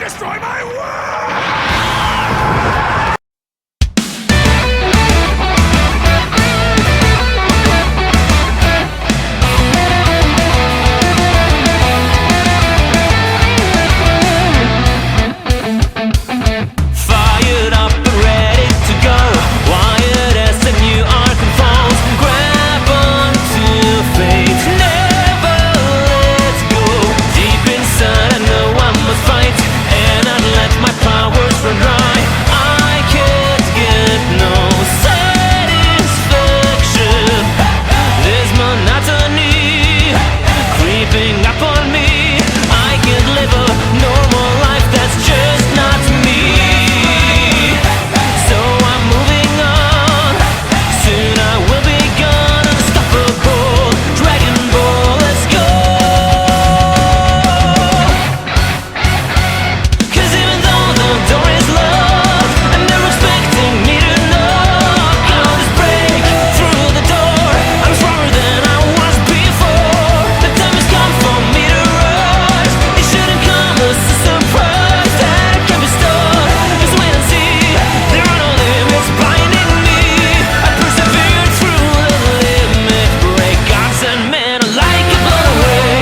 destroy my world! Fired up and ready to go, wired as the new arc unfolds. Grab onto fate, never let go. Deep inside I know I must fight, and I'd let my powers run dry. I can't get no satisfaction. There's monotony creeping up on me. I can't live a normal life, that's just not me. So I'm moving on, soon I will be gone. Unstoppable Dragon Ball, let's go. Cause even though the door is locked and they're expecting me to knock, I'll just break through the door. I'm stronger than I was before. The time has come for me to rise. It shouldn't come as a surprise that I can be stopped. Just wait and see, there are no limits binding me. I persevered through the limit breakouts and man, I like it blown away.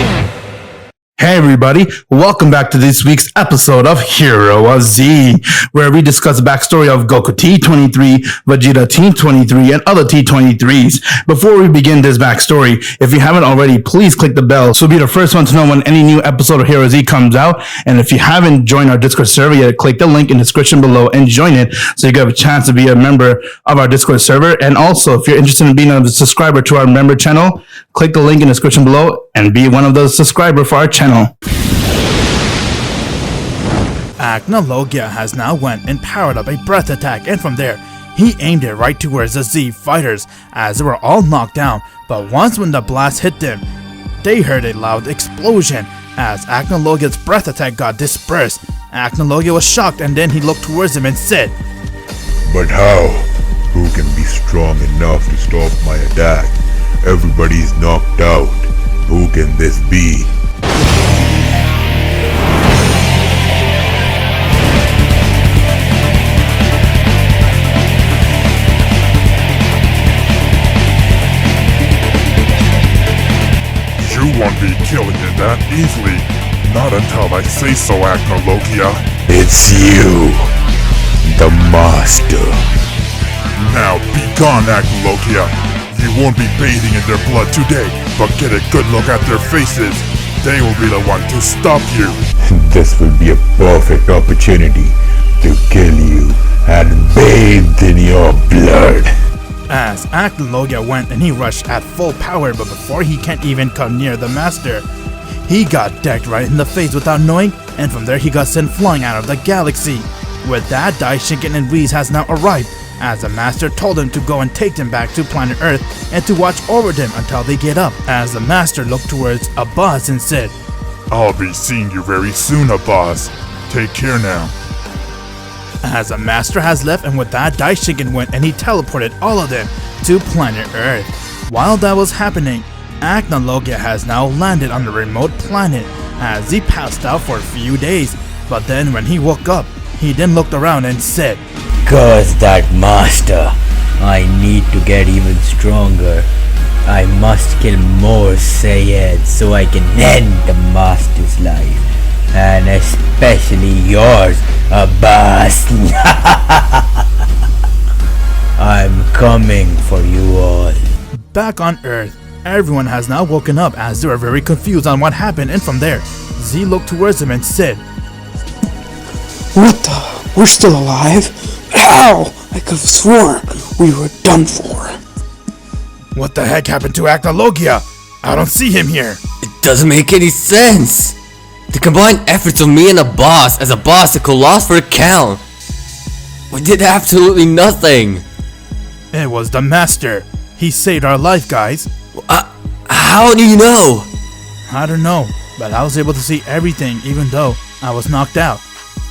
Hey everybody, welcome back to this week's episode of Hero Z, where we discuss the backstory of GokuT23, Vegeta T23, and other T23s. Before we begin this backstory, if you haven't already, please click the bell so you'll be the first one to know when any new episode of Hero Z comes out. And if you haven't joined our Discord server yet, click the link in the description below and join it so you get a chance to be a member of our Discord server. And also, if you're interested in being a subscriber to our member channel, click the link in the description below and be one of those subscribers for our channel. Analogia has now went and powered up a breath attack, and from there, he aimed it right towards the Z fighters as they were all knocked down. But once when the blast hit them, they heard a loud explosion as Analogia's breath attack got dispersed. Analogia was shocked, and then he looked towards him and said, But how? Who can be strong enough to stop my attack? Everybody's knocked out. Who can this be? You won't be killing it that easily. Not until I say so, Analogia. It's you, the master. Now be gone, Analogia. You won't be bathing in their blood today, but get a good look at their faces. They will be the one to stop you. This will be a perfect opportunity to kill you and bathe in your blood. as Analogia went and he rushed at full power, but before he can even come near the master, he got decked right in the face without knowing, and from there he got sent flying out of the galaxy. With that, Daishinken and Whis has now arrived, as the master told him to go and take them back to planet Earth and to watch over them until they get up, as the master looked towards Abbas and said, I'll be seeing you very soon, Abbas. Take care now. As the master has left, and with that, Daishinken went and he teleported all of them to planet Earth. While that was happening, Analogia has now landed on the remote planet as he passed out for a few days, but then when he woke up, he then looked around and said, Curse that master. I need to get even stronger. I must kill more Saiyans so I can end the master's life. And especially yours, Abbas. I'm coming for you all. Back on Earth, everyone has now woken up as they were very confused on what happened, and from there, Z looked towards him and said, What the? We're still alive? How? I could have sworn we were done for. What the heck happened to Analogia? I don't see him here. It doesn't make any sense. The combined efforts of me and Abbas as a boss that lost for a count. We did absolutely nothing. It was the master. He saved our life, guys. How do you know? I don't know, but I was able to see everything even though I was knocked out.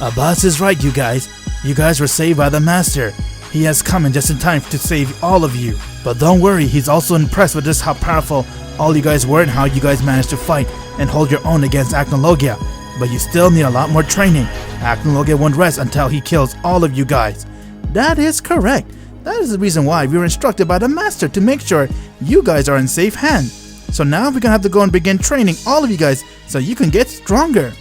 Abbas is right, you guys. You guys were saved by the master. He has come in just in time to save all of you. But don't worry, he's also impressed with just how powerful all you guys were and how you guys managed to fight and hold your own against Analogia. but you still need a lot more training. Analogia won't rest until he kills all of you guys. That is correct. That is the reason why we were instructed by the master to make sure you guys are in safe hands. So now we're gonna have to go and begin training all of you guys so you can get stronger.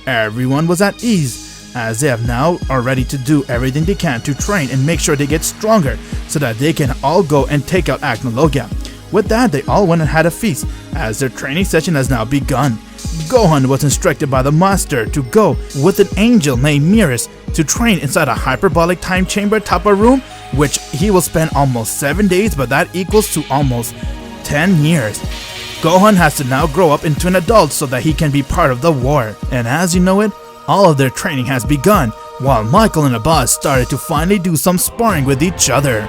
Everyone was at ease, as they have now are ready to do everything they can to train and make sure they get stronger so that they can all go and take out Analogia. With that, they all went and had a feast, as their training session has now begun. Gohan was instructed by the master to go with an angel named Beerus to train inside a hyperbolic time chamber type of room, which he will spend almost 7 days, but that equals to almost 10 years. Gohan has to now grow up into an adult so that he can be part of the war. And as you know it, all of their training has begun, while Michael and Abbas started to finally do some sparring with each other.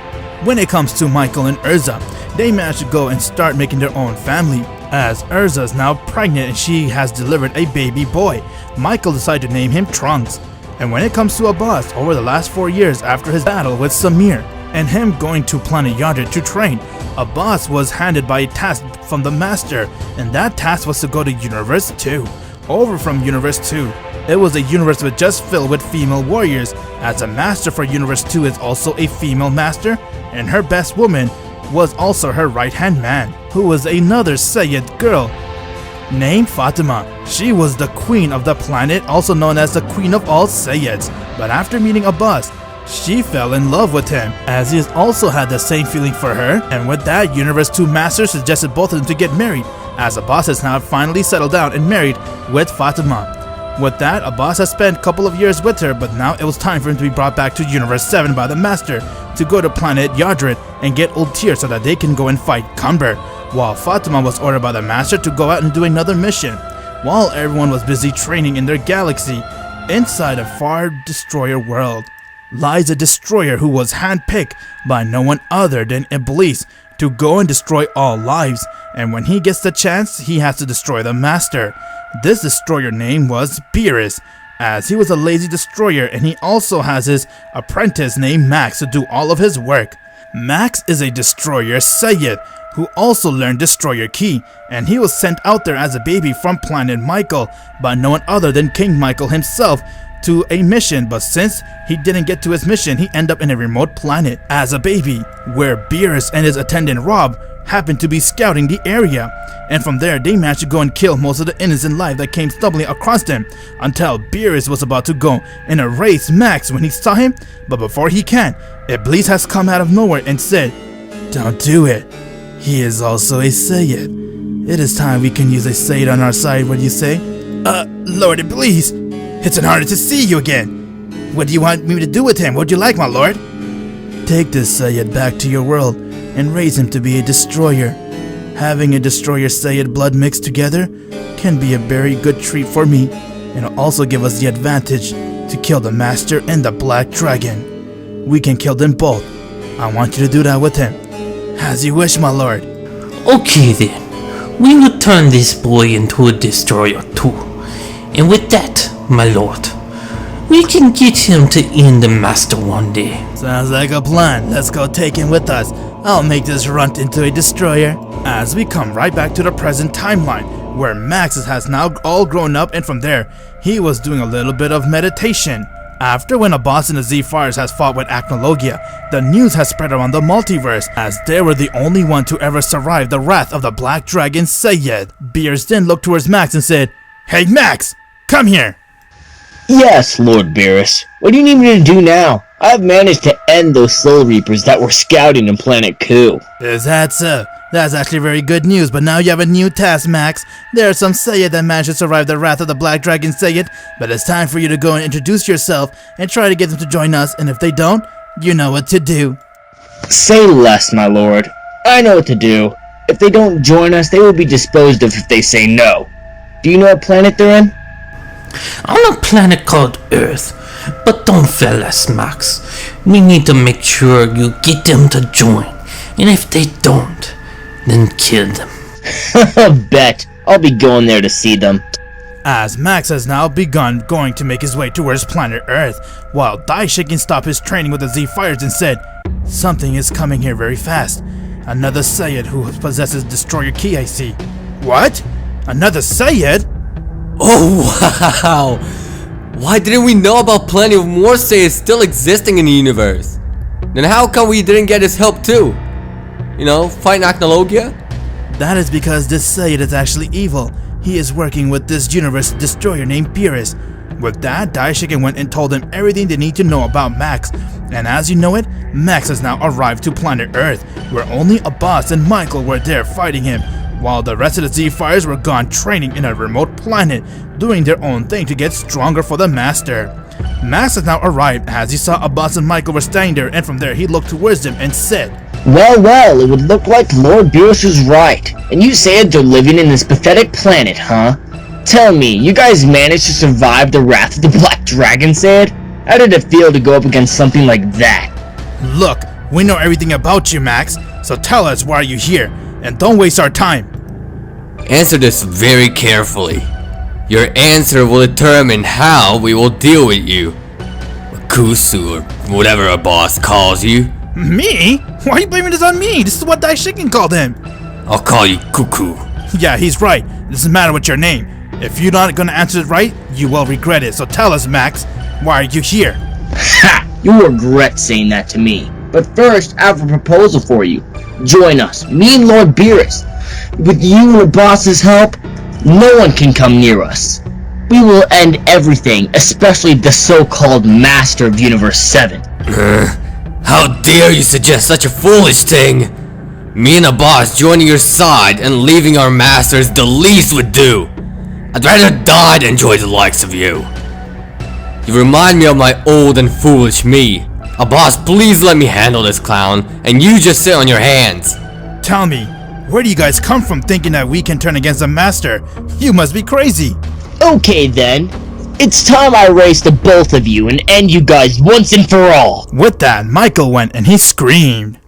When it comes to Michael and Urza, they managed to go and start making their own family, as Urza is now pregnant and she has delivered a baby boy. Michael decided to name him Trunks. And when it comes to Abbas, over the last 4 years after his battle with Samir, and him going to planet Yardred to train, Abbas was handed by a task from the master, and that task was to go to Universe 2. Over from Universe 2, it was a universe with just filled with female warriors, as the master for Universe 2 is also a female master, and her best woman was also her right-hand man, who was another Saiyid girl named Fatima. She was the queen of the planet, also known as the queen of all Saiyids, but after meeting Abbas, she fell in love with him, as he has also had the same feeling for her, and with that, Universe 2 Master suggested both of them to get married, as Abbas has now finally settled down and married with Fatima. With that, Abbas has spent a couple of years with her, but now it was time for him to be brought back to Universe 7 by the Master to go to planet Yardred and get Ultir so that they can go and fight Cumber, while Fatima was ordered by the Master to go out and do another mission. While everyone was busy training in their galaxy, inside a far destroyer world lies a destroyer who was handpicked by no one other than Iblis to go and destroy all lives, and when he gets the chance, he has to destroy the Master. This destroyer name was Beerus, as he was a lazy destroyer, and he also has his apprentice named Max to do all of his work. Max is a destroyer Saiyid who also learned destroyer ki, and he was sent out there as a baby from planet Michael by no one other than King Michael himself to a mission, but since he didn't get to his mission, he ended up in a remote planet as a baby, where Beerus and his attendant Rob happened to be scouting the area, and from there they managed to go and kill most of the innocent life that came stumbling across them, until Beerus was about to go and erase Max when he saw him, but before he can, Iblis has come out of nowhere and said, "Don't do it. He is also a Saiyid. It is time we can use a Saiyid on our side, what do you say?" Lord Iblis, it's an honor to see you again. What do you want me to do with him? What do you like, my lord? Take this Saiyid back to your world and raise him to be a destroyer. Having a destroyer Saiyid blood mixed together can be a very good treat for me, and it'll also give us the advantage to kill the Master and the Black Dragon. We can kill them both. I want you to do that with him. As you wish, my lord. Okay then, we will turn this boy into a destroyer too. And with that, my lord, we can get him to end the Master one day. Sounds like a plan. Let's go take him with us. I'll make this runt into a destroyer. As we come right back to the present timeline, where Max has now all grown up, and from there, he was doing a little bit of meditation. After when Abbas and the Z-Fires has fought with Analogia, the news has spread around the multiverse, as they were the only one to ever survive the wrath of the Black Dragon Saiyid. Beerus then looked towards Max and said, "Hey Max, come here." Yes, Lord Beerus. What do you need me to do now? I have managed to end those Soul Reapers that were scouting in Planet Ku. Is that so? That's actually very good news, but now you have a new task, Max. There are some Saiyid that managed to survive the wrath of the Black Dragon Saiyid, but it's time for you to go and introduce yourself and try to get them to join us, and if they don't, you know what to do. Say less, my lord. I know what to do. If they don't join us, they will be disposed of if they say no. Do you know what planet they're in? On a planet called Earth. But don't fail us, Max. We need to make sure you get them to join. And if they don't, then kill them. Bet. I'll be going there to see them. As Max has now begun going to make his way towards planet Earth, while Daishikin stopped his training with the Z-Fires and said, "Something is coming here very fast. Another Saiyid who possesses Destroyer Ki, I see." "What? Another Saiyid?" Oh wow! Why didn't we know about plenty of more Saiyans still existing in the universe? Then how come we didn't get his help too? You know, fighting Analogia? That is because this Saiyan is actually evil. He is working with this universe destroyer named Beerus. With that, Daishiken went and told him everything they need to know about Max. And as you know it, Max has now arrived to planet Earth, where only Abbas and Michael were there fighting him, while the rest of the Z-Fighters were gone training in a remote planet, doing their own thing to get stronger for the Master. Max has now arrived as he saw Abbas and Michael were standing there, and from there he looked towards them and said, Well, it would look like Lord Beerus was right. And you said they're living in this pathetic planet, huh? Tell me, you guys managed to survive the wrath of the Black Dragon said? How did it feel to go up against something like that? Look, we know everything about you, Max, so tell us why you're here, and don't waste our time. Answer this very carefully. Your answer will determine how we will deal with you. Kusu, or whatever our boss calls you. Me? Why are you blaming this on me? This is what Daishiken called him. I'll call you Cuckoo. Yeah, he's right. It doesn't matter what your name. If you're not gonna answer it right, you will regret it. So tell us, Max, why are you here? Ha! You'll regret saying that to me. But first, I have a proposal for you. Join us, me and Lord Beerus. With you and the boss's help, no one can come near us. We will end everything, especially the so-called Master of Universe 7. How dare you suggest such a foolish thing? Me and a boss joining your side and leaving our master is the least would do. I'd rather die than enjoy the likes of you. You remind me of my old and foolish me. A boss, please let me handle this clown, and you just sit on your hands. Tell me, where do you guys come from thinking that we can turn against the Master? You must be crazy. Okay then, it's time I race the both of you and end you guys once and for all. With that, Michael went and he screamed.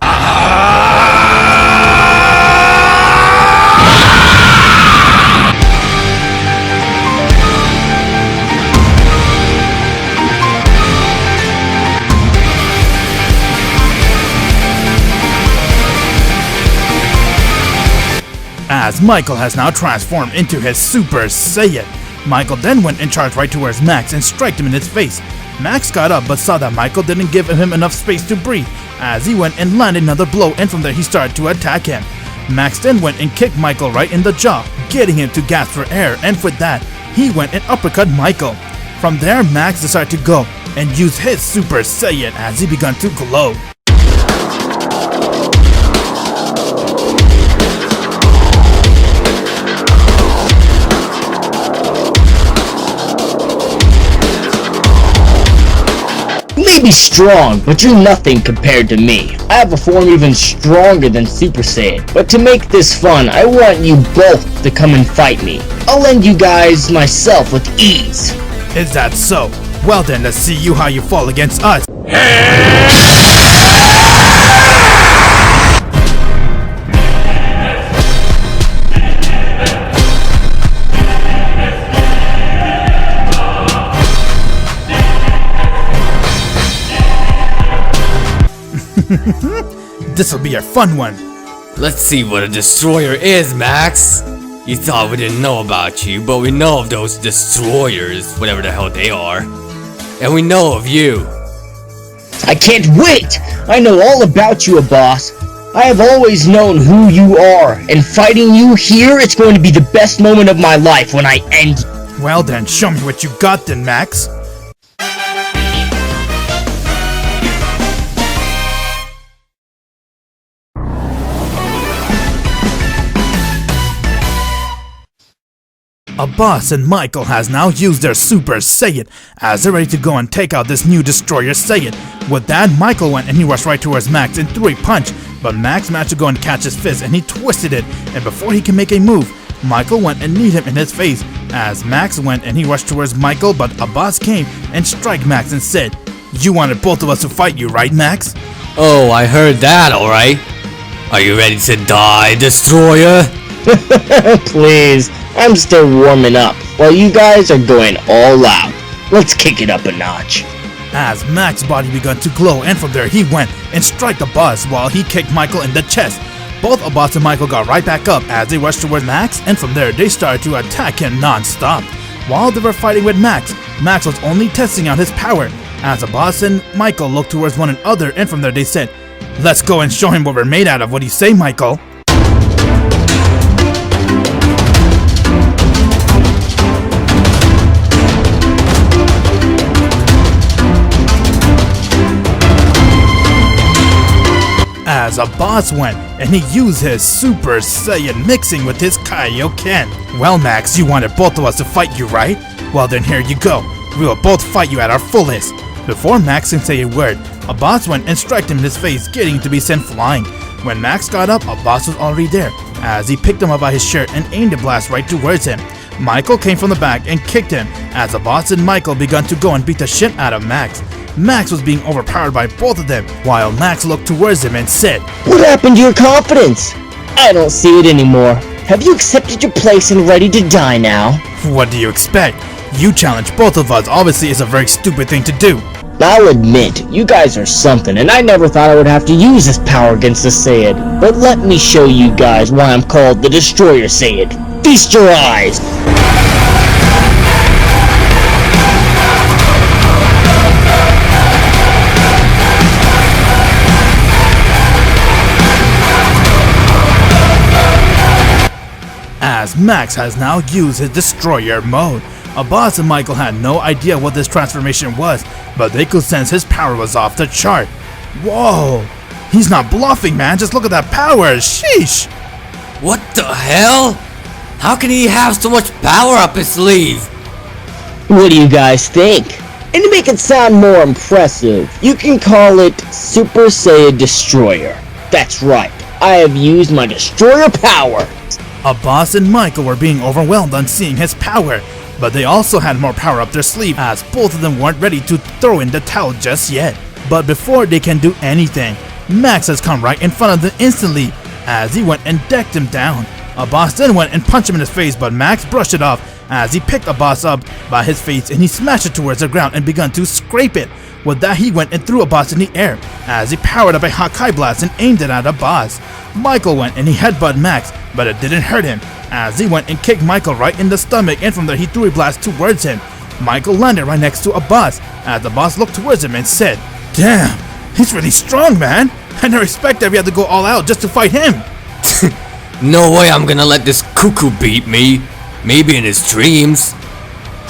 As Michael has now transformed into his Super Saiyan, Michael then went and charged right towards Max and struck him in his face. Max got up but saw that Michael didn't give him enough space to breathe as he went and landed another blow, and from there he started to attack him. Max then went and kicked Michael right in the jaw, getting him to gasp for air, and with that, he went and uppercut Michael. From there, Max decided to go and use his Super Saiyan as he began to glow. You may be strong, but you're nothing compared to me. I have a form even stronger than Super Saiyan. But to make this fun, I want you both to come and fight me. I'll end you guys myself with ease. Is that so? Well then, let's see you how you fall against us. This'll be a fun one. Let's see what a destroyer is, Max. You thought we didn't know about you, but we know of those destroyers, whatever the hell they are. And we know of you. I can't wait! I know all about you, boss. I have always known who you are, and fighting you here, it's going to be the best moment of my life when I end you. Well then, show me what you got then, Max. Abbas and Michael has now used their Super Saiyan as they're ready to go and take out this new Destroyer Saiyan. With that, Michael went and he rushed right towards Max and threw a punch, but Max managed to go and catch his fist and he twisted it, and before he can make a move, Michael went and kneed him in his face. As Max went and he rushed towards Michael, but Abbas came and struck Max and said, "You wanted both of us to fight you, right, Max?" Oh, I heard that, alright. Are you ready to die, Destroyer? Please, I'm still warming up, while you guys are going all out. Let's kick it up a notch. As Max's body began to glow, and from there he went and struck Abbas while he kicked Michael in the chest. Both Abbas and Michael got right back up as they rushed towards Max, and from there they started to attack him non-stop. While they were fighting with Max, Max was only testing out his power. As a boss and Michael looked towards one another, and from there they said, "Let's go and show him what we're made out of. What do you say, Michael?" As a boss went, and he used his Super Saiyan mixing with his Kaioken. "Well, Max, you wanted both of us to fight you, right? Well then, here you go. We will both fight you at our fullest." Before Max can say a word, a boss went and struck him in his face, getting to be sent flying. When Max got up, a boss was already there, as he picked him up by his shirt and aimed a blast right towards him. Michael came from the back and kicked him, as the boss and Michael began to go and beat the shit out of Max. Max was being overpowered by both of them, while Max looked towards him and said, "What happened to your confidence? I don't see it anymore. Have you accepted your place and ready to die now?" "What do you expect? You challenge both of us obviously is a very stupid thing to do." "I'll admit, you guys are something, and I never thought I would have to use this power against the Saiyan. But let me show you guys why I'm called the Destroyer Saiyan. Feast your eyes!" As Max has now used his Destroyer mode. A boss and Michael had no idea what this transformation was, but they could sense his power was off the chart. Whoa! He's not bluffing, man, just look at that power, sheesh! What the hell? How can he have so much power up his sleeve? What do you guys think? And to make it sound more impressive, you can call it Super Saiyan Destroyer. That's right, I have used my Destroyer power. A boss and Michael were being overwhelmed on seeing his power, but they also had more power up their sleeve, as both of them weren't ready to throw in the towel just yet. But before they can do anything, Max has come right in front of them instantly, as he went and decked him down. A boss then went and punched him in his face, but Max brushed it off as he picked a boss up by his face and he smashed it towards the ground and began to scrape it. With that, he went and threw a boss in the air as he powered up a Hakai blast and aimed it at a boss. Michael went and he headbutted Max, but it didn't hurt him, as he went and kicked Michael right in the stomach, and from there he threw a blast towards him. Michael landed right next to a boss, as the boss looked towards him and said, "Damn, he's really strong, man. I never expected we had to go all out just to fight him." No way I'm gonna let this cuckoo beat me. Maybe in his dreams.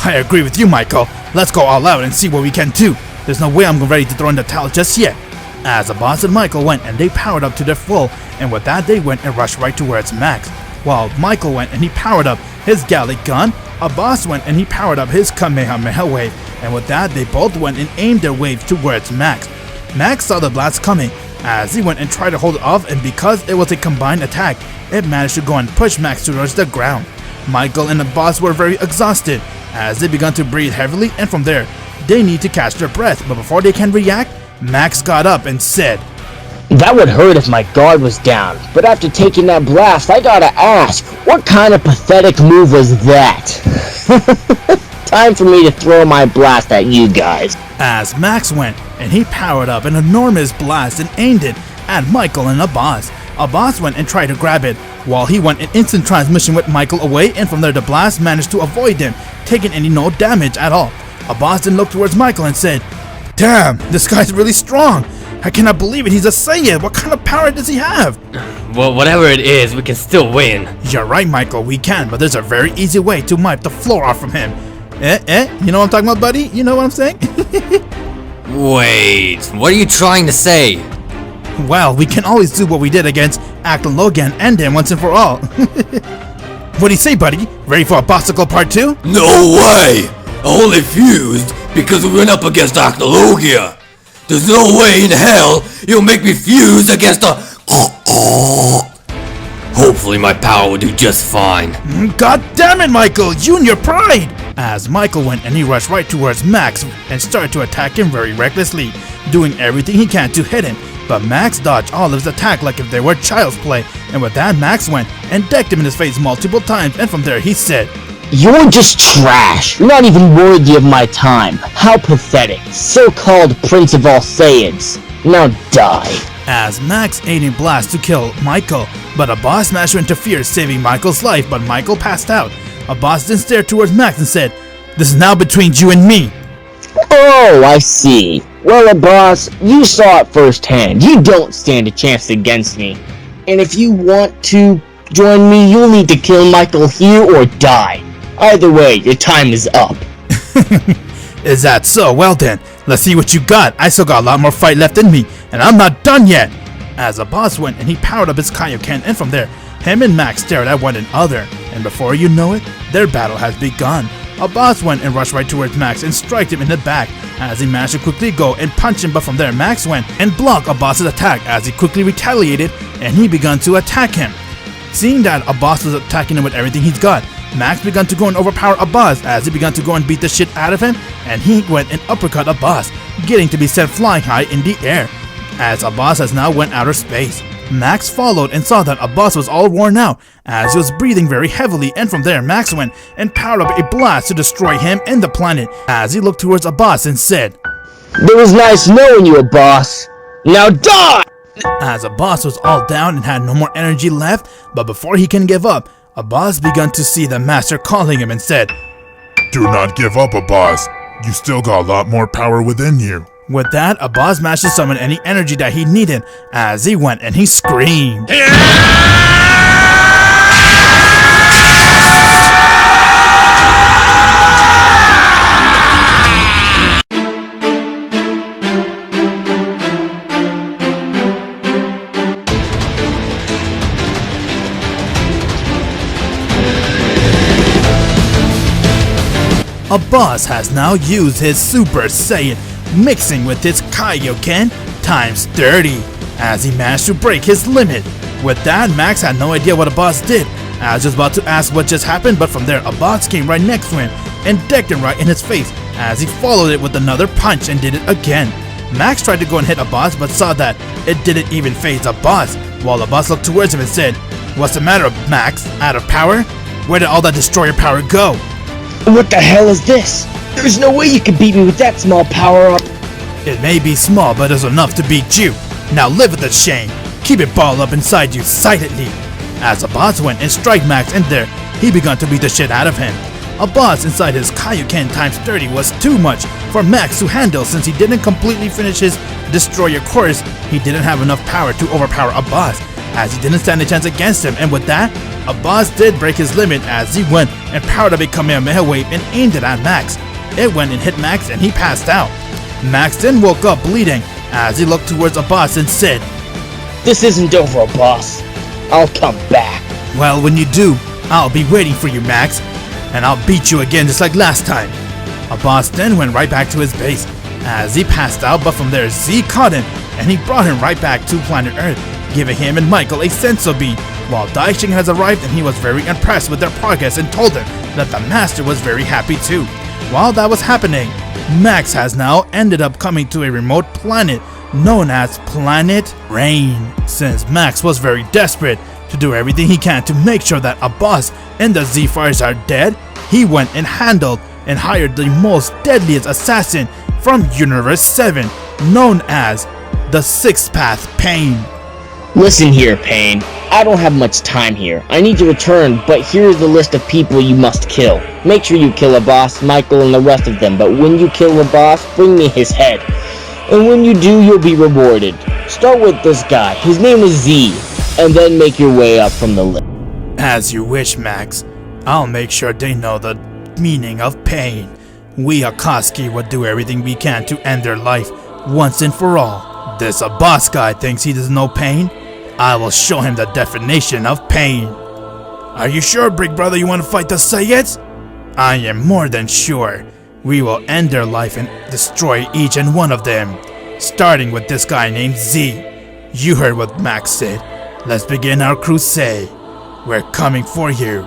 I agree with you, Michael. Let's go all out and see what we can do. There's no way I'm ready to throw in the towel just yet. As the boss and Michael went and they powered up to their full, and with that they went and rushed right towards Max. While Michael went and he powered up his Gallic gun, a boss went and he powered up his Kamehameha wave, and with that they both went and aimed their waves towards Max. Max saw the blast coming, as he went and tried to hold it off, and because it was a combined attack, it managed to go and push Max towards the ground. Michael and the boss were very exhausted, as they began to breathe heavily, and from there, they need to catch their breath, but before they can react, Max got up and said, "That would hurt if my guard was down, but after taking that blast, I gotta ask, what kind of pathetic move was that?" Time for me to throw my blast at you guys. As Max went and he powered up an enormous blast and aimed it at Michael and a boss. A boss went and tried to grab it, while he went in instant transmission with Michael away, and from there the blast managed to avoid them, taking any no damage at all. A boss then looked towards Michael and said, "Damn, this guy's really strong. I cannot believe it, he's a Saiyan. What kind of power does he have?" Well, whatever it is, we can still win. "You're right, Michael, we can, but there's a very easy way to wipe the floor off from him." You know what I'm talking about, buddy? You know what I'm saying? Wait, what are you trying to say? Well, we can always do what we did against Analogia and end him once and for all. What do you say, buddy? Ready for a Bossicle Part 2? No way! I only fused because we went up against Analogia. There's no way in hell you'll make me fuse against a... Hopefully my power will do just fine. God damn it, Michael! You and your pride! As Michael went and he rushed right towards Max and started to attack him very recklessly, doing everything he can to hit him. But Max dodged all of his attack like if they were child's play, and with that Max went and decked him in his face multiple times, and from there he said, "You're just trash. You're not even worthy of my time. How pathetic. So-called Prince of all Saiyans. Now die." As Max aimed a blast to kill Michael, but a boss managed to interfere, saving Michael's life, but Michael passed out. A boss then stared towards Max and said, This is now between you and me. Oh, I see. Well, boss, you saw it firsthand. You don't stand a chance against me. And if you want to join me, you'll need to kill Michael here or die. Either way, your time is up. Is that so? Well then, let's see what you got. I still got a lot more fight left in me, and I'm not done yet. As the boss went and he powered up his Kaioken, and from there, him and Max stared at one another, and before you know it, their battle has begun. A boss went and rushed right towards Max and struck him in the back as he managed to quickly go and punch him, but from there Max went and blocked a boss's attack as he quickly retaliated and he began to attack him. Seeing that a boss was attacking him with everything he's got, Max began to go and overpower a boss as he began to go and beat the shit out of him, and he went and uppercut a boss, getting to be sent flying high in the air. As a boss has now went outer space, Max followed and saw that a boss was all worn out as he was breathing very heavily, and from there Max went and powered up a blast to destroy him and the planet as he looked towards a boss and said, "It was nice knowing you, boss. Now die!" As a boss was all down and had no more energy left, but before he can give up, a boss began to see the master calling him and said, Do not give up, boss. You still got a lot more power within you. With that, a boss managed to summon any energy that he needed as he went and he screamed. A boss has now used his Super Saiyan, mixing with his Kaioken times 30, as he managed to break his limit. With that, Max had no idea what a boss did. I was just about to ask what just happened, but from there, a boss came right next to him and decked him right in his face as he followed it with another punch and did it again. Max tried to go and hit a boss, but saw that it didn't even faze a boss, while the boss looked towards him and said, "What's the matter, Max? Out of power? Where did all that destroyer power go?" What the hell is this? There's no way you can beat me with that small power-up. It may be small, but it's enough to beat you. Now live with the shame. Keep it balled up inside you silently. As the boss went and struck Max in there, he began to beat the shit out of him. A boss inside his Kaioken times 30 was too much for Max to handle, since he didn't completely finish his destroyer course. He didn't have enough power to overpower a boss, as he didn't stand a chance against him, and with that, a boss did break his limit as he went and powered up a Kamehameha wave and aimed it at Max. It went and hit Max and he passed out. Max then woke up bleeding as he looked towards a boss and said, "This isn't over, boss. I'll come back." "Well, when you do, I'll be waiting for you, Max, and I'll beat you again just like last time." A boss then went right back to his base as he passed out, but from there Z caught him and he brought him right back to planet Earth, giving him and Michael a senso bean, while Daishing has arrived and he was very impressed with their progress and told him that the master was very happy too. While that was happening, Max has now ended up coming to a remote planet known as Planet Rain, since Max was very desperate to do everything he can to make sure that a boss and the Z-Fires are dead. He went and handled and hired the most deadliest assassin from Universe 7, known as the Sixth Path Pain. Listen here, Pain. I don't have much time here. I need to return, but here's the list of people you must kill. Make sure you kill a boss, Michael, and the rest of them, but when you kill a boss, bring me his head. And when you do, you'll be rewarded. Start with this guy. His name is Z, and then make your way up from the list. As you wish, Max. I'll make sure they know the meaning of pain. We Akatsuki will do everything we can to end their life once and for all. This a boss guy thinks he doesn't know pain? I will show him the definition of pain. Are you sure, big brother, you want to fight the Saiyans? I am more than sure. We will end their life and destroy each and one of them, starting with this guy named Z. You heard what Max said. Let's begin our crusade. We're coming for you.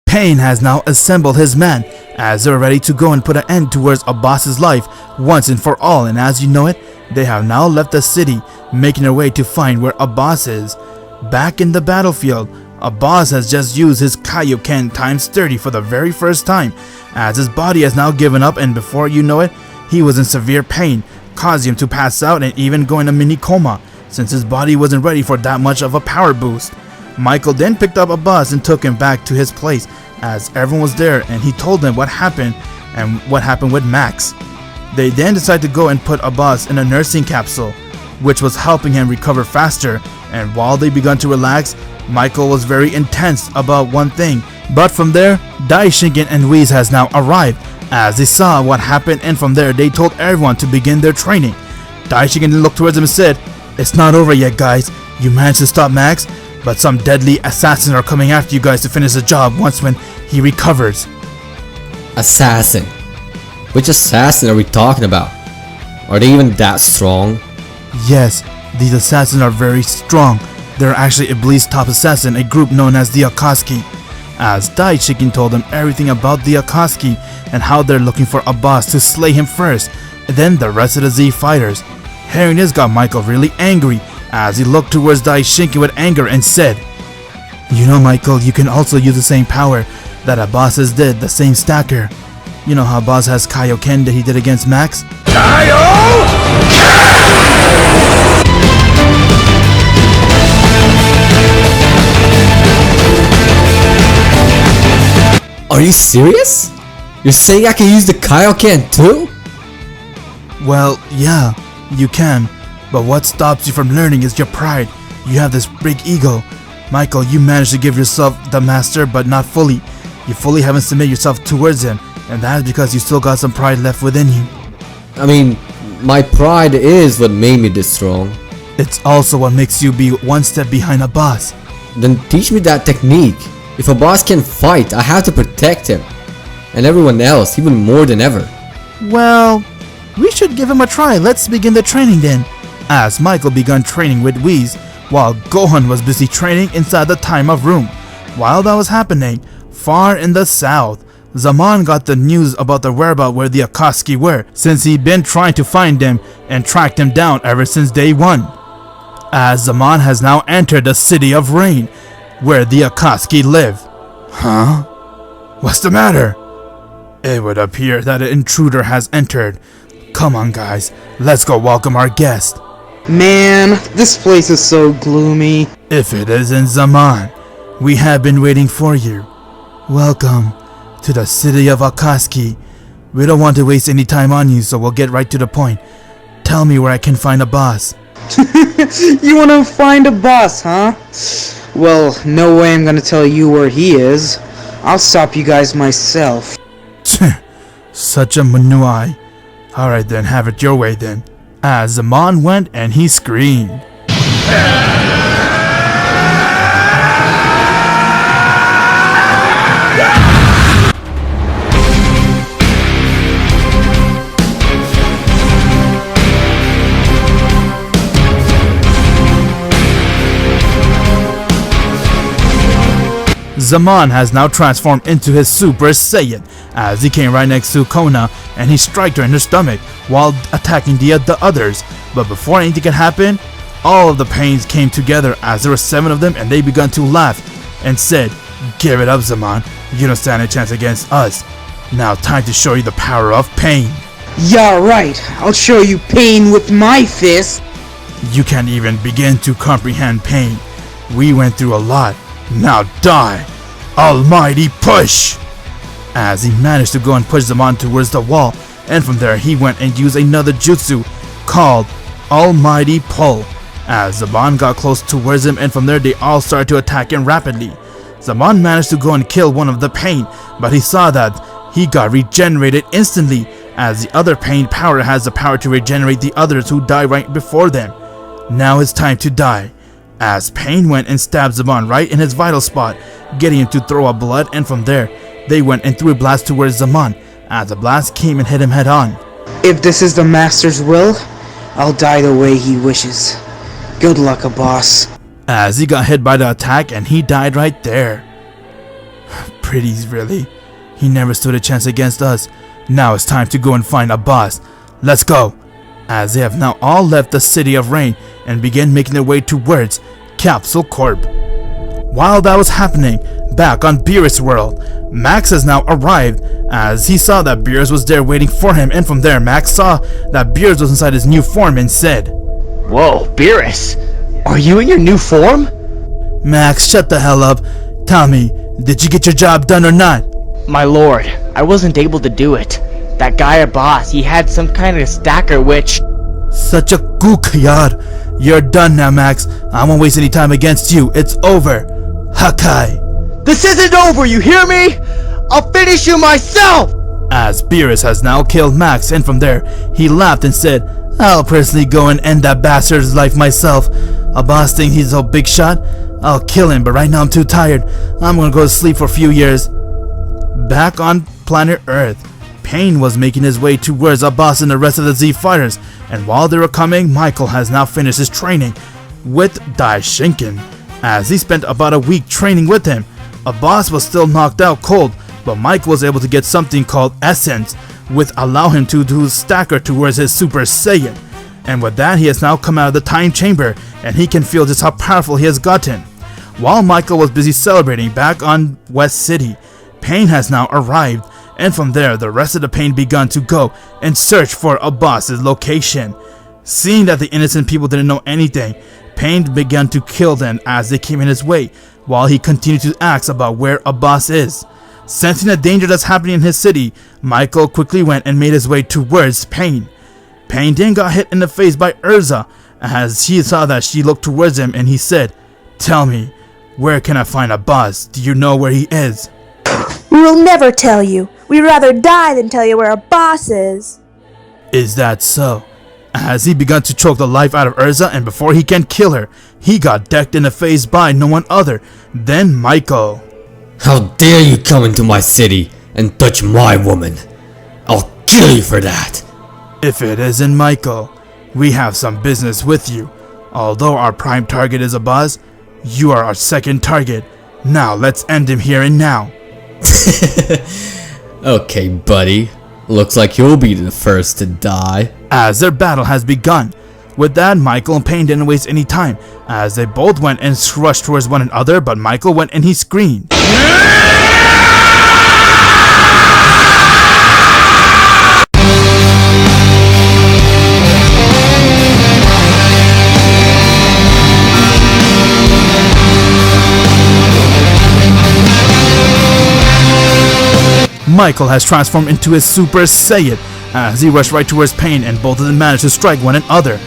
Pain has now assembled his men as they're ready to go and put an end towards a boss's life once and for all, and as you know it, they have now left the city, making their way to find where a boss is. Back in the battlefield, a boss has just used his Kaioken times 30 for the very first time, as his body has now given up, and before you know it, he was in severe pain causing him to pass out and even go in a mini coma, since his body wasn't ready for that much of a power boost. Michael then picked up a bus and took him back to his place, as everyone was there, and he told them what happened and what happened with Max. They then decided to go and put a bus in a nursing capsule, which was helping him recover faster, and while they began to relax, Michael was very intense about one thing. But from there, Daishinken and Whis has now arrived, as they saw what happened, and from there they told everyone to begin their training. Daishinken looked towards them and said, "It's not over yet, guys. You managed to stop Max, but some deadly assassins are coming after you guys to finish the job once when he recovers." Assassin? Which assassin are we talking about? Are they even that strong? Yes, these assassins are very strong. They're actually Iblis' top assassin, a group known as the Akatsuki. As Daishinken told them everything about the Akatsuki and how they're looking for a boss to slay him first, and then the rest of the Z fighters. Hearing this got Michael really angry, as he looked towards Daishinken with anger and said, "You know, Michael, you can also use the same power that a boss has did, the same stacker. You know how boss has Kaioken that he did against Max?" Are you serious? You're saying I can use the Kaioken too? Well, yeah, you can, but what stops you from learning is your pride. You have this big ego. Michael, you managed to give yourself the master, but not fully. You fully haven't submitted yourself towards him, and that is because you still got some pride left within you. I mean, my pride is what made me this strong. It's also what makes you be one step behind a boss. Then teach me that technique. If a boss can fight, I have to protect him. And everyone else, even more than ever. Well, we should give him a try. Let's begin the training then. As Michael began training with Whis, while Gohan was busy training inside the time-of room. While that was happening, far in the south, Zaman got the news about the whereabouts where the Akatsuki were, since he'd been trying to find them and track them down ever since day one. As Zaman has now entered the City of Rain, where the Akatsuki live. Huh? What's the matter? It would appear that an intruder has entered. Come on, guys, let's go welcome our guest. Man, this place is so gloomy. If it isn't Zaman, we have been waiting for you. Welcome to the City of Akatsuki. We don't want to waste any time on you, so we'll get right to the point. Tell me where I can find a boss. You wanna find a boss, huh? Well, no way I'm gonna tell you where he is. I'll stop you guys myself. Such a manuai. Alright then, have it your way then. As Zaman went and he screamed. Zaman has now transformed into his Super Saiyan, as he came right next to Kona and he struck her in her stomach while attacking the others. But before anything could happen, all of the pains came together, as there were 7 of them, and they began to laugh and said, "Give it up, Zaman. You don't stand a chance against us. Now time to show you the power of pain." Yeah, right. I'll show you pain with my fist. You can't even begin to comprehend pain. We went through a lot. Now die. Almighty push! As he managed to go and push Zaman towards the wall, and from there he went and used another jutsu called Almighty Pull. As Zaman got close towards him, and from there they all started to attack him rapidly. Zaman managed to go and kill one of the pain, but he saw that he got regenerated instantly, as the other pain power has the power to regenerate the others who died right before them. Now it's time to die. As Pain went and stabbed Zaman right in his vital spot, getting him to throw up blood, and from there, they went and threw a blast towards Zaman, as the blast came and hit him head on. If this is the Master's will, I'll die the way he wishes. Good luck, boss. As he got hit by the attack and he died right there. Pretties, really. He never stood a chance against us. Now it's time to go and find a boss. Let's go. As they have now all left the City of Rain and began making their way towards Capsule Corp. While that was happening, back on Beerus World, Max has now arrived as he saw that Beerus was there waiting for him, and from there Max saw that Beerus was inside his new form and said, Whoa, Beerus! Are you in your new form? Max, shut the hell up. Tell me, did you get your job done or not? My lord, I wasn't able to do it. That guy a boss, he had some kind of stacker which... Such a gook, yard. You're done now, Max. I won't waste any time against you. It's over. Hakai. This isn't over, you hear me? I'll finish you myself! As Beerus has now killed Max, and from there, he laughed and said, I'll personally go and end that bastard's life myself. A boss thinks he's a big shot? I'll kill him, but right now I'm too tired. I'm gonna go to sleep for a few years. Back on planet Earth, Pain was making his way towards a boss and the rest of the Z fighters, and while they were coming, Michael has now finished his training with Daishinken. As he spent about a week training with him, a boss was still knocked out cold, but Michael was able to get something called Essence, which allow him to do stacker towards his Super Saiyan. And with that, he has now come out of the time chamber, and he can feel just how powerful he has gotten. While Michael was busy celebrating back on West City, Pain has now arrived, and from there, the rest of the Pain begun to go and search for a boss's location. Seeing that the innocent people didn't know anything, Pain began to kill them as they came in his way, while he continued to ask about where a boss is. Sensing the danger that's happening in his city, Michael quickly went and made his way towards Pain. Pain then got hit in the face by Urza, as he saw that she looked towards him, and he said, Tell me, where can I find a boss? Do you know where he is? We will never tell you. We'd rather die than tell you where a boss is. Is that so? As he began to choke the life out of Urza, and before he can kill her, he got decked in the face by no one other than Michael. How dare you come into my city and touch my woman? I'll kill you for that. If it isn't Michael, we have some business with you. Although our prime target is a boss, you are our second target. Now let's end him here and now. Okay, buddy. Looks like you'll be the first to die. As their battle has begun. With that, Michael and Pain didn't waste any time, as they both went and rushed towards one another, but Michael went and he screamed. Michael has transformed into his Super Saiyan as he rushed right towards Pain, and both of them managed to strike one another.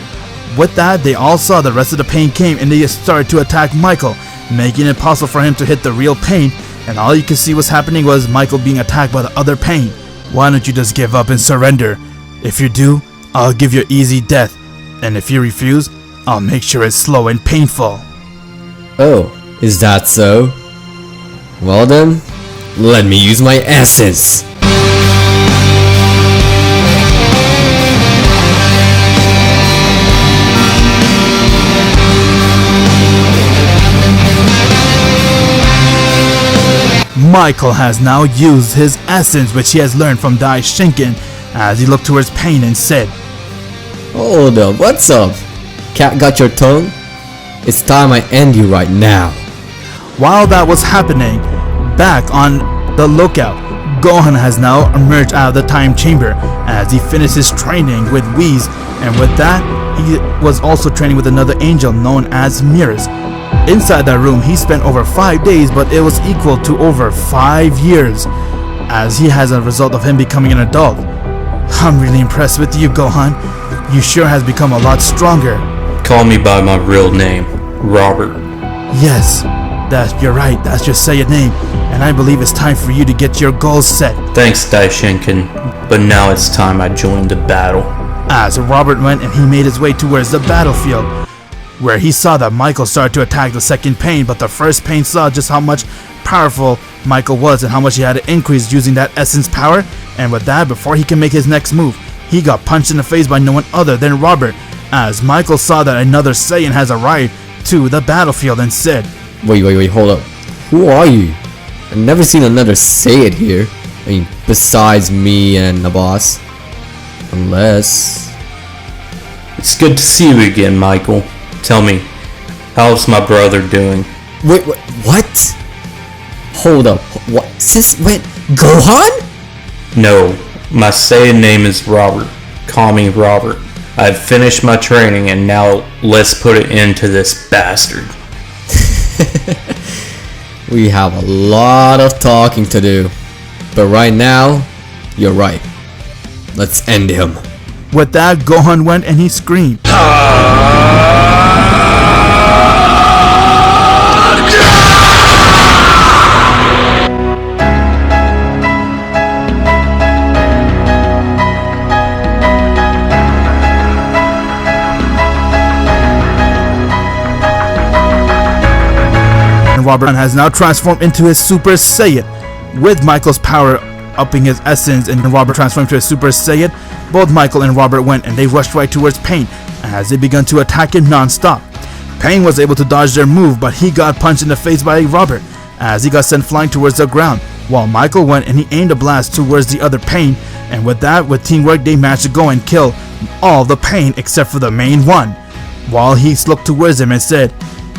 With that, they all saw the rest of the Pain came and they started to attack Michael, making it impossible for him to hit the real Pain, and all you could see was happening was Michael being attacked by the other Pain. Why don't you just give up and surrender? If you do, I'll give you easy death, and if you refuse, I'll make sure it's slow and painful. Oh, is that so? Well then, let me use my essence. Michael has now used his essence, which he has learned from Daishinken, as he looked towards Pain and said, Hold up, what's up? Cat got your tongue? It's time I end you right now. While that was happening, back on the lookout, Gohan has now emerged out of the time chamber as he finished his training with Whis, and with that, he was also training with another angel known as Beerus. Inside that room, he spent over 5 days, but it was equal to over 5 years, as he has a result of him becoming an adult. I'm really impressed with you, Gohan. You sure has become a lot stronger. Call me by my real name, Robert. Yes, you're right, that's your Saiyan name, and I believe it's time for you to get your goals set. Thanks, Daishinken, but now it's time I joined the battle. As Robert went and he made his way towards the battlefield, where he saw that Michael started to attack the second Pain, but the first Pain saw just how much powerful Michael was and how much he had to increase using that essence power, and with that, before he can make his next move, he got punched in the face by no one other than Robert, as Michael saw that another Saiyan has arrived to the battlefield and said, Wait, hold up. Who are you? I've never seen another Saiyan here. I mean, besides me and the boss. Unless... It's good to see you again, Michael. Tell me, how's my brother doing? Wait, what? Hold up. What? Since when? Gohan? No, my Saiyan name is Robert. Call me Robert. I've finished my training and now let's put it into this bastard. We have a lot of talking to do. But right now, you're right. Let's end him. With that, Gohan went and he screamed. Robert has now transformed into his Super Saiyan. With Michael's power upping his essence and Robert transformed into a Super Saiyan, both Michael and Robert went and they rushed right towards Pain as they began to attack him non-stop. Pain was able to dodge their move, but he got punched in the face by Robert as he got sent flying towards the ground, while Michael went and he aimed a blast towards the other Pain, and with that, with teamwork, they managed to go and kill all the Pain except for the main one. While he looked towards him and said,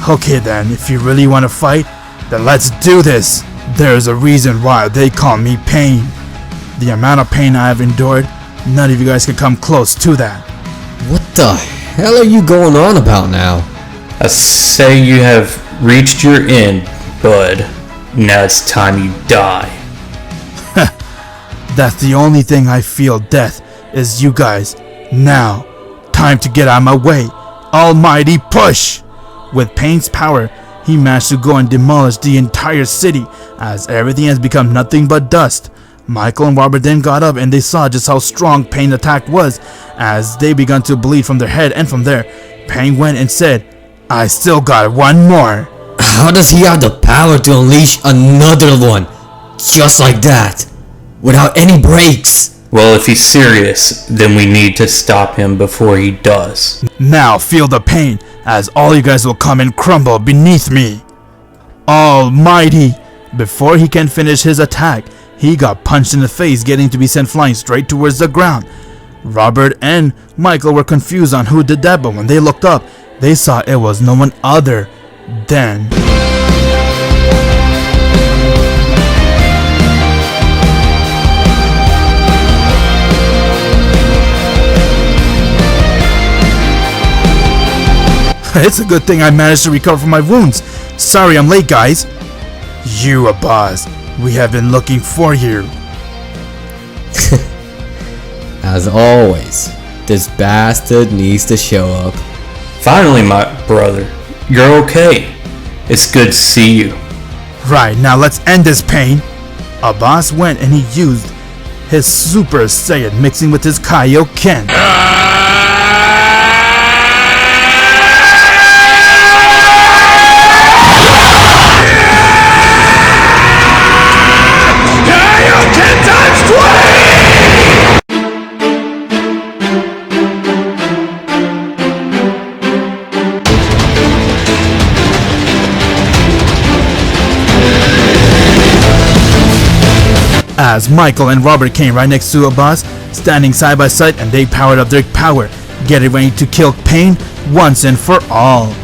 "Okay then, if you really want to fight, then let's do this. There's a reason why they call me Pain. The amount of pain I have endured, none of you guys can come close to that." What the hell are you going on about now? I say you have reached your end, bud. Now it's time you die. That's the only thing I feel death is you guys. Now, time to get out of my way. Almighty push! With Pain's power, he managed to go and demolish the entire city as everything has become nothing but dust. Michael and Robert then got up and they saw just how strong Pain's attack was as they began to bleed from their head, and from there, Pain went and said, "I still got one more." How does he have the power to unleash another one? Just like that? Without any breaks? Well, if he's serious, then we need to stop him before he does. Now feel the pain as all you guys will come and crumble beneath me. Almighty! Before he can finish his attack, he got punched in the face, getting to be sent flying straight towards the ground. Robert and Michael were confused on who did that, but when they looked up, they saw it was no one other than... It's a good thing I managed to recover from my wounds. Sorry I'm late, guys. You, boss. We have been looking for you. As always, this bastard needs to show up. Finally, my brother. You're okay. It's good to see you. Right, now let's end this pain. Abbas went and he used his Super Saiyan mixing with his Kaioken. As Michael and Robert came right next to Abbas, standing side by side, and they powered up their power, getting ready to kill Pain once and for all.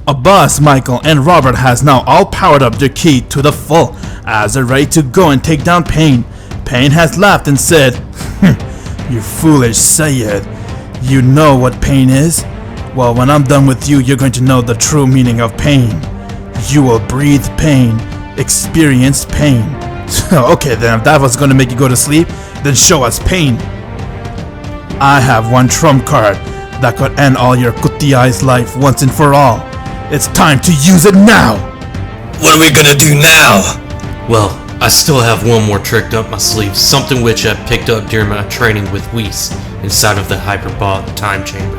Abbas, Michael, and Robert has now all powered up their ki to the full, as they're ready to go and take down Pain. Pain has laughed and said, "You foolish Saiyid, you know what pain is? Well, when I'm done with you, you're going to know the true meaning of pain. You will breathe pain, experience pain." Okay then, if that was going to make you go to sleep, then show us pain. I have one trump card that could end all your Kutiai's life once and for all. It's time to use it now! What are we gonna do now? Well, I still have one more trick up my sleeve, something which I picked up during my training with Whis inside of the hyperbolic time chamber.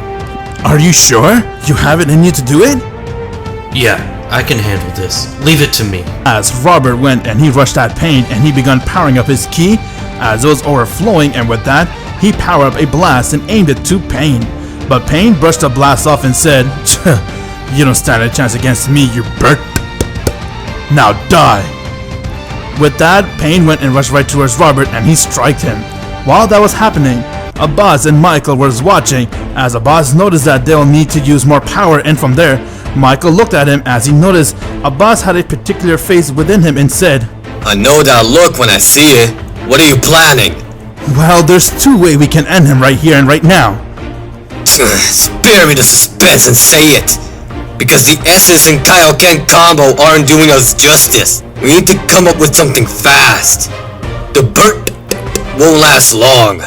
Are you sure? You have it in you to do it? Yeah, I can handle this. Leave it to me. As Robert went and he rushed at Pain and he began powering up his ki as it was overflowing, and with that, he powered up a blast and aimed it to Pain. But Pain brushed the blast off and said, "You don't stand a chance against me, you bird. Now die." With that, Pain went and rushed right towards Robert and he struck him. While that was happening, Abbas and Michael was watching as Abbas noticed that they'll need to use more power, and from there, Michael looked at him as he noticed Abbas had a particular face within him and said, I know that look when I see it. What are you planning? well, there's two ways we can end him right here and right now. Spare me the suspense and say it. Because the S's and Kaioken combo aren't doing us justice. We need to come up with something fast. The burn won't last long.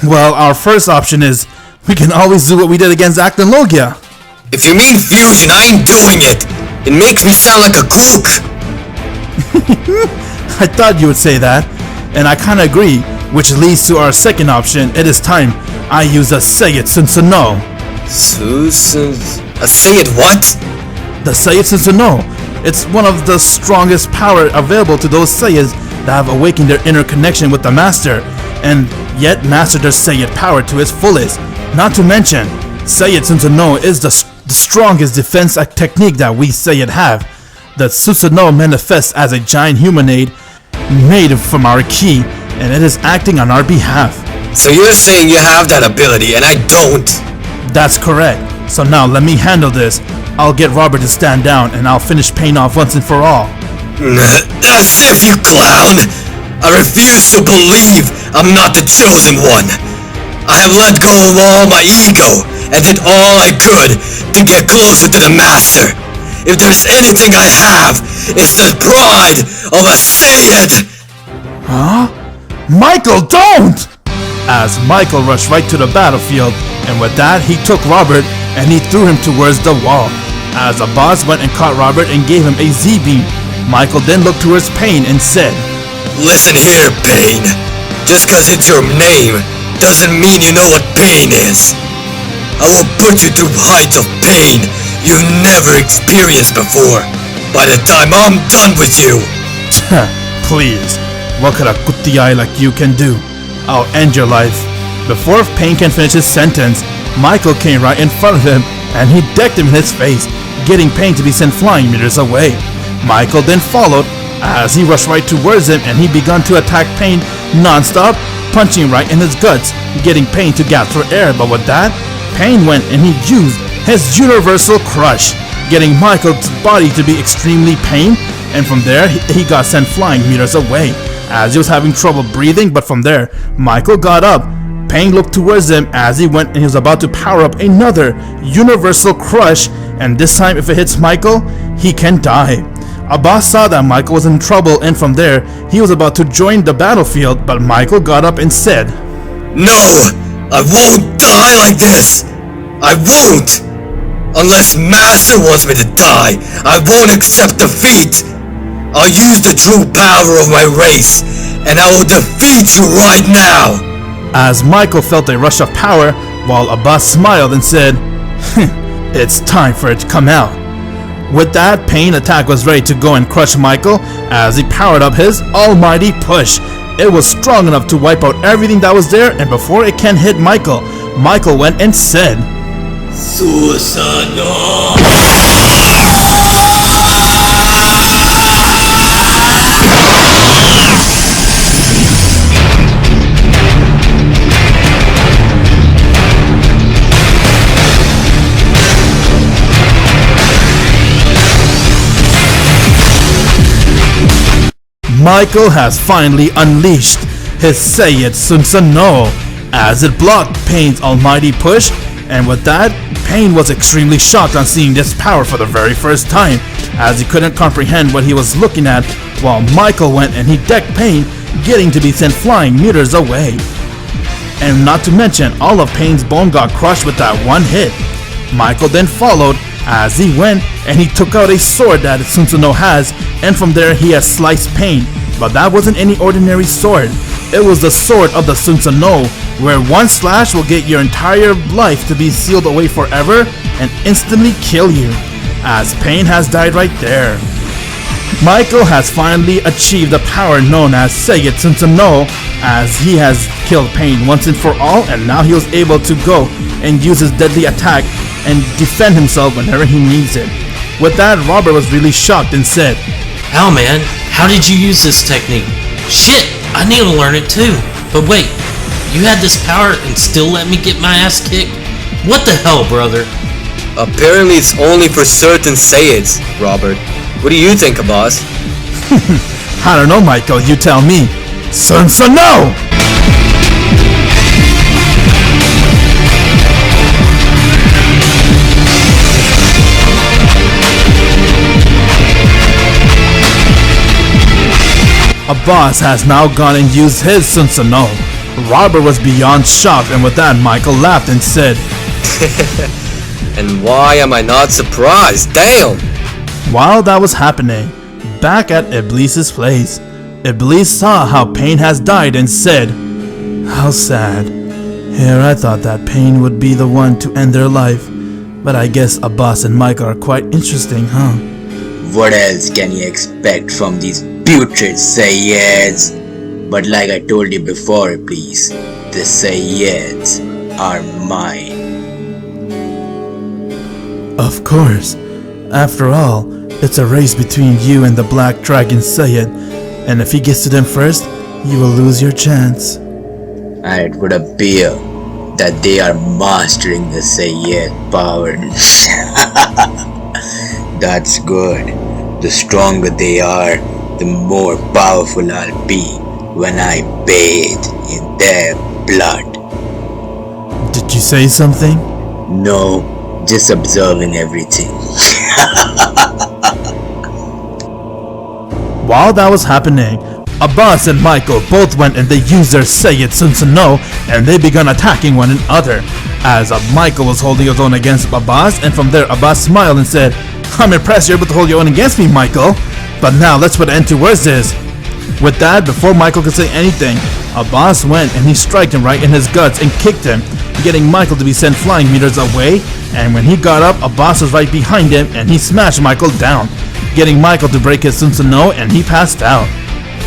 Well, our first option is we can always do what we did against Analogia. If you mean fusion, I ain't doing it. It makes me sound like a kook. I thought you would say that, and I kinda agree, which leads to our second option. It is time I use a Seiyutsu no. Say it what? The Seiyutsu no. It's one of the strongest power available to those Saiyans that have awakened their inner connection with the Master, and yet master their Saiyan power to its fullest. Not to mention, Seiyutsu no is the strongest defense technique that we Saiyan have. The Susanoo manifests as a giant humanoid made from our ki, and it is acting on our behalf. So you're saying you have that ability and I don't? That's correct. So now let me handle this. I'll get Robert to stand down and I'll finish Pain off once and for all. As if, you clown! I refuse to believe I'm not the chosen one. I have let go of all my ego and did all I could to get closer to the Master. If there's anything I have, it's the pride of a Saiyan! Huh? Michael, don't! As Michael rushed right to the battlefield, and with that he took Robert and he threw him towards the wall. As Abbas went and caught Robert and gave him a Z-beam, Michael then looked towards Pain and said, Listen here, Pain. Just cause it's your name doesn't mean you know what pain is. I will put you through heights of pain you've never experienced before by the time I'm done with you. Please, what could a good guy like you can do? I'll end your life. Before Pain can finish his sentence, Michael came right in front of him and he decked him in his face, getting Pain to be sent flying meters away. Michael then followed as he rushed right towards him and he began to attack Pain non-stop, punching right in his guts, getting Pain to gasp for air. But with that, Pain went and he used his universal crush, getting Michael's body to be extremely pain, and from there he got sent flying meters away as he was having trouble breathing. But from there, Michael got up. Pain looked towards him as he went and he was about to power up another universal crush, and this time if it hits Michael, he can die. Abbas saw that Michael was in trouble, and from there he was about to join the battlefield, but Michael got up and said, No! I won't die like this! I won't! Unless Master wants me to die, I won't accept defeat! I'll use the true power of my race, and I will defeat you right now! As Michael felt a rush of power, while Abbas smiled and said, It's time for it to come out. With that, Pain attack was ready to go and crush Michael as he powered up his almighty push. It was strong enough to wipe out everything that was there, and before it can hit Michael, Michael went and said, Susanoo! Michael has finally unleashed his Seiyutsu no as it blocked Pain's almighty push, and with that, Pain was extremely shocked on seeing this power for the very first time, as he couldn't comprehend what he was looking at, while Michael went and he decked Pain, getting to be sent flying meters away. And not to mention, all of Pain's bone got crushed with that one hit. Michael then followed as he went and he took out a sword that Susanoo has, and from there he has sliced Pain. But that wasn't any ordinary sword. It was the sword of the Susanoo, where one slash will get your entire life to be sealed away forever and instantly kill you, as Pain has died right there. Michael has finally achieved the power known as Seiyutsu no, as he has killed Pain once and for all, and now he was able to go and use his deadly attack and defend himself whenever he needs it. With that, Robert was really shocked and said, How man, how did you use this technique? Shit, I need to learn it too. But wait, You had this power and still let me get my ass kicked? What the hell, brother? Apparently it's only for certain Saiyans, Robert. What do you think, boss? I don't know, Michael, you tell me. Sun no! A boss has now gone and used his Sun-no. Robert was beyond shocked, and with that Michael laughed and said, And why am I not surprised? Damn! while that was happening, back at Iblis's place, Iblis saw how Pain has died and said, how sad. Here I thought that Pain would be the one to end their life, but I guess Abbas and Michael are quite interesting, huh? What else can you expect from these putrid Saiyans? But like I told you before, please, the Saiyans are mine. Of course. After all, it's a race between you and the Black Dragon Saiyan, and if he gets to them first, you will lose your chance. And it would appear that they are mastering the Saiyan power. That's good. The stronger they are, the more powerful I'll be when I bathe in their blood. Did you say something? No, just observing everything. While that was happening, Abbas and Michael both went and they used their Saiyan Sun-no, and they began attacking one another. As Michael was holding his own against Abbas, and from there Abbas smiled and said, I'm impressed you're able to hold your own against me, Michael. But now let's put an end to words this. With that, before Michael could say anything, Abbas went and he struck him right in his guts and kicked him, getting Michael to be sent flying meters away. And when he got up, Abbas was right behind him and he smashed Michael down, getting Michael to break his Sun-no, and he passed out.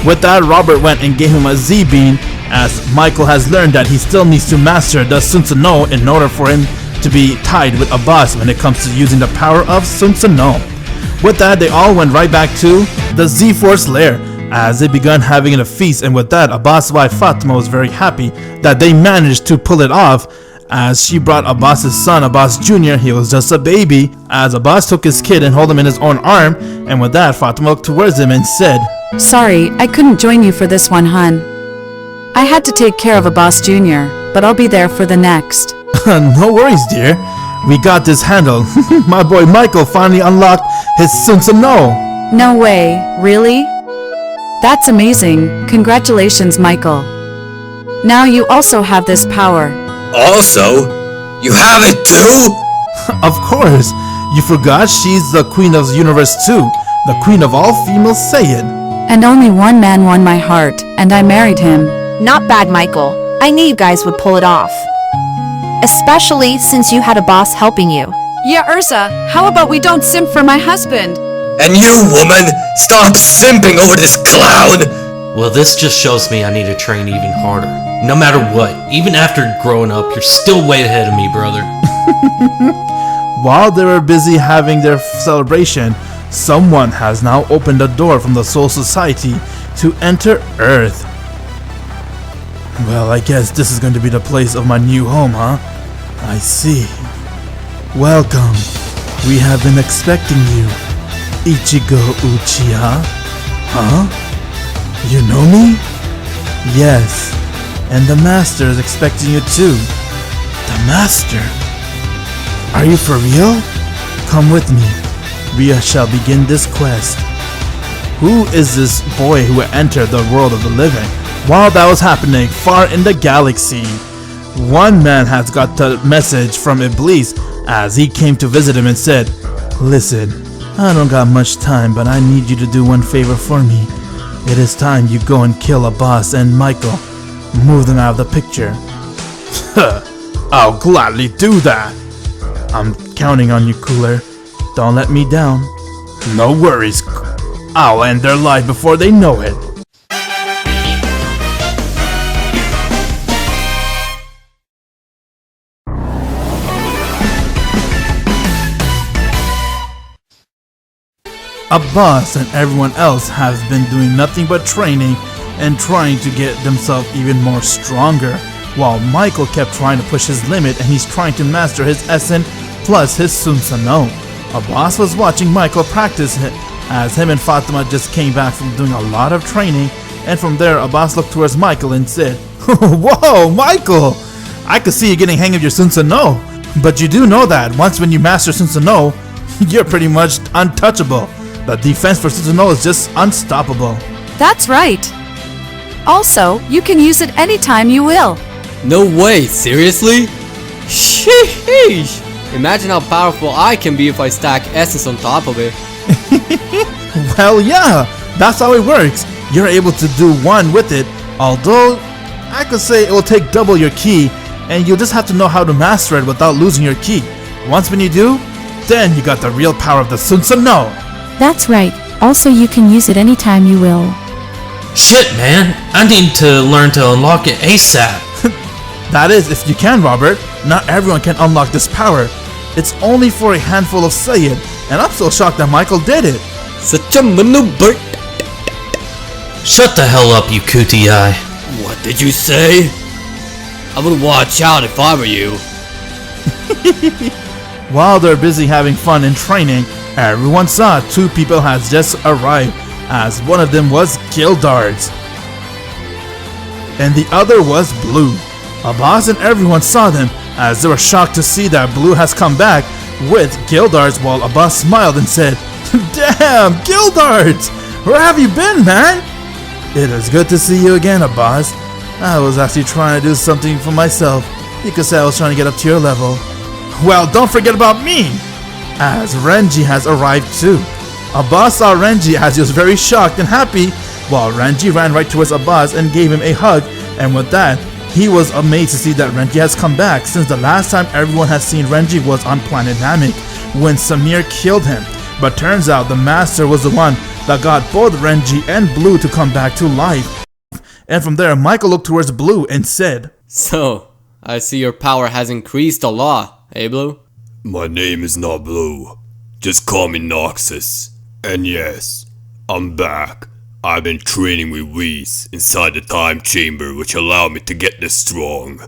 With that, Robert went and gave him a Z-beam, as Michael has learned that he still needs to master the Sun-no in order for him to be tied with Abbas when it comes to using the power of Sun-no. With that, they all went right back to the Z-Force lair as they began having a feast, and with that, Abbas' wife Fatima was very happy that they managed to pull it off, as she brought Abbas' son, Abbas Jr. He was just a baby, as Abbas took his kid and held him in his own arm, and with that, Fatima looked towards him and said, Sorry, I couldn't join you for this one, hun. I had to take care of Abbas Jr., but I'll be there for the next. No worries, dear. We got this handled. My boy Michael finally unlocked his Sun-no. No way, really? That's amazing. Congratulations, Michael. Now you also have this power. Also? You have it too? Of course. You forgot she's the queen of the universe too. The queen of all female Saiyan. And only one man won my heart, and I married him. Not bad, Michael. I knew you guys would pull it off. Especially since you had a boss helping you. Yeah, Ursa, how about we don't simp for my husband? And you, woman, stop simping over this clown! Well, this just shows me I need to train even harder. No matter what, even after growing up, you're still way ahead of me, brother. While they were busy having their celebration, someone has now opened the door from the Soul Society to enter Earth. Well, I guess this is going to be the place of my new home, huh? I see. Welcome. We have been expecting you. Ichigo Uchiha? Huh? You know me? Yes. And the Master is expecting you too. The Master? Are you for real? Come with me. We shall begin this quest. Who is this boy who entered the world of the living? While that was happening, far in the galaxy, one man has got the message from Iblis as he came to visit him and said, Listen, I don't got much time, but I need you to do one favor for me. It is time you go and kill Abbas and Michael. Move them out of the picture. I'll gladly do that. I'm counting on you, Cooler. Don't let me down. No worries. I'll end their life before they know it. Abbas and everyone else has been doing nothing but training and trying to get themselves even more stronger. while Michael kept trying to push his limit and he's trying to master his essence plus his Sunsano. Abbas was watching Michael practice as him and Fatima just came back from doing a lot of training, and from there Abbas looked towards Michael and said, "Whoa, Michael! I could see you getting hang of your Sunsano, but you do know that once when you master Sunsano, you're pretty much untouchable. The defense for Sunsano is just unstoppable." That's right. Also, you can use it anytime you will. No way, seriously? Sheesh! Imagine how powerful I can be if I stack essence on top of it. Well, yeah, that's how it works. You're able to do one with it, although I could say it will take double your ki, and you'll just have to know how to master it without losing your ki. Once when you do, then you got the real power of the Sunsano. That's right. Also, you can use it anytime you will. Shit, man. I need to learn to unlock it ASAP. That is, if you can, Robert. Not everyone can unlock this power. It's only for a handful of Saiyid, and I'm so shocked that Michael did it. Such a maneuver. Shut the hell up, you cootie eye. What did you say? I would watch out if I were you. While they're busy having fun and training, everyone saw two people has just arrived, as one of them was Gildards and the other was Blue. Abbas and everyone saw them, as they were shocked to see that Blue has come back with Gildards, while Abbas smiled and said, "Damn, Gildards! Where have you been, man?" "It is good to see you again, Abbas. I was actually trying to do something for myself. You could say I was trying to get up to your level." "Well, don't forget about me!" As Renji has arrived too. Abbas saw Renji as he was very shocked and happy, while Renji ran right towards Abbas and gave him a hug, and with that, he was amazed to see that Renji has come back, since the last time everyone has seen Renji was on planet Namek, when Samir killed him. But turns out the master was the one that got both Renji and Blue to come back to life. And from there, Michael looked towards Blue and said, "So, I see your power has increased a lot, eh, Blue?" My name is not Blue. Just call me Noxus. And yes, I'm back. I've been training with Whis inside the time chamber, which allowed me to get this strong.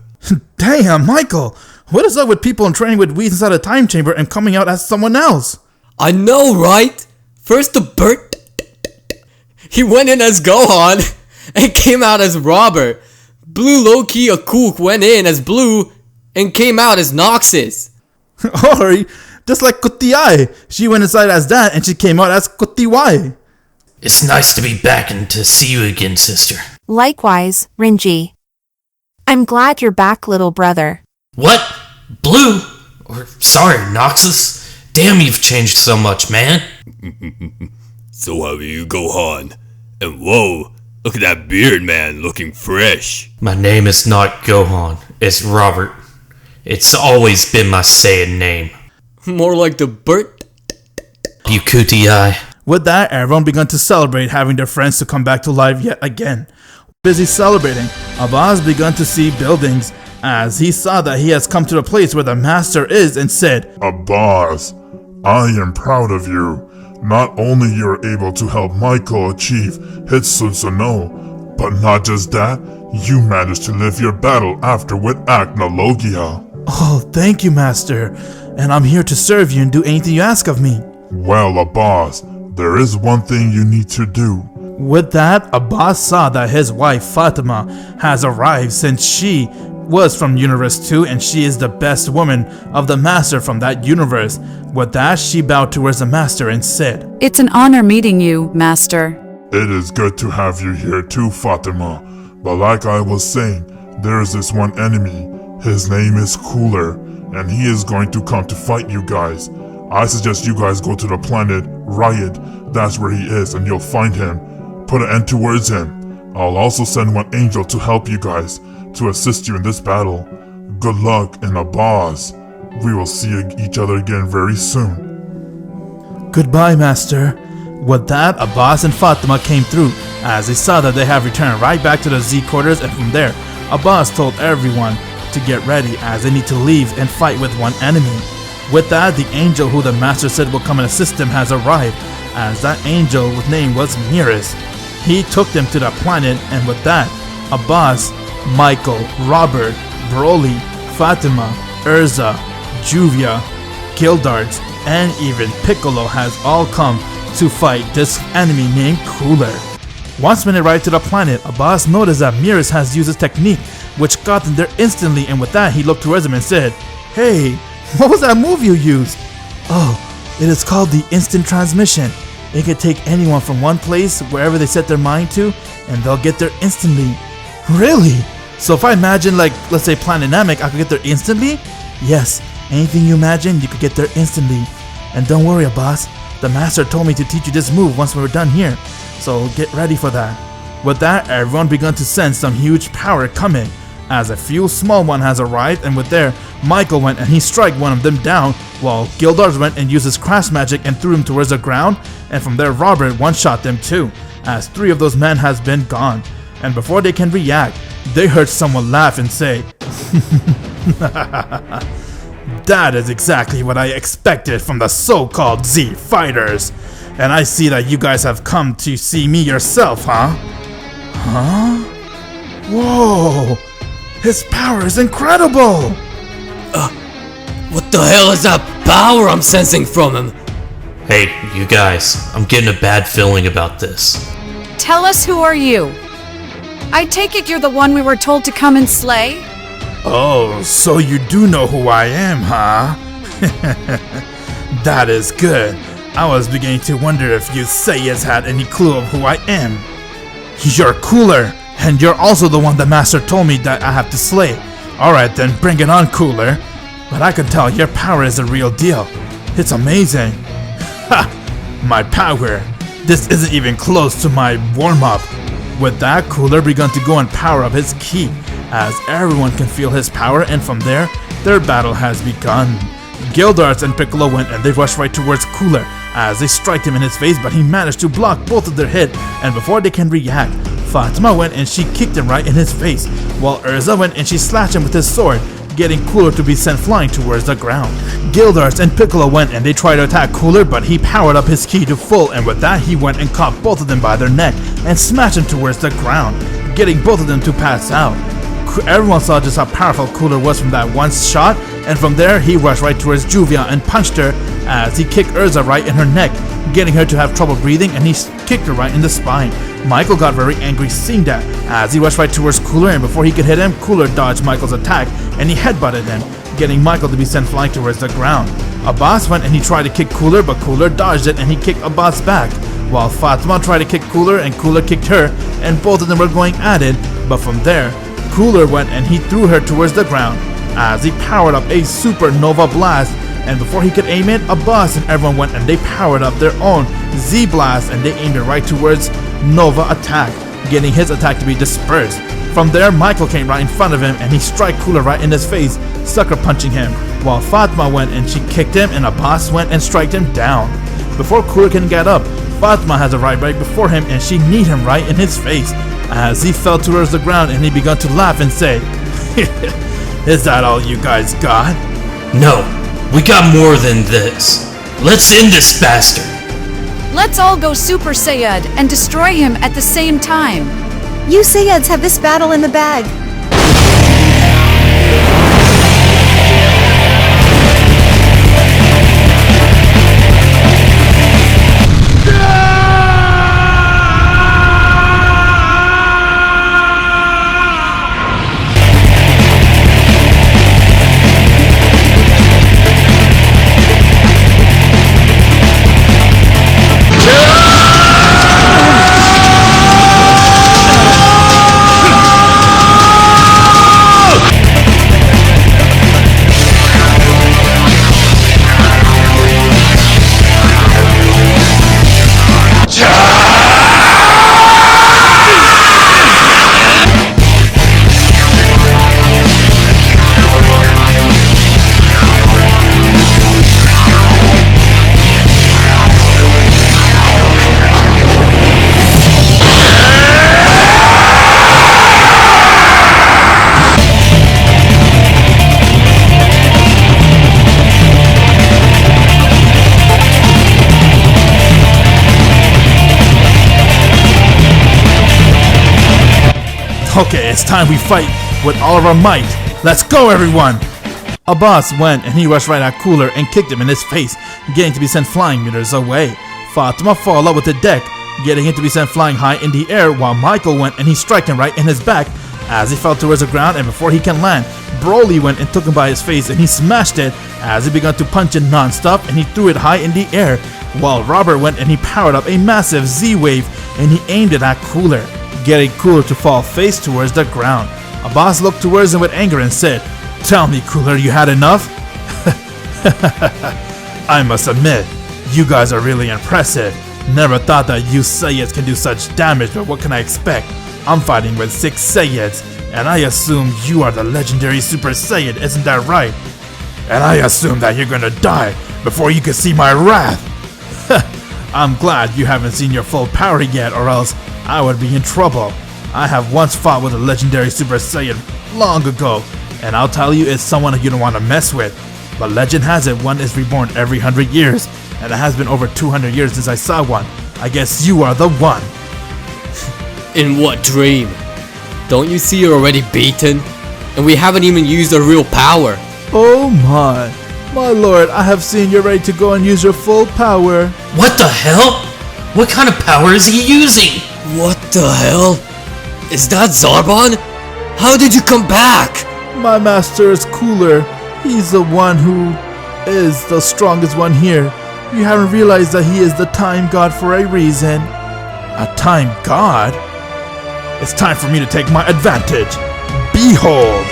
"Damn, Michael! What is up with people in training with Whis inside a time chamber and coming out as someone else?" I know, right? First the Bert, he went in as Gohan and came out as Robert. Blue Loki Akuk went in as Blue and came out as Noxus. Or just like Kutiai, she went inside as that and she came out as Kutiwai. It's nice to be back and to see you again, sister. Likewise, Renji. I'm glad you're back, little brother. What? Blue? Or, sorry, Noxus? Damn, you've changed so much, man. So how are you, Gohan? And whoa, look at that beard, man, looking fresh. My name is not Gohan, it's Robert. It's always been my Saiyan name. More like the Bert. You cootie eye. With that, everyone began to celebrate having their friends to come back to life yet again. Busy celebrating, Abbas began to see buildings as he saw that he has come to the place where the master is and said, "Abbas, I am proud of you. Not only you're able to help Michael achieve Hitsunsano, but not just that, you managed to live your battle after with Analogia." "Oh, thank you, master. And I'm here to serve you and do anything you ask of me." "Well, Abbas, there is one thing you need to do." With that, Abbas saw that his wife Fatima has arrived, since she was from Universe 2 and she is the best woman of the master from that universe. With that, she bowed towards the master and said, It's an honor meeting you, master. "It is good to have you here too, Fatima. But like I was saying, there is this one enemy. His name is Cooler, and he is going to come to fight you guys. I suggest you guys go to the planet Riot. That's where he is, and you'll find him. Put an end towards him. I'll also send one angel to help you guys, to assist you in this battle. Good luck, and Abbas. We will see each other again very soon." "Goodbye, master." With that, Abbas and Fatima came through, as they saw that they have returned right back to the Z quarters, and from there, Abbas told everyone to get ready as they need to leave and fight with one enemy. With that, the angel who the master said will come and assist him has arrived, as that angel's name was Beerus. He took them to that planet, and with that, Abbas Michael, Robert, Broly, Fatima, Urza, Juvia, Gildarts, and even Piccolo has all come to fight this enemy named Cooler. Once when they arrived to the planet, Abbas noticed that Beerus has used his technique, which got them there instantly, and with that he looked towards him and said, "Hey, what was that move you used?" "Oh, it is called the instant transmission. It can take anyone from one place, wherever they set their mind to, and they'll get there instantly." "Really? So if I imagine, like, let's say Planet Namek, I could get there instantly?" "Yes, anything you imagine, you could get there instantly. And don't worry, Abbas, the master told me to teach you this move once we were done here, so get ready for that." With that, everyone began to sense some huge power coming, as a few small one has arrived, and with there, Michael went and he struck one of them down, while Gildars went and used his crash magic and threw him towards the ground, and from there Robert one-shot them too, as 3 of those men has been gone. And before they can react, they heard someone laugh and say, "That is exactly what I expected from the so-called Z fighters. And I see that you guys have come to see me yourself, huh?" "Huh? Whoa! His power is incredible!" What the hell is that power I'm sensing from him? Hey, you guys, I'm getting a bad feeling about this. Tell us, who are you? I take it you're the one we were told to come and slay? "Oh, so you do know who I am, huh?" "That is good. I was beginning to wonder if you Saiyans had any clue of who I am." "You're Cooler, and you're also the one the master told me that I have to slay. Alright then, bring it on, Cooler. But I can tell your power is the real deal. It's amazing." "Ha! My power? This isn't even close to my warm-up." With that, Cooler began to go and power up his ki, as everyone can feel his power, and from there, their battle has begun. Gildarts and Piccolo went and they rushed right towards Cooler, as they struck him in his face, but he managed to block both of their hit, and before they can react, Fatima went and she kicked him right in his face, while Urza went and she slashed him with his sword, getting Cooler to be sent flying towards the ground. Gildarts and Piccolo went and they tried to attack Cooler, but he powered up his ki to full, and with that he went and caught both of them by their neck and smashed them towards the ground, getting both of them to pass out. Everyone saw just how powerful Cooler was from that one shot, and from there he rushed right towards Juvia and punched her as he kicked Urza right in her neck, getting her to have trouble breathing, and he kicked her right in the spine. Michael got very angry seeing that, as he rushed right towards Cooler, and before he could hit him, Cooler dodged Michael's attack and he headbutted him, getting Michael to be sent flying towards the ground. Abbas went and he tried to kick Cooler, but Cooler dodged it and he kicked Abbas back, while Fatima tried to kick Cooler and Cooler kicked her, and both of them were going at it, but from there, Cooler went and he threw her towards the ground, as he powered up a supernova blast, and before he could aim it, Abbas and everyone went and they powered up their own Z blast and they aimed it right towards Nova attack, getting his attack to be dispersed. From there, Michael came right in front of him and he struck Cooler right in his face, sucker punching him, while Fatima went and she kicked him and Abbas went and struck him down. Before Cooler can get up, Fatima has arrived right before him and she kneed him right in his face, as he fell towards the ground and he began to laugh and say, "Is that all you guys got?" No, we got more than this. Let's end this bastard. Let's all go Super Saiyad and destroy him at the same time. You Sayyids have this battle in the bag. Okay, it's time we fight with all of our might. Let's go, everyone! A boss went and he rushed right at Cooler and kicked him in his face, getting to be sent flying meters away. Fatima followed with the deck, getting him to be sent flying high in the air, while Michael went and he struck him right in his back as he fell towards the ground, and before he can land, Broly went and took him by his face and he smashed it as he began to punch it non-stop and he threw it high in the air, while Robert went and he powered up a massive Z-wave and he aimed it at Cooler, getting Cooler to fall face towards the ground. A boss looked towards him with anger and said, "Tell me, Cooler, you had enough?" I must admit, you guys are really impressive. Never thought that you Saiyans can do such damage, but what can I expect? I'm fighting with 6 Saiyans, and I assume you are the legendary Super Saiyan, isn't that right? And I assume that you're gonna die before you can see my wrath. I'm glad you haven't seen your full power yet, or else I would be in trouble. I have once fought with a legendary Super Saiyan long ago, and I'll tell you, it's someone you don't want to mess with. But legend has it one is reborn every 100 years, and it has been over 200 years since I saw one. I guess you are the one. In what dream? Don't you see you're already beaten? And we haven't even used our real power. Oh my lord, I have seen you're ready to go and use your full power. What the hell? What kind of power is he using? What the hell? Is that Zarbon? How did you come back? My master is Cooler. He's the one who is the strongest one here. You haven't realized that he is the time god for a reason. A time god? It's time for me to take my advantage. Behold!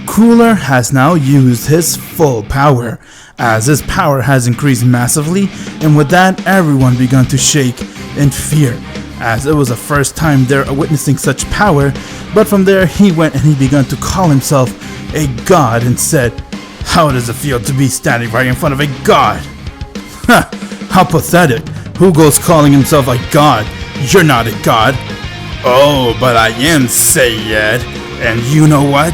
Cooler has now used his full power, as his power has increased massively, and with that everyone began to shake in fear, as it was the first time they're witnessing such power. But from there he went and he began to call himself a god and said, "How does it feel to be standing right in front of a god?" Ha! How pathetic. Who goes calling himself a god? You're not a god. Oh, but I am Saiyad, and you know what?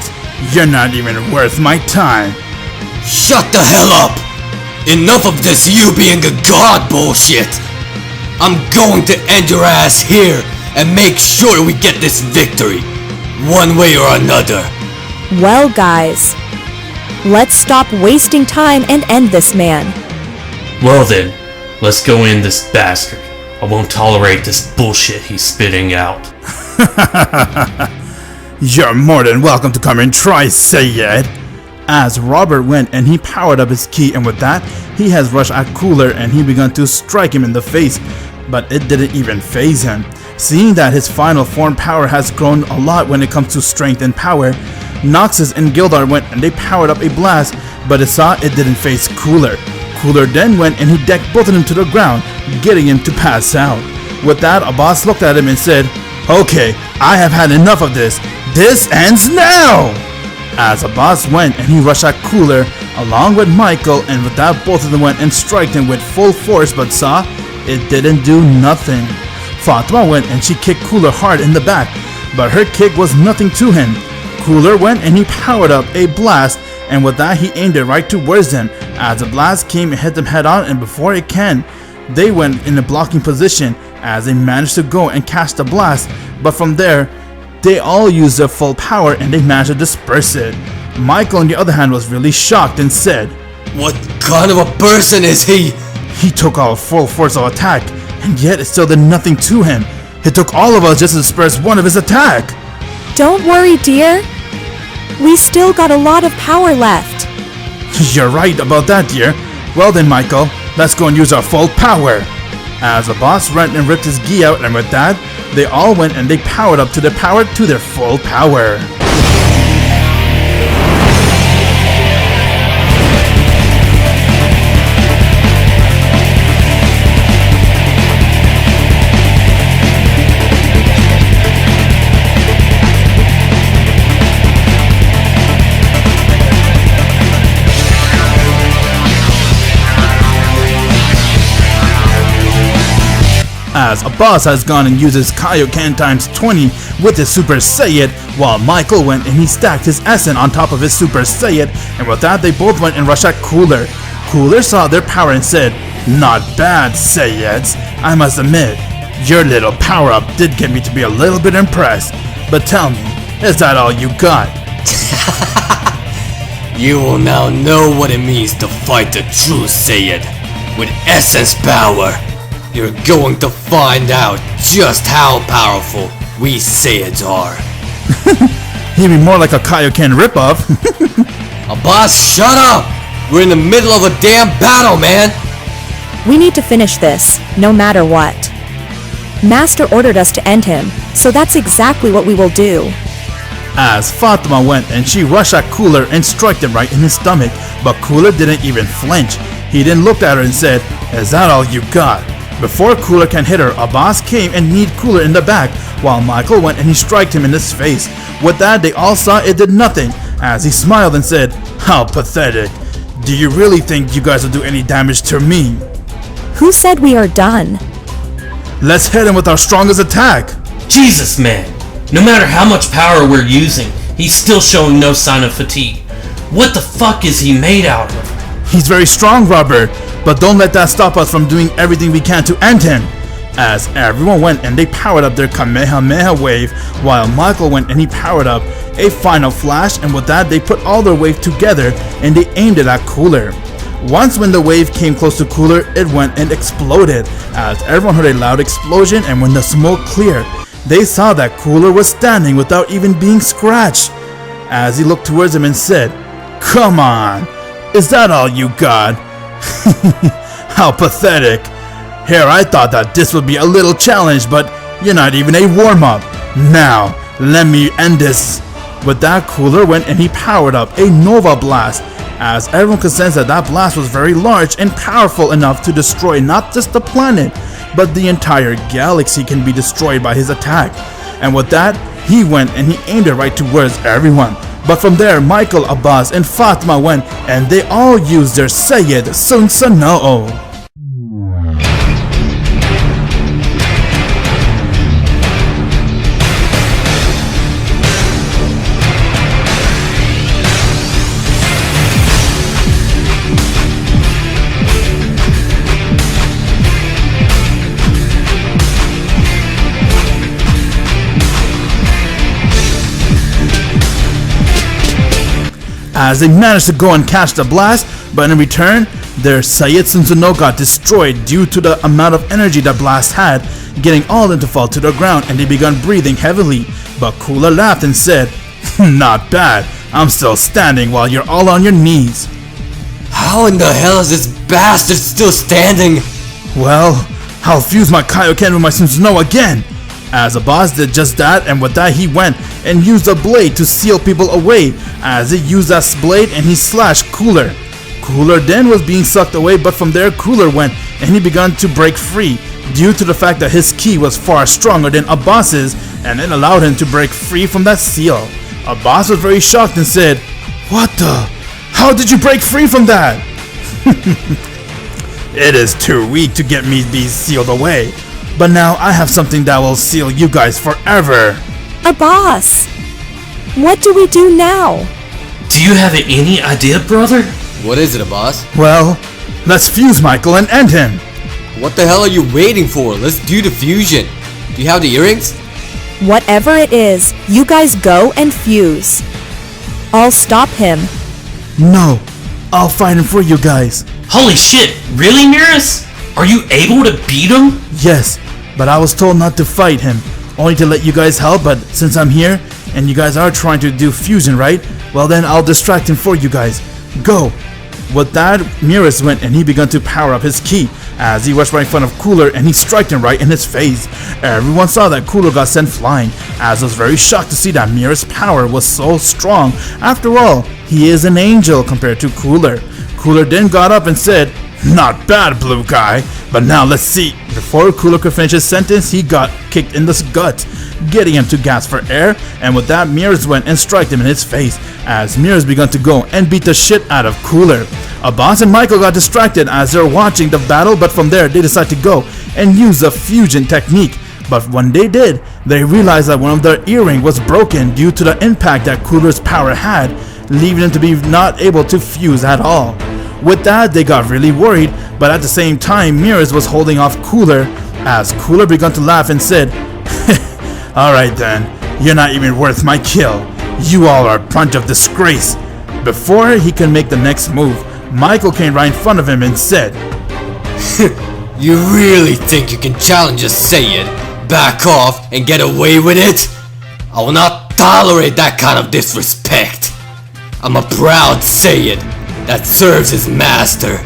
You're not even worth my time. Shut the hell up! Enough of this you being a god bullshit! I'm going to end your ass here and make sure we get this victory, one way or another. Well, guys, let's stop wasting time and end this man. Well then, let's go in this bastard. I won't tolerate this bullshit he's spitting out. You're more than welcome to come and try, Saiyad. As Robert went and he powered up his ki, and with that, he has rushed at Cooler and he began to strike him in the face, but it didn't even faze him. Seeing that his final form power has grown a lot when it comes to strength and power, Noxus and Gildar went and they powered up a blast, but it saw it didn't face Cooler. Cooler then went and he decked both of them to the ground, getting him to pass out. With that, a boss looked at him and said, "Okay, I have had enough of this. This ends now!" As a boss went and he rushed at Cooler along with Michael, and with that both of them went and struck him with full force, but saw it didn't do nothing. Fatima went and she kicked Cooler hard in the back, but her kick was nothing to him. Cooler went and he powered up a blast, and with that he aimed it right towards them. As the blast came and hit them head on, and before it can, they went in a blocking position as they managed to go and catch the blast, but from there they all used their full power and they managed to disperse it. Michael on the other hand was really shocked and said, "What kind of a person is he?" He took our full force of attack, and yet it still did nothing to him. It took all of us just to disperse one of his attack. Don't worry, dear. We still got a lot of power left. You're right about that, dear. Well then, Michael, let's go and use our full power. As the boss went and ripped his gi out, and with that, they all went and they powered up to their power to their full power. as a boss has gone and used his Kaioken times 20 with his Super Saiyan, while Michael went and he stacked his Essen on top of his Super Saiyan, and with that they both went and rushed at Cooler. Cooler saw their power and said, "Not bad, Saiyans. I must admit, your little power-up did get me to be a little bit impressed. But tell me, is that all you got?" You will now know what it means to fight the true Saiyan. With essence power, you're going to find out just how powerful we Saiyans are. He'd be more like a Kaioken ripoff. Boss, shut up! We're in the middle of a damn battle, man! We need to finish this, no matter what. Master ordered us to end him, so that's exactly what we will do. As Fatima went and she rushed at Cooler and struck him right in his stomach, but Cooler didn't even flinch. He then looked at her and said, "Is that all you got?" Before Cooler can hit her, a boss came and kneed Cooler in the back, while Michael went and he struck him in his face. With that, they all saw it did nothing, as he smiled and said, "How pathetic. Do you really think you guys will do any damage to me?" Who said we are done? Let's hit him with our strongest attack. Jesus, man. No matter how much power we're using, he's still showing no sign of fatigue. What the fuck is he made out of? He's very strong, Robert, but don't let that stop us from doing everything we can to end him. As everyone went and they powered up their Kamehameha wave, while Michael went and he powered up a final flash, and with that they put all their wave together and they aimed it at Cooler. Once when the wave came close to Cooler, it went and exploded, as everyone heard a loud explosion, and when the smoke cleared, they saw that Cooler was standing without even being scratched. As he looked towards him and said, "Come on, is that all you got?" How pathetic. Here I thought that this would be a little challenge, but you're not even a warm-up. Now, let me end this. With that, Cooler went and he powered up a Nova Blast, as everyone could sense that that blast was very large and powerful enough to destroy not just the planet, but the entire galaxy can be destroyed by his attack. And with that, he went and he aimed it right towards everyone. But from there, Michael, Abbas, and Fatima went and they all used their Sayyid Sunsanoo. As they managed to go and catch the blast, but in return, their Saiyid Sunsanoo got destroyed due to the amount of energy the blast had, getting all of them to fall to the ground, and they began breathing heavily. But Cooler laughed and said, "Not bad, I'm still standing while you're all on your knees." How in the hell is this bastard still standing? Well, I'll fuse my Kaioken with my Sunsanoo again. As the boss did just that, and with that he went and used a blade to seal people away, as he used that blade and he slashed Cooler. Cooler then was being sucked away, but from there Cooler went and he began to break free due to the fact that his ki was far stronger than Abbas's, and it allowed him to break free from that seal. Abbas was very shocked and said, "What the? How did you break free from that?" "It is too weak to get me be sealed away. But now I have something that will seal you guys forever." Abbas! What do we do now? Do you have any idea, brother? What is it, Abbas? Well, let's fuse Michael and end him. What the hell are you waiting for? Let's do the fusion. Do you have the earrings? Whatever it is, you guys go and fuse. I'll stop him. No, I'll fight him for you guys. Holy shit, really, Beerus? Are you able to beat him? Yes, but I was told not to fight him, only to let you guys help, but since I'm here, and you guys are trying to do fusion, right? Well then, I'll distract him for you guys. Go! With that, Beerus went and he began to power up his ki, as he rushed right in front of Cooler and he struck him right in his face. Everyone saw that Cooler got sent flying, as was very shocked to see that Beerus' power was so strong. After all, he is an angel compared to Cooler. Cooler then got up and said, "Not bad, blue guy, but now let's see." Before Cooler could finish his sentence, he got kicked in the gut, getting him to gasp for air, and with that, Beerus went and struck him in his face, as Beerus began to go and beat the shit out of Cooler. Abbas and Michael got distracted as they were watching the battle, but from there, they decided to go and use a fusion technique. But when they did, they realized that one of their earrings was broken due to the impact that Cooler's power had, leaving them to be not able to fuse at all. With that, they got really worried, but at the same time, Beerus was holding off Cooler, as Cooler began to laugh and said, "Alright then, you're not even worth my kill. You all are a bunch of disgrace." Before he could make the next move, Michael came right in front of him and said, You really think you can challenge a Saiyid, back off, and get away with it? I will not tolerate that kind of disrespect. I'm a proud Saiyid that serves his master,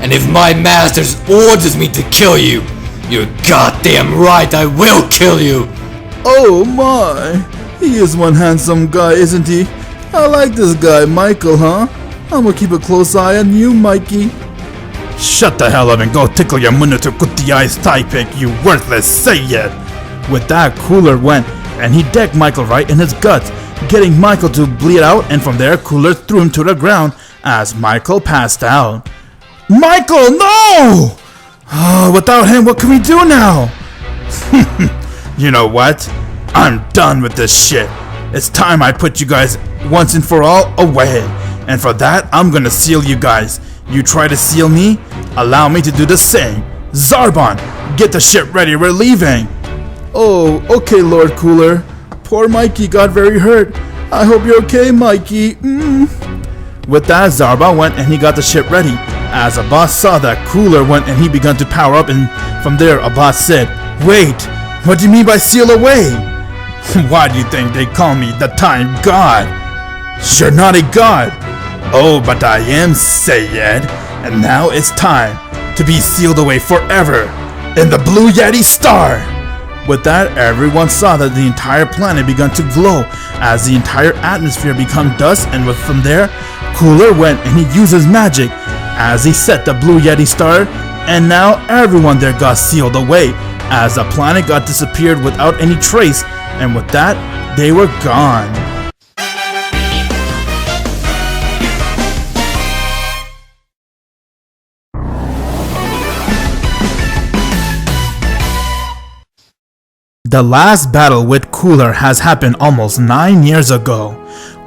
and if my master orders me to kill you, you're goddamn right I will kill you. "Oh my, he is one handsome guy, isn't he? I like this guy, Michael, huh? I'm gonna keep a close eye on you, Mikey." "Shut the hell up and go tickle your Munutu Kutiai's tie pick, you worthless Saiyid." With that, Cooler went and he decked Michael right in his guts, getting Michael to bleed out, and from there Cooler threw him to the ground as Michael passed out. "Michael, no! Without him, what can we do now?" "You know what? I'm done with this shit. It's time I put you guys once and for all away. And for that, I'm gonna seal you guys. You try to seal me, allow me to do the same. Zarbon, get the ship ready, we're leaving." "Oh, okay, Lord Cooler. Poor Mikey got very hurt. I hope you're okay, Mikey." With that, Zarbon went and he got the ship ready. As Abbas saw that, Cooler went and he began to power up, and from there Abbas said, "Wait, what do you mean by seal away?" "Why do you think they call me the Time God?" "You're not a god." "Oh, but I am, Saiyid, and now it's time to be sealed away forever in the Blue Yeti Star." With that, everyone saw that the entire planet began to glow as the entire atmosphere became dust, and from there, Cooler went and he used his magic as he set the Blue Yeti Star, and now everyone there got sealed away as the planet got disappeared without any trace, and with that, they were gone. The last battle with Cooler has happened almost 9 years ago.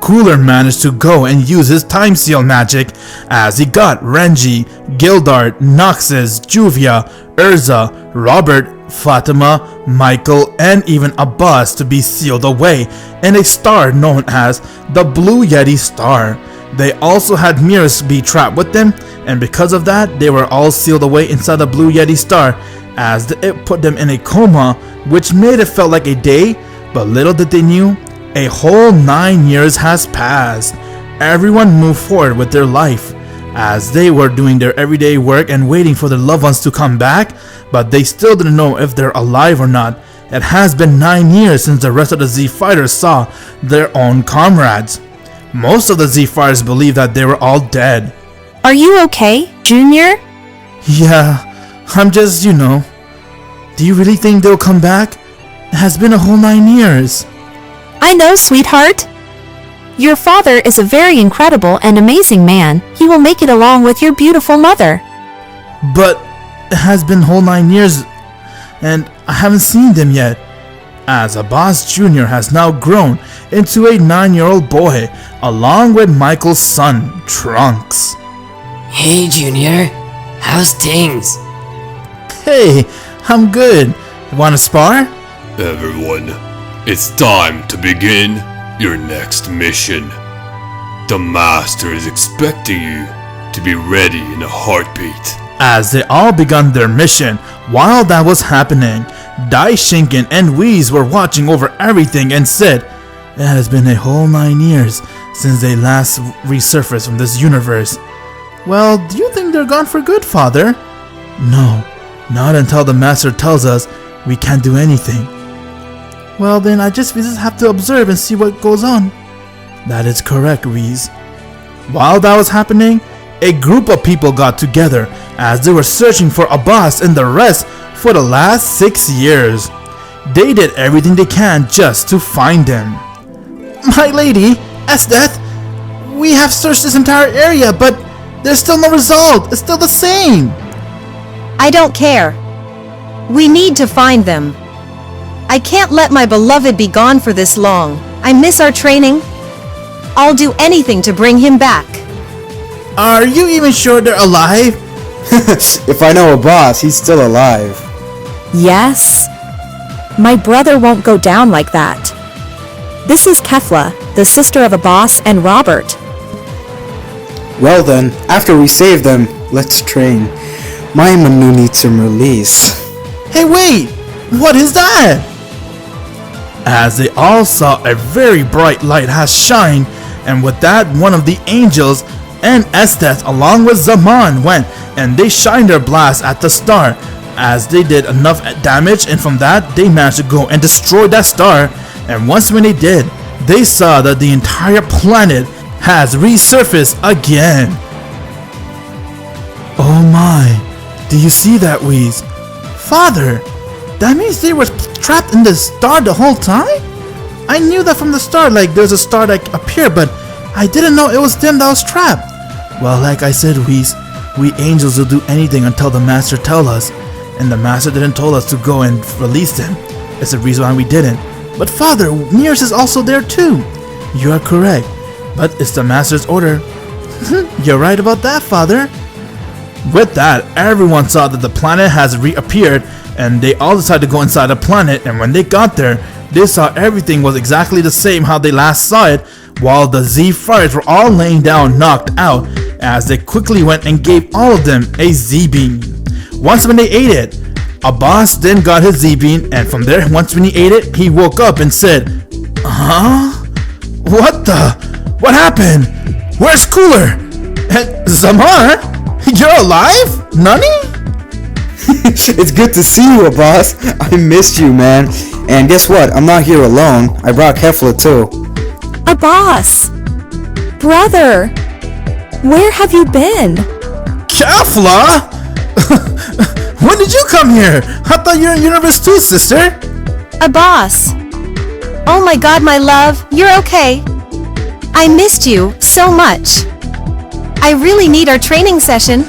Cooler managed to go and use his time seal magic as he got Renji, Gildart, Noxus, Juvia, Urza, Robert, Fatima, Michael, and even Abbas to be sealed away in a star known as the Blue Yeti Star. They also had Beerus be trapped with them, and because of that, they were all sealed away inside the Blue Yeti Star as it put them in a coma, which made it feel like a day, but little did they knew, a whole 9 years has passed. Everyone moved forward with their life as they were doing their everyday work and waiting for their loved ones to come back, but they still didn't know if they're alive or not. It has been 9 years since the rest of the Z Fighters saw their own comrades. Most of the Z Fighters believe that they were all dead. Are you okay, Junior? Yeah, I'm just, Do you really think they'll come back? It has been a whole 9 years. I know, sweetheart. Your father is a very incredible and amazing man. He will make it along with your beautiful mother. But it has been whole 9 years and I haven't seen them yet. As Abbas Jr. has now grown into a 9-year-old boy along with Michael's son, Trunks. Hey Junior, how's things? Hey, I'm good. Wanna spar? Everyone, it's time to begin your next mission. The Master is expecting you to be ready in a heartbeat. As they all began their mission, while that was happening, Daishinken and Whis were watching over everything and said, "It has been a whole 9 years since they last resurfaced from this universe." "Well, do you think they're gone for good, Father?" "No, not until the Master tells us we can't do anything." "Well, then we just have to observe and see what goes on." "That is correct, Whis." While that was happening, a group of people got together as they were searching for Abbas and the rest for the last 6 years. They did everything they can just to find him. "My lady, Esdeath, we have searched this entire area, but there's still no result. It's still the same." I don't care. We need to find them. I can't let my beloved be gone for this long. I miss our training. I'll do anything to bring him back. Are you even sure they're alive? If I know a boss, he's still alive. Yes? My brother won't go down like that. This is Kefla, the sister of a boss, and Robert. Well then, after we save them, let's train. My Manu needs some release. Hey wait! What is that? As they all saw, a very bright light has shined, and with that one of the angels and Estes along with Zaman went, and they shined their blast at the star. As they did enough damage, and from that they managed to go and destroy that star. And once when they did, they saw that the entire planet has resurfaced again. Oh my, do you see that, Whis? Father, that means they were trapped in the star the whole time? I knew that from the start, like there's a star that appeared, but I didn't know it was them that was trapped. Well, like I said, Whis, we angels will do anything until the master tell us, and the master didn't tell us to go and release them. It's the reason why we didn't. But Father, Nears is also there too. You are correct, but it's the master's order. You're right about that, Father. With that, everyone saw that the planet has reappeared, and they all decided to go inside the planet, and when they got there, they saw everything was exactly the same how they last saw it, while the Z friars were all laying down knocked out, as they quickly went and gave all of them a Z-beam. Once when they ate it, a boss then got his Z-beam, and from there, once when he ate it, he woke up and said, "Huh? What the? What happened? Where's Cooler? And Zamar? You're alive? Nani?" It's good to see you, boss. I missed you, man. And guess what? I'm not here alone. I brought Kefla too. A boss! Brother! Where have you been? Kefla? When did you come here? I thought you were in Universe 2, sister. A boss. Oh my god, my love, you're okay. I missed you so much. I really need our training session.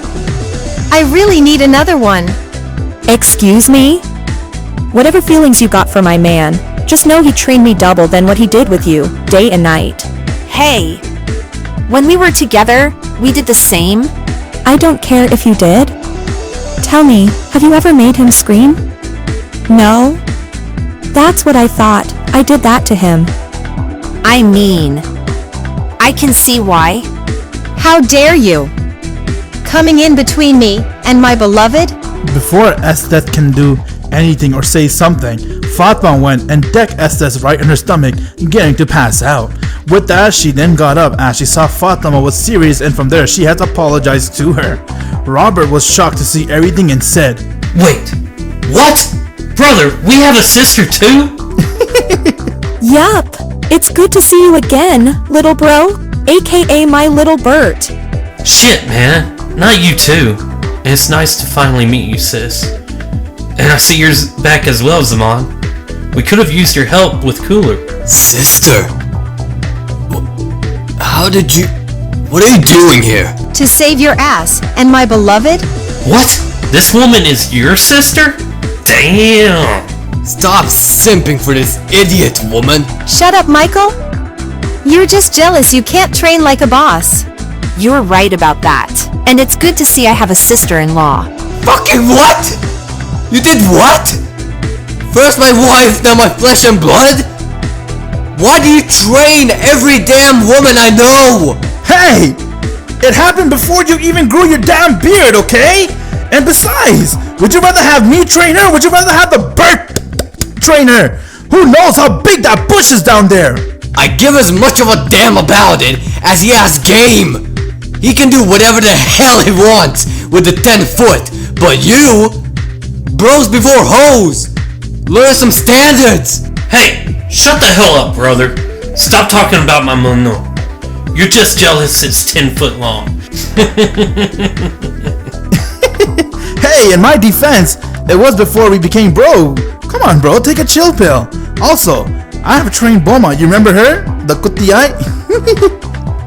I really need another one. Excuse me? Whatever feelings you got for my man, just know he trained me double than what he did with you, day and night. Hey, when we were together, we did the same. I don't care if you did. Tell me, have you ever made him scream? No? That's what I thought. I did that to him. I mean, I can see why. How dare you? Coming in between me and my beloved? Before Estes can do anything or say something, Fatma went and decked Estes right in her stomach, getting to pass out. With that, she then got up as she saw Fatma was serious, and from there she had apologized to her. Robert was shocked to see everything and said, Wait, what? Brother, we have a sister too? Yup, it's good to see you again, little bro, aka my little Bert. Shit, man, not you too. And it's nice to finally meet you, sis. And I see yours back as well, Zaman. We could have used your help with Cooler. Sister? How did you... What are you doing here? To save your ass and my beloved? What? This woman is your sister? Damn! Stop simping for this idiot woman. Shut up, Michael. You're just jealous you can't train like a boss. You're right about that. And it's good to see I have a sister-in-law. Fucking what? You did what? First my wife, now my flesh and blood? Why do you train every damn woman I know? Hey! It happened before you even grew your damn beard, okay? And besides, would you rather have me train her, or would you rather have the Bert trainer? Who knows how big that bush is down there? I give as much of a damn about it as he has game. He can do whatever the hell he wants with the 10-foot, but you, bros before hoes, learn some standards. Hey, shut the hell up, brother. Stop talking about my mono. You're just jealous it's 10 foot long. Hey, in my defense, it was before we became bro. Come on, bro, take a chill pill. Also, I have trained Boma. You remember her? The Kutiai?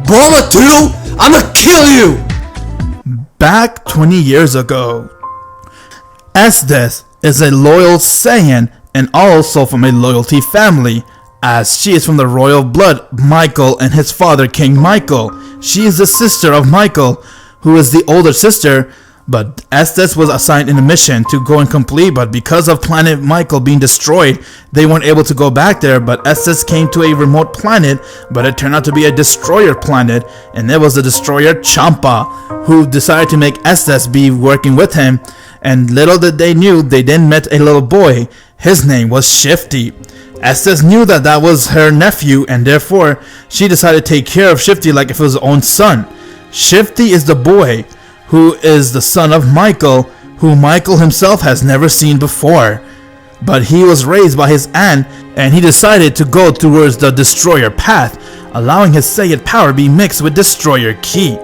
Boma too? I'ma kill you! Back 20 years ago, Estes is a loyal Saiyan and also from a loyalty family, as she is from the royal blood Michael and his father King Michael. She is the sister of Michael, who is the older sister, but Estes was assigned in a mission to go and complete, but because of planet Michael being destroyed, they weren't able to go back there. But Estes came to a remote planet, but it turned out to be a destroyer planet, and it was the destroyer Champa, who decided to make Estes be working with him. And little did they knew, they then met a little boy. His name was Shifty. Estes knew that that was her nephew, and therefore she decided to take care of Shifty like if it was her own son. Shifty is the boy who is the son of Michael, who Michael himself has never seen before. But he was raised by his aunt, and he decided to go towards the destroyer path, allowing his Saiyan power be mixed with destroyer ki.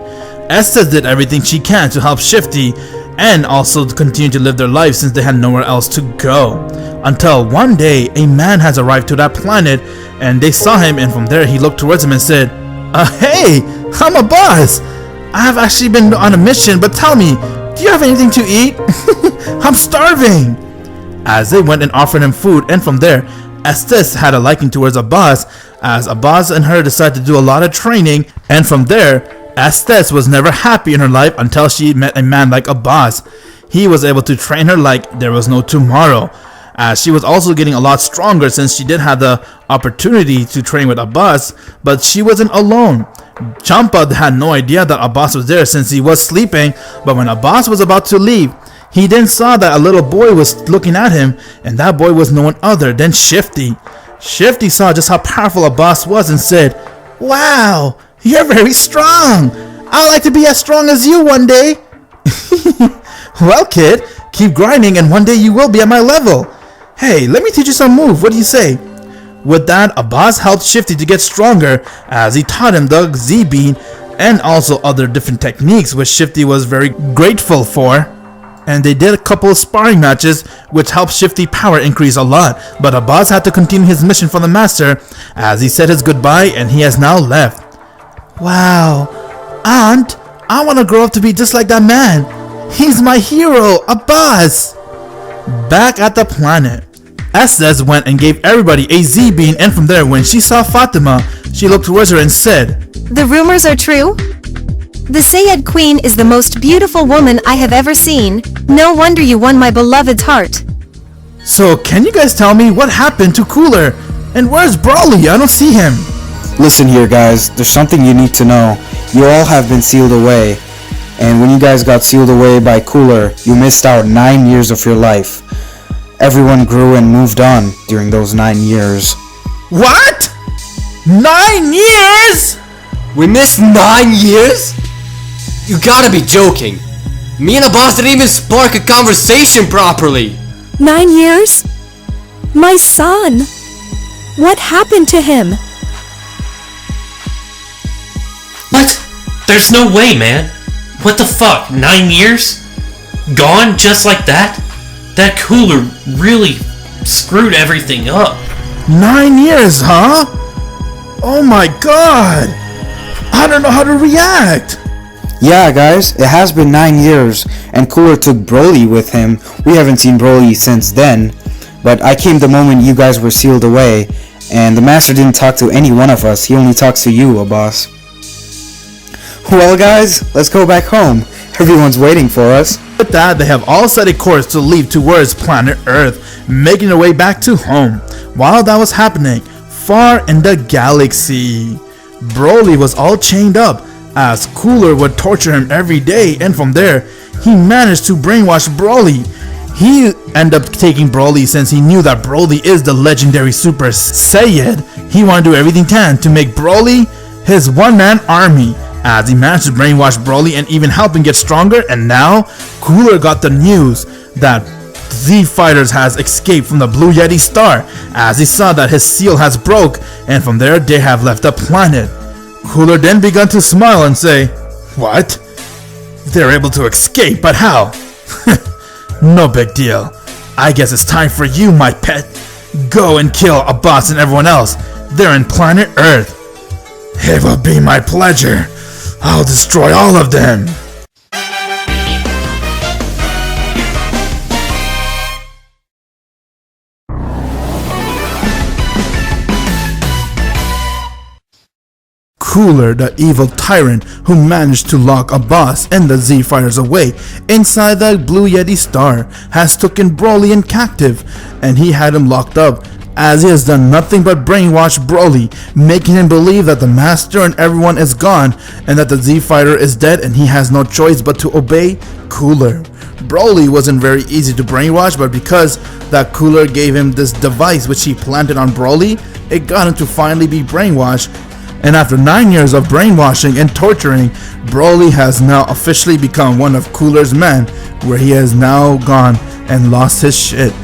Estes did everything she can to help Shifty and also to continue to live their lives since they had nowhere else to go. Until one day, a man has arrived to that planet, and they saw him, and from there he looked towards him and said, hey, I'm a boss. I have actually been on a mission, but tell me, do you have anything to eat? I'm starving. As they went and offered him food, and from there, Estes had a liking towards Abbas, as Abbas and her decided to do a lot of training, and from there, Estes was never happy in her life until she met a man like Abbas. He was able to train her like there was no tomorrow, as she was also getting a lot stronger since she did have the opportunity to train with Abbas, but she wasn't alone. Champa had no idea that Abbas was there since he was sleeping, but when Abbas was about to leave, he then saw that a little boy was looking at him, and that boy was no one other than Shifty. Shifty saw just how powerful Abbas was and said, wow, you're very strong. I'd like to be as strong as you one day. Well, kid, keep grinding and one day you will be at my level. Hey, let me teach you some move. What do you say? With that, Abbas helped Shifty to get stronger as he taught him the Z-Beam and also other different techniques which Shifty was very grateful for. And they did a couple of sparring matches which helped Shifty power increase a lot, but Abbas had to continue his mission for the master as he said his goodbye and he has now left. Wow, Aunt, I want to grow up to be just like that man. He's my hero, Abbas. Back at the planet, Estes went and gave everybody a Z-Beam, and from there when she saw Fatima, she looked towards her and said, The rumors are true? The Sayed Queen is the most beautiful woman I have ever seen. No wonder you won my beloved's heart. So can you guys tell me what happened to Cooler? And where's Brawly? I don't see him. Listen here, guys, there's something you need to know. You all have been sealed away, and when you guys got sealed away by Cooler, you missed out 9 years of your life. Everyone grew and moved on during those 9 years. What? 9 years? We missed 9 years? You gotta be joking. Me and Abbas didn't even spark a conversation properly. 9 years? My son! What happened to him? What? There's no way, man. What the fuck? 9 years? Gone just like that? That Cooler really screwed everything up. 9 years, huh? Oh my god! I don't know how to react! Yeah, guys, it has been 9 years, and Cooler took Broly with him. We haven't seen Broly since then, but I came the moment you guys were sealed away, and the Master didn't talk to any one of us. He only talks to you, Abbas. Well, guys, let's go back home. Everyone's waiting for us. With that, they have all set a course to leave towards planet Earth, making their way back to home. While that was happening, far in the galaxy, Broly was all chained up as Cooler would torture him every day, and from there, he managed to brainwash Broly. He ended up taking Broly since he knew that Broly is the legendary Super Saiyan. He wanted to do everything he can to make Broly his one-man army, as he managed to brainwash Broly and even help him get stronger. And now, Cooler got the news that Z Fighters has escaped from the Blue Yeti star, as he saw that his seal has broke, and from there they have left the planet. Cooler then began to smile and say, what? They're able to escape, but how? No big deal. I guess it's time for you, my pet. Go and kill Abbas and everyone else. They're in planet Earth. It will be my pleasure. I'll destroy all of them. Cooler, the evil tyrant who managed to lock a boss and the Z Fighters away inside the Blue Yeti star, has taken Broly in captive, and he had him locked up, as he has done nothing but brainwash Broly, making him believe that the master and everyone is gone, and that the Z Fighter is dead and he has no choice but to obey Cooler. Broly wasn't very easy to brainwash, but because that Cooler gave him this device which he planted on Broly, it got him to finally be brainwashed. And after 9 years of brainwashing and torturing, Broly has now officially become one of Cooler's men, where he has now gone and lost his shit.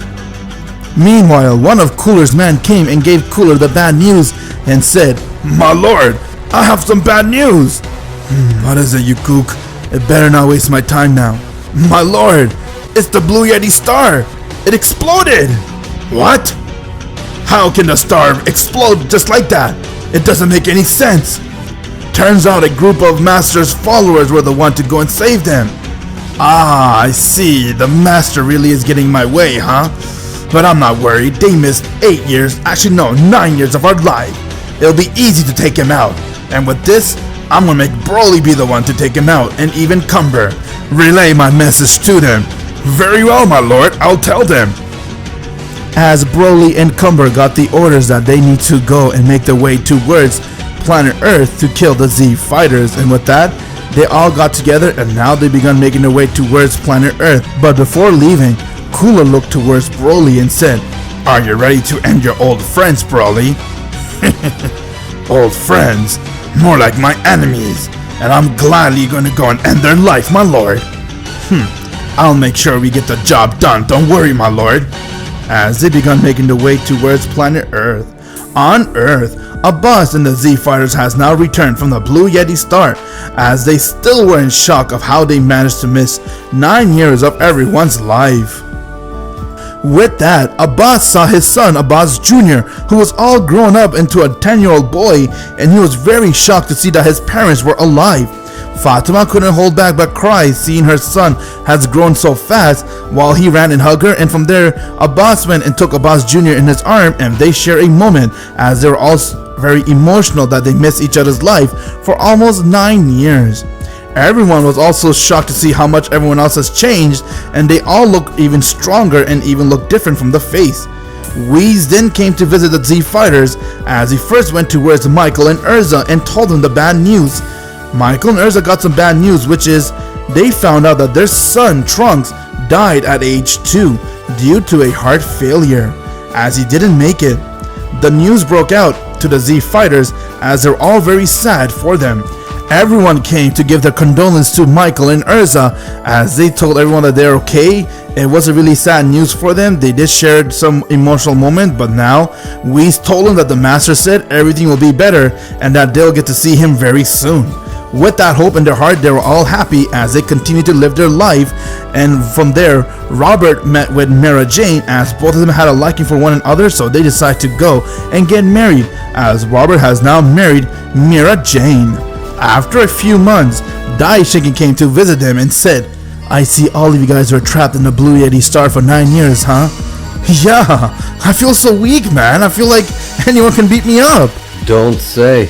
Meanwhile, one of Cooler's men came and gave Cooler the bad news and said, "My lord, I have some bad news." What is it, you kook? It better not waste my time now. My lord, it's the Blue Yeti star. It exploded. What? How can the star explode just like that? It doesn't make any sense. Turns out a group of Master's followers were the one to go and save them. Ah, I see. The Master really is getting my way, huh? But I'm not worried. They missed 8 years, actually no, 9 years of our life. It'll be easy to take him out. And with this, I'm gonna make Broly be the one to take him out, and even Cumber. Relay my message to them. Very well, my lord, I'll tell them. As Broly and Cumber got the orders that they need to go and make their way towards planet Earth to kill the Z Fighters, and with that, they all got together and now they began making their way towards planet Earth. But before leaving, Cooler looked towards Broly and said, "Are you ready to end your old friends, Broly?" Old friends? More like my enemies. And I'm gladly gonna go and end their life, my lord. I'll make sure we get the job done, don't worry, my lord. As they began making their way towards planet Earth. On Earth, a boss in the Z Fighters has now returned from the Blue Yeti star, as they still were in shock of how they managed to miss 9 years of everyone's life. With that, Abbas saw his son, Abbas Jr., who was all grown up into a 10-year-old boy, and he was very shocked to see that his parents were alive. Fatima couldn't hold back but cry, seeing her son has grown so fast, while he ran and hugged her, and from there, Abbas went and took Abbas Jr. in his arm, and they share a moment, as they were all very emotional that they missed each other's life for almost 9 years. Everyone was also shocked to see how much everyone else has changed, and they all look even stronger and even look different from the face. Whis then came to visit the Z Fighters, as he first went towards Michael and Urza and told them the bad news. Michael and Urza got some bad news, which is they found out that their son Trunks died at age 2 due to a heart failure, as he didn't make it. The news broke out to the Z Fighters, as they're all very sad for them. Everyone came to give their condolence to Michael and Urza, as they told everyone that they're okay. It wasn't really sad news for them. They did share some emotional moment, but now Whis told them that the master said everything will be better and that they'll get to see him very soon. With that hope in their heart, they were all happy as they continued to live their life. And from there, Robert met with Mara Jane, as both of them had a liking for one another, so they decided to go and get married, as Robert has now married Mara Jane. After a few months, Daishinkin came to visit them and said, "I see all of you guys were trapped in the Blue Yeti star for 9 years, huh?" "Yeah, I feel so weak, man. I feel like anyone can beat me up." Don't say.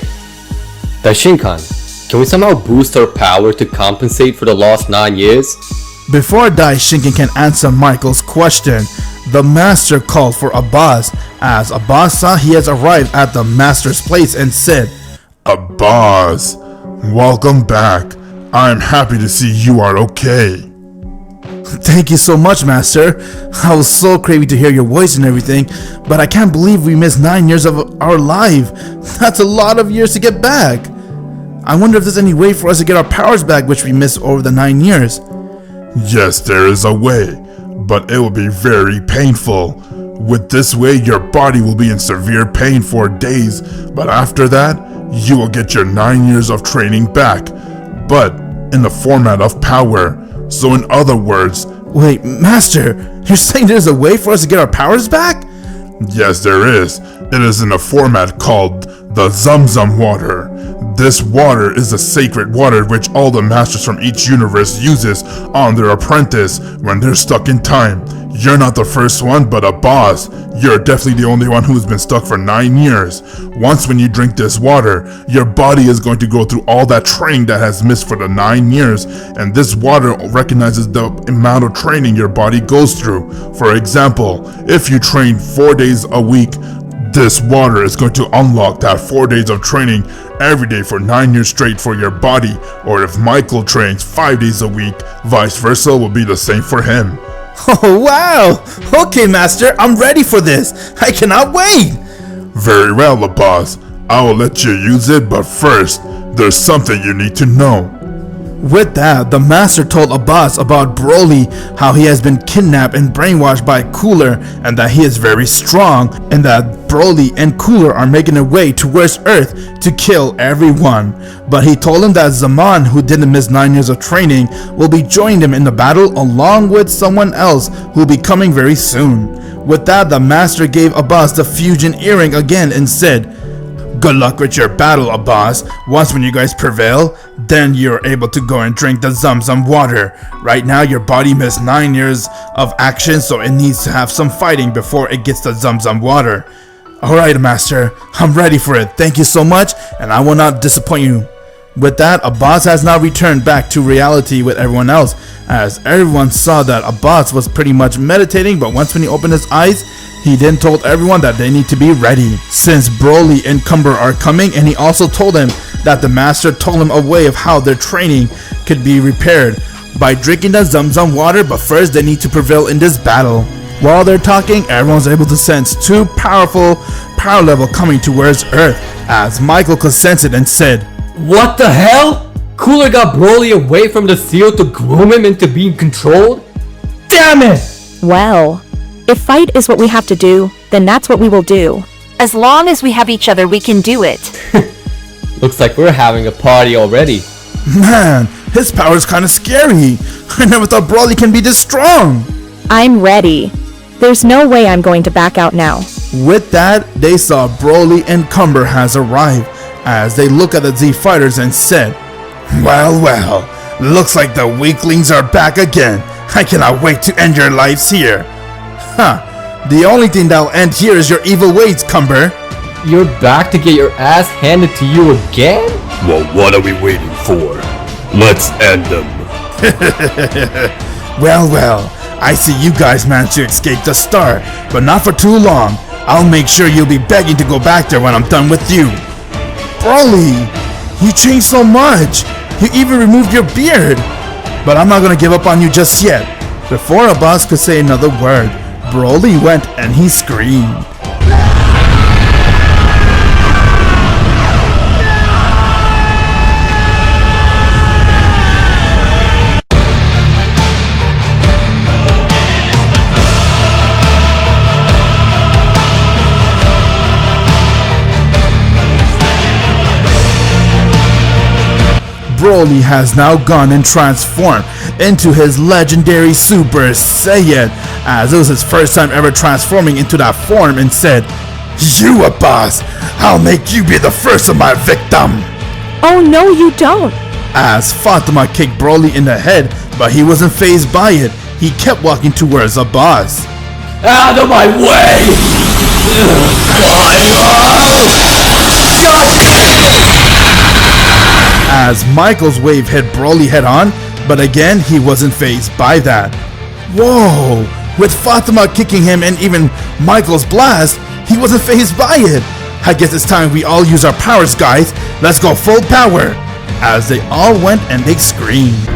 Daishinkan, can we somehow boost our power to compensate for the lost 9 years? Before Daishinkin can answer Michael's question, the master called for Abbas, as Abbas saw he has arrived at the master's place and said, "Abbas, welcome back. I'm happy to see you are okay." "Thank you so much, master. I was so crazy to hear your voice and everything, but I can't believe we missed 9 years of our life. That's a lot of years to get back. I wonder if there's any way for us to get our powers back, which we missed over the 9 years. Yes, there is a way, but it will be very painful. With this way, your body will be in severe pain for days, but after that, you will get your 9 years of training back, but in the format of power. So in other words..." "Wait, master, you're saying there's a way for us to get our powers back?" "Yes, there is. It is in a format called the Zum Zum water. This water is the sacred water which all the masters from each universe uses on their apprentice when they're stuck in time. You're not the first one, but a boss. You're definitely the only one who's been stuck for 9 years. Once when you drink this water, your body is going to go through all that training that has missed for the 9 years, and this water recognizes the amount of training your body goes through. For example, if you train 4 days a week, this water is going to unlock that 4 days of training every day for 9 years straight for your body. Or if Michael trains 5 days a week, vice versa will be the same for him. Oh wow! Okay, Master, I'm ready for this. I cannot wait! Very well, Abbas. I will let you use it, but first, there's something you need to know. With that, the Master told Abbas about Broly, how he has been kidnapped and brainwashed by Cooler, and that he is very strong, and that Broly and Cooler are making their way towards Earth to kill everyone. But he told him that Zaman, who didn't miss 9 years of training, will be joining them in the battle along with someone else who will be coming very soon. With that, the Master gave Abbas the fusion earring again and said, "Good luck with your battle, Abbas. Once when you guys prevail, then you're able to go and drink the Zamzam water. Right now, your body missed 9 years of action, so it needs to have some fighting before it gets the Zamzam water." Alright, Master. I'm ready for it. Thank you so much, and I will not disappoint you. With that, Abbas has now returned back to reality with everyone else, as everyone saw that Abbas was pretty much meditating, but once when he opened his eyes, he then told everyone that they need to be ready, since Broly and Cumber are coming, and he also told them that the Master told him a way of how their training could be repaired by drinking the Zamzam water, but first they need to prevail in this battle. While they're talking, everyone's able to sense two powerful power level coming towards Earth, as Michael could sense it and said, "What the hell? Cooler got Broly away from the field to groom him into being controlled? Damn it!" Well, if fight is what we have to do, then that's what we will do. As long as we have each other, we can do it. Looks like we're having a party already. Man, his power is kind of scary. I never thought Broly can be this strong. I'm ready. There's no way I'm going to back out now. With that, they saw Broly and Cumber has arrived, as they look at the Z fighters and said, "Well, well, looks like the weaklings are back again. I cannot wait to end your lives here." Huh, the only thing that'll end here is your evil ways, Cumber. You're back to get your ass handed to you again? Well, what are we waiting for? Let's end them. Well, well, I see you guys managed to escape the star, but not for too long. I'll make sure you'll be begging to go back there when I'm done with you. Broly, you changed so much. You even removed your beard. But I'm not gonna give up on you just yet. Before Abbas could say another word, Broly went and he screamed. Broly has now gone and transformed into his legendary Super Saiyan, as it was his first time ever transforming into that form, and said, "You a boss, I'll make you be the first of my victim." Oh no, you don't. As Fatima kicked Broly in the head, but he wasn't fazed by it. He kept walking towards Abbas. Out of my way! As Michael's wave hit Broly head on, but again he wasn't fazed by that. Whoa! With Fatima kicking him and even Michael's blast, he wasn't fazed by it. I guess it's time we all use our powers, guys. Let's go full power! As they all went and they screamed.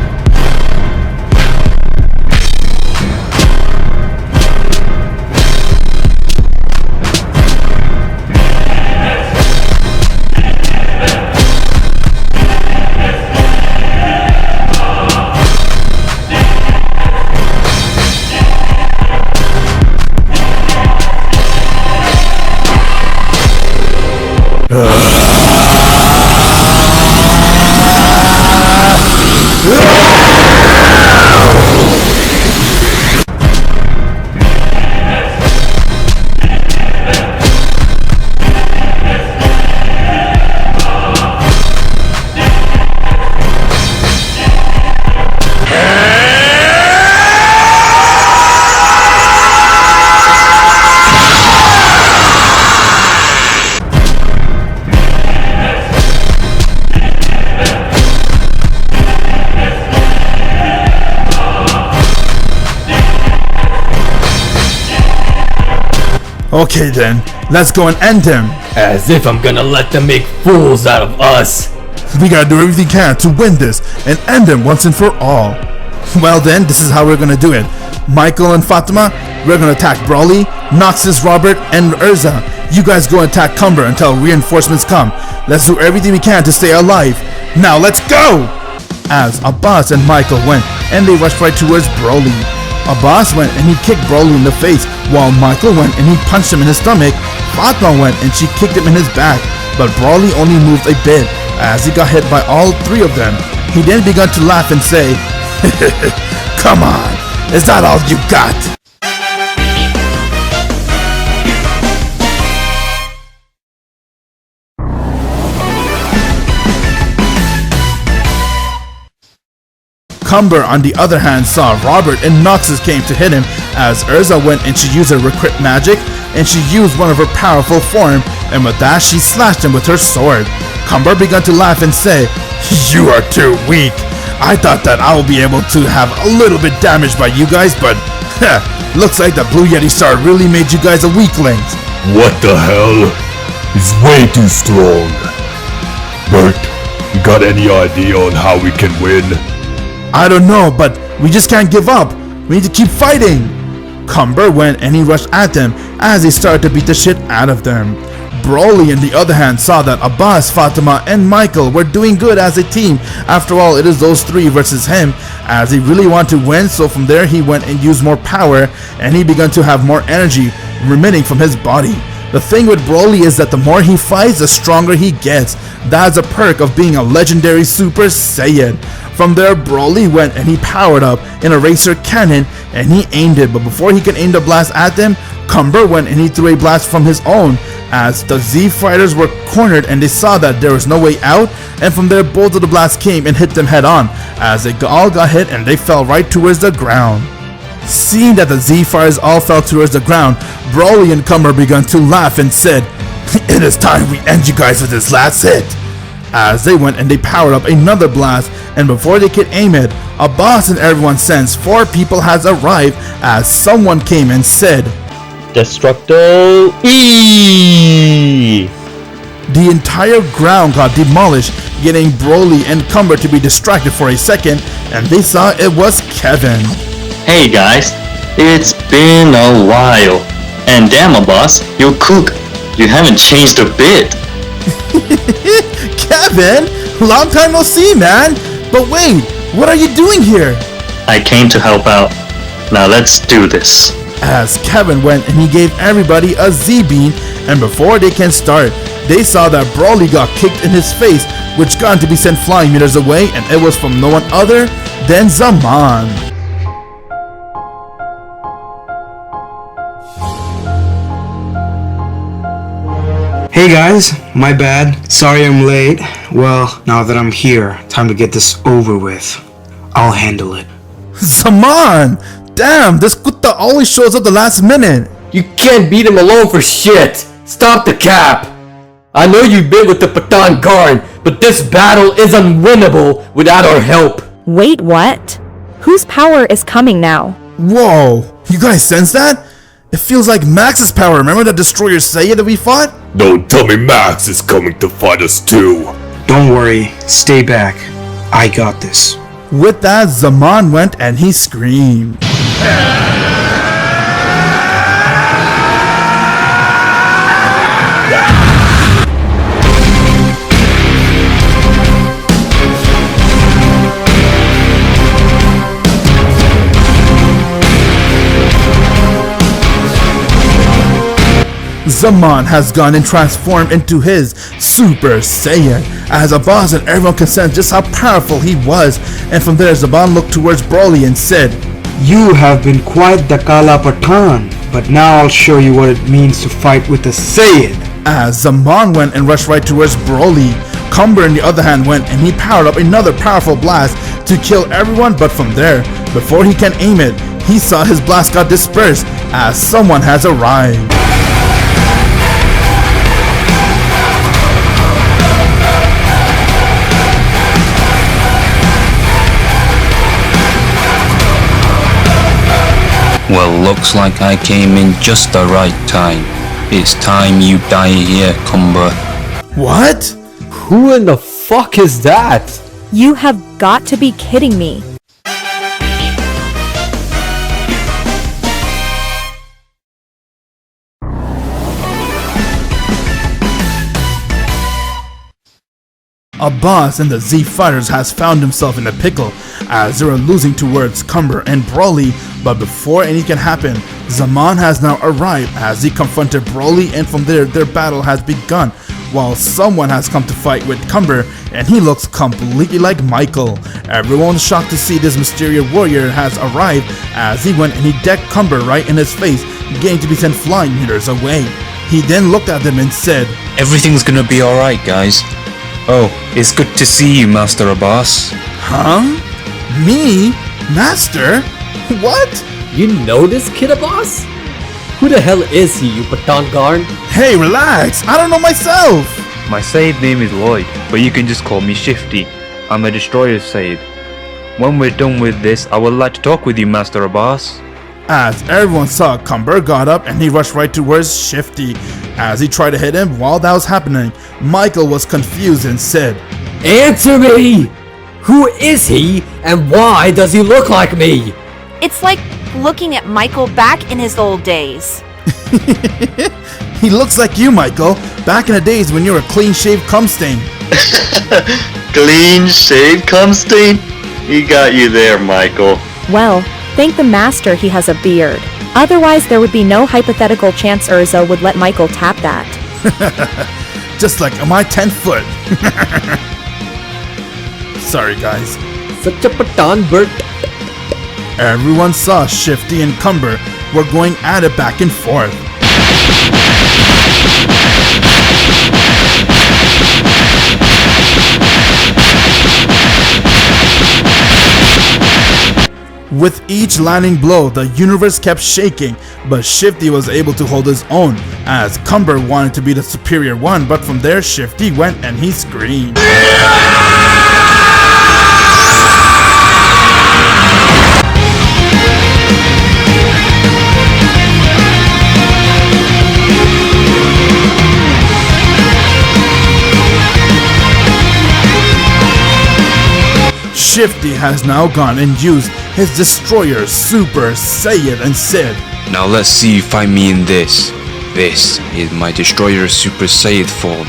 Okay then, let's go and end him. As if I'm gonna let them make fools out of us. We gotta do everything we can to win this and end him once and for all. Well then, this is how we're gonna do it. Michael and Fatima, we're gonna attack Brawly, Noxus, Robert, and Urza. You guys go and attack Cumber until reinforcements come. Let's do everything we can to stay alive. Now let's go! As Abbas and Michael went and they rushed right towards Broly. Abbas went and he kicked Broly in the face, while Michael went and he punched him in his stomach. Fatima went and she kicked him in his back, but Broly only moved a bit as he got hit by all three of them. He then began to laugh and say, "Come on, is that all you got?" Cumber, on the other hand, saw Robert and Noxus came to hit him as Urza went and she used her recruit magic and she used one of her powerful form, and with that she slashed him with her sword. Cumber began to laugh and say, "You are too weak. I thought that I will be able to have a little bit damage by you guys, but looks like the Blue Yeti Star really made you guys a weakling." What the hell? He's way too strong. Bert, you got any idea on how we can win? I don't know, but we just can't give up. We need to keep fighting. Cumber went and he rushed at them as he started to beat the shit out of them. Broly, on the other hand, saw that Abbas, Fatima, and Michael were doing good as a team. After all, it is those three versus him, as he really wanted to win, so from there he went and used more power, and he began to have more energy remitting from his body. The thing with Broly is that the more he fights, the stronger he gets. That's a perk of being a legendary Super Saiyan. From there, Broly went and he powered up an eraser cannon and he aimed it, but before he could aim the blast at them, Cumber went and he threw a blast from his own as the Z fighters were cornered and they saw that there was no way out, and from there both of the blasts came and hit them head on as they all got hit and they fell right towards the ground. Seeing that the Z fighters all fell towards the ground, Broly and Cumber began to laugh and said, "It is time we end you guys with this last hit." As they went and they powered up another blast, and before they could aim it, Abbas and everyone sensed 4 people has arrived as someone came and said, Destructo E! The entire ground got demolished, getting Broly and Cumber to be distracted for a second, and they saw it was Kevin. Hey guys, it's been a while. And damn Abbas, you cook. You haven't changed a bit. Kevin, long time no see, man. But wait, what are you doing here? I came to help out. Now let's do this. As Kevin went and he gave everybody a Z-beam, and before they can start, they saw that Broly got kicked in his face, which got to be sent flying meters away, and it was from no one other than Zaman. Hey guys, my bad. Sorry I'm late. Well, now that I'm here, time to get this over with. I'll handle it. Zaman! Damn, this Kutta always shows up the last minute. You can't beat him alone for shit! Stop the cap! I know you've been with the Patan Karn, but this battle is unwinnable without our help. Wait, what? Whose power is coming now? Whoa, you guys sense that? It feels like Max's power. Remember that Destroyer Saiyan that we fought? Don't tell me Max is coming to fight us too. Don't worry, stay back. I got this. With that, Zaman went and he screamed. Zaman has gone and transformed into his Super Saiyan, as Abbas and everyone can sense just how powerful he was, and from there Zaman looked towards Broly and said, You have been quite the Kala Patan, but now I'll show you what it means to fight with a Saiyan. As Zaman went and rushed right towards Broly, Cumber on the other hand went and he powered up another powerful blast to kill everyone, but from there, before he can aim it, he saw his blast got dispersed as someone has arrived. Well, looks like I came in just the right time. It's time you die here, Cumber. What? Who in the fuck is that? You have got to be kidding me. A boss in the Z Fighters has found himself in a pickle as they are losing towards Cumber and Broly, but before anything can happen, Zaman has now arrived as he confronted Broly, and from there their battle has begun, while someone has come to fight with Cumber and he looks completely like Michael. Everyone's shocked to see this mysterious warrior has arrived as he went and he decked Cumber right in his face, getting to be sent flying meters away. He then looked at them and said, Everything's gonna be alright, guys. Oh, it's good to see you, Master Abbas. Huh? Me? Master? What? You know this kid, Abbas? Who the hell is he, you Patangarn? Hey, relax! I don't know myself! My Saiyid name is Lloyd, but you can just call me Shifty. I'm a destroyer Saiyid. When we're done with this, I would like to talk with you, Master Abbas. As everyone saw, Cumber got up and he rushed right towards Shifty. As he tried to hit him, while that was happening, Michael was confused and said, Answer me! Who is he, and why does he look like me? It's like looking at Michael back in his old days. He looks like you, Michael, back in the days when you were a clean-shaved cum stain. Clean-shaved cum stain? He got you there, Michael. Well, thank the master he has a beard. Otherwise, there would be no hypothetical chance Urza would let Michael tap that. Just like my 10 foot. Sorry, guys. Such a patan bird. Everyone saw Shifty and Cumber were going at it back and forth. With each landing blow, the universe kept shaking, but Shifty was able to hold his own, as Cumber wanted to be the superior one, but from there Shifty went and he screamed. Shifty has now gone and used his destroyer Super Saiyan and said, Now let's see you find me in this. This is my destroyer Super Saiyan form.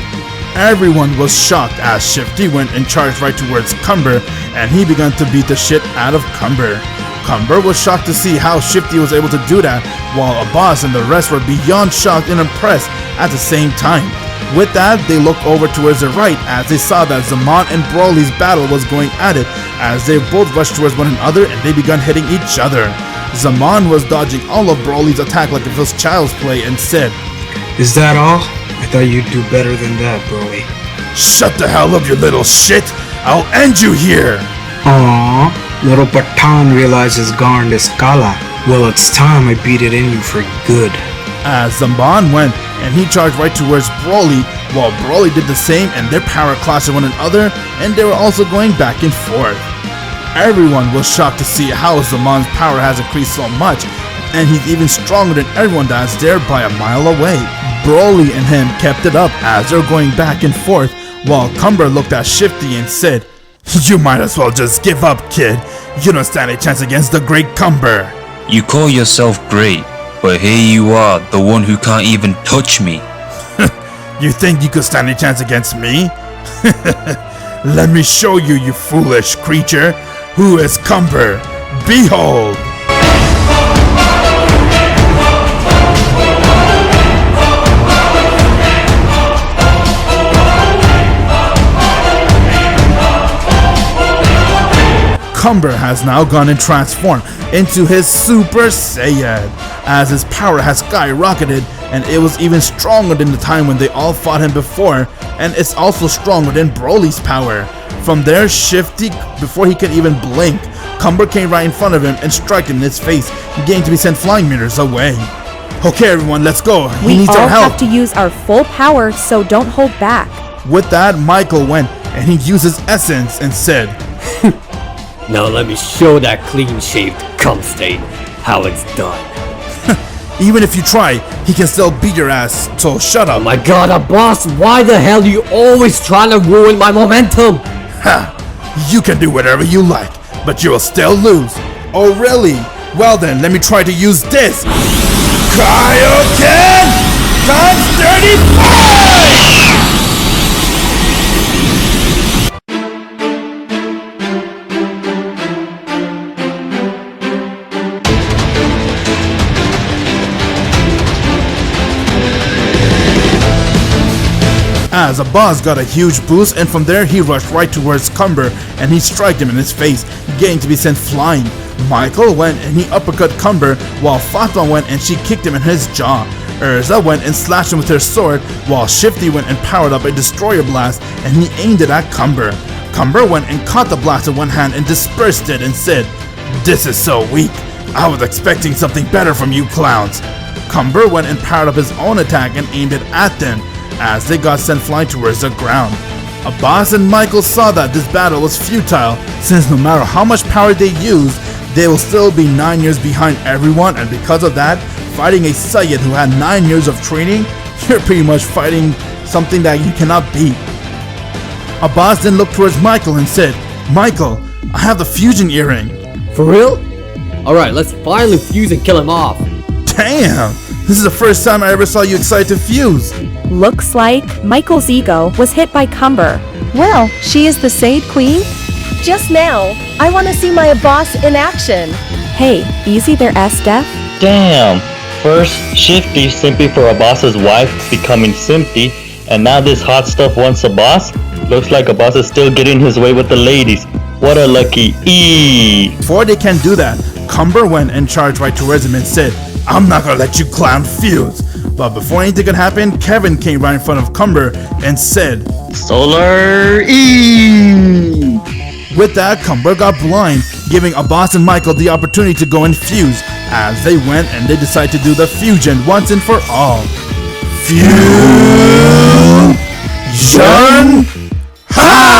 Everyone was shocked as Shifty went and charged right towards Cumber, and he began to beat the shit out of Cumber. Cumber was shocked to see how Shifty was able to do that, while Abbas and the rest were beyond shocked and impressed at the same time. With that, they looked over towards the right as they saw that Zaman and Broly's battle was going at it, as they both rushed towards one another and they began hitting each other. Zaman was dodging all of Broly's attack like if it was child's play and said, Is that all? I thought you'd do better than that, Broly. Shut the hell up, you little shit! I'll end you here! Aww, little Patan realizes Garn Escala. Well, it's time I beat it in you for good. As Zaman went and he charged right towards Broly, while Broly did the same and their power clashed with one another, and they were also going back and forth. Everyone was shocked to see how Zaman's power has increased so much, and he's even stronger than everyone that's there by a mile away. Broly and him kept it up as they're going back and forth, while Cumber looked at Shifty and said, You might as well just give up, kid. You don't stand a chance against the great Cumber. You call yourself great, but here you are, the one who can't even touch me. You think you could stand a chance against me? Let me show you, you foolish creature. Who is Cumber? Behold! Cumber has now gone and transformed into his Super Saiyan, as his power has skyrocketed, and it was even stronger than the time when they all fought him before, and it's also stronger than Broly's power. From there, Shifty, before he could even blink, Cumber came right in front of him and struck him in his face, getting to be sent flying meters away. Okay everyone, let's go. He needs our help. We all have to use our full power, so don't hold back. With that, Michael went and he used his essence and said, Now let me show that clean-shaved cum stain how it's done. Even if you try, he can still beat your ass, so shut up. Oh my god, boss, why the hell are you always trying to ruin my momentum? Ha! You can do whatever you like, but you will still lose. Oh really? Well then, let me try to use this. Kaioken times 35! As a boss got a huge boost, and from there he rushed right towards Cumber and he struck him in his face, getting to be sent flying. Michael went and he uppercut Cumber, while Fatima went and she kicked him in his jaw. Urza went and slashed him with her sword, while Shifty went and powered up a destroyer blast and he aimed it at Cumber. Cumber went and caught the blast in one hand and dispersed it and said, "This is so weak. I was expecting something better from you clowns." Cumber went and powered up his own attack and aimed it at them, as they got sent flying towards the ground. Abbas and Michael saw that this battle was futile, since no matter how much power they used, they will still be 9 years behind everyone, and because of that, fighting a Saiyid who had 9 years of training, you're pretty much fighting something that you cannot beat. Abbas then looked towards Michael and said, "Michael, I have the fusion earring." For real? Alright, let's finally fuse and kill him off. Damn! This is the first time I ever saw you excited to fuse. Looks like Michael's ego was hit by Cumber. Well, she is the Said Queen? Just now, I want to see my boss in action. Hey, easy there, S-Def. Damn. First, Shifty simply for a boss's wife becoming Simpty, and now this hot stuff wants a boss? Looks like a boss is still getting his way with the ladies. What a lucky E. Before they can do that, Cumber went and charged right towards him and said, "I'm not gonna let you clown fuse." But before anything could happen, Kevin came right in front of Cumber and said, "Solar E!" With that, Cumber got blind, giving Abbas and Michael the opportunity to go and fuse. As they went and they decided to do the fusion once and for all. Fusion! Ha!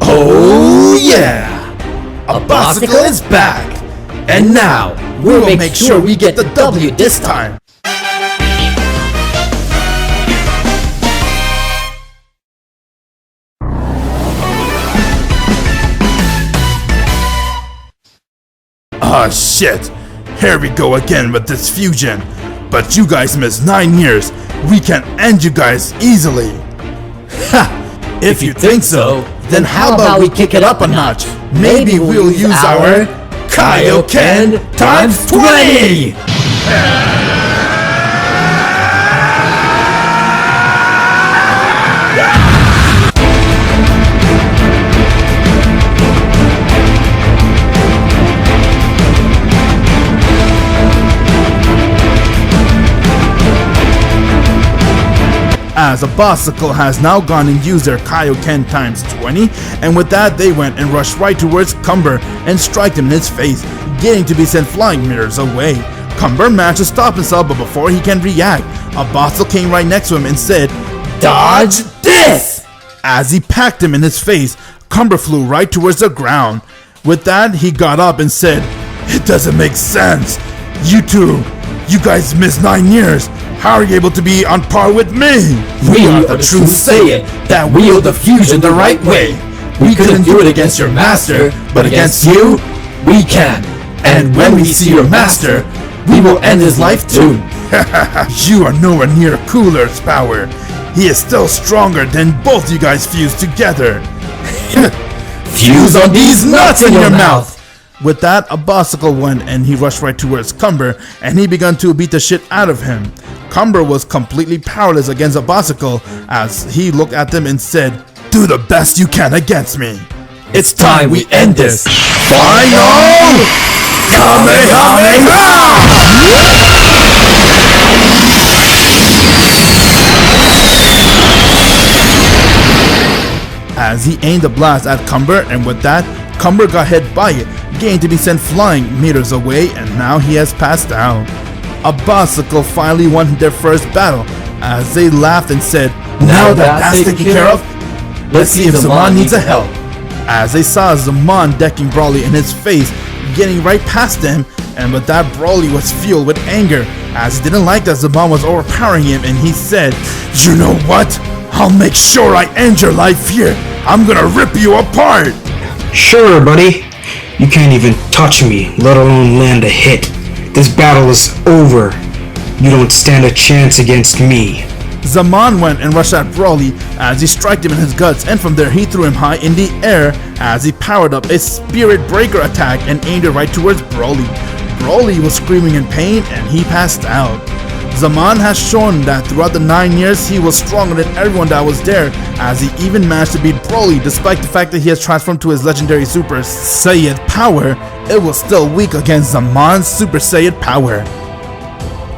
Oh yeah! Abbasicle is back! And now, we will make sure we get the W this time! Ah shit! Here we go again with this fusion! But you guys missed 9 years! We can end you guys easily! Ha! If you think so, then how about we kick it up a notch? Maybe we'll use our Kaioken times 20! As Abbasicle has now gone and used their Kaioken times 20, and with that they went and rushed right towards Cumber and struck him in his face, getting to be sent flying meters away. Cumber managed to stop himself, but before he can react, Abbasicle came right next to him and said, "Dodge this!" As he packed him in his face, Cumber flew right towards the ground. With that, he got up and said, "It doesn't make sense. You two, you guys missed 9 years. How are you able to be on par with me? We are the true Saiyan that wield the fusion the right way. We couldn't do it against your master, but against you, we can. And when we see your master, we will end his life too." You are nowhere near Cooler's power. He is still stronger than both you guys fused together. Fuse on these nuts in your mouth! With that, Abbasicle went and he rushed right towards Cumber and he began to beat the shit out of him. Cumber was completely powerless against Abbasicle as he looked at them and said, "Do the best you can against me. It's time we end this. Final Kamehameha!" 「 「 」 「 」 「」 「」 「」 「」 「」 「」 「」 「」 「」 「」 「」 「」 「」 「」 「」 「」 「」 「」 「」 「」 「」 「」 「」 「」 「」 「」 「」 「」 「」 「」 「」 「」 「」 「」 「」 「」 「」 「」 「」 「」 「」 「」 「」 "" 「」 "" as he aimed a blast at Cumber, and with that, Cumber got hit by it, getting to be sent flying meters away, and now he has passed out. Obstacle finally won their first battle, as they laughed and said, "Now that that's taken care of, let's see if Zaman needs a help." As they saw Zaman decking Broly in his face, getting right past him, and with that Broly was fueled with anger, as he didn't like that Zaman was overpowering him, and he said, "You know what? I'll make sure I end your life here. I'm gonna rip you apart." Sure, buddy. You can't even touch me, let alone land a hit. This battle is over. You don't stand a chance against me. Zaman went and rushed at Broly as he struck him in his guts, and from there he threw him high in the air as he powered up a Spirit Breaker attack and aimed it right towards Broly. Broly was screaming in pain and he passed out. Zaman has shown that throughout the 9 years he was stronger than everyone that was there, as he even managed to beat Broly despite the fact that he has transformed to his legendary Super Saiyan power. It was still weak against Zaman's Super Saiyan power.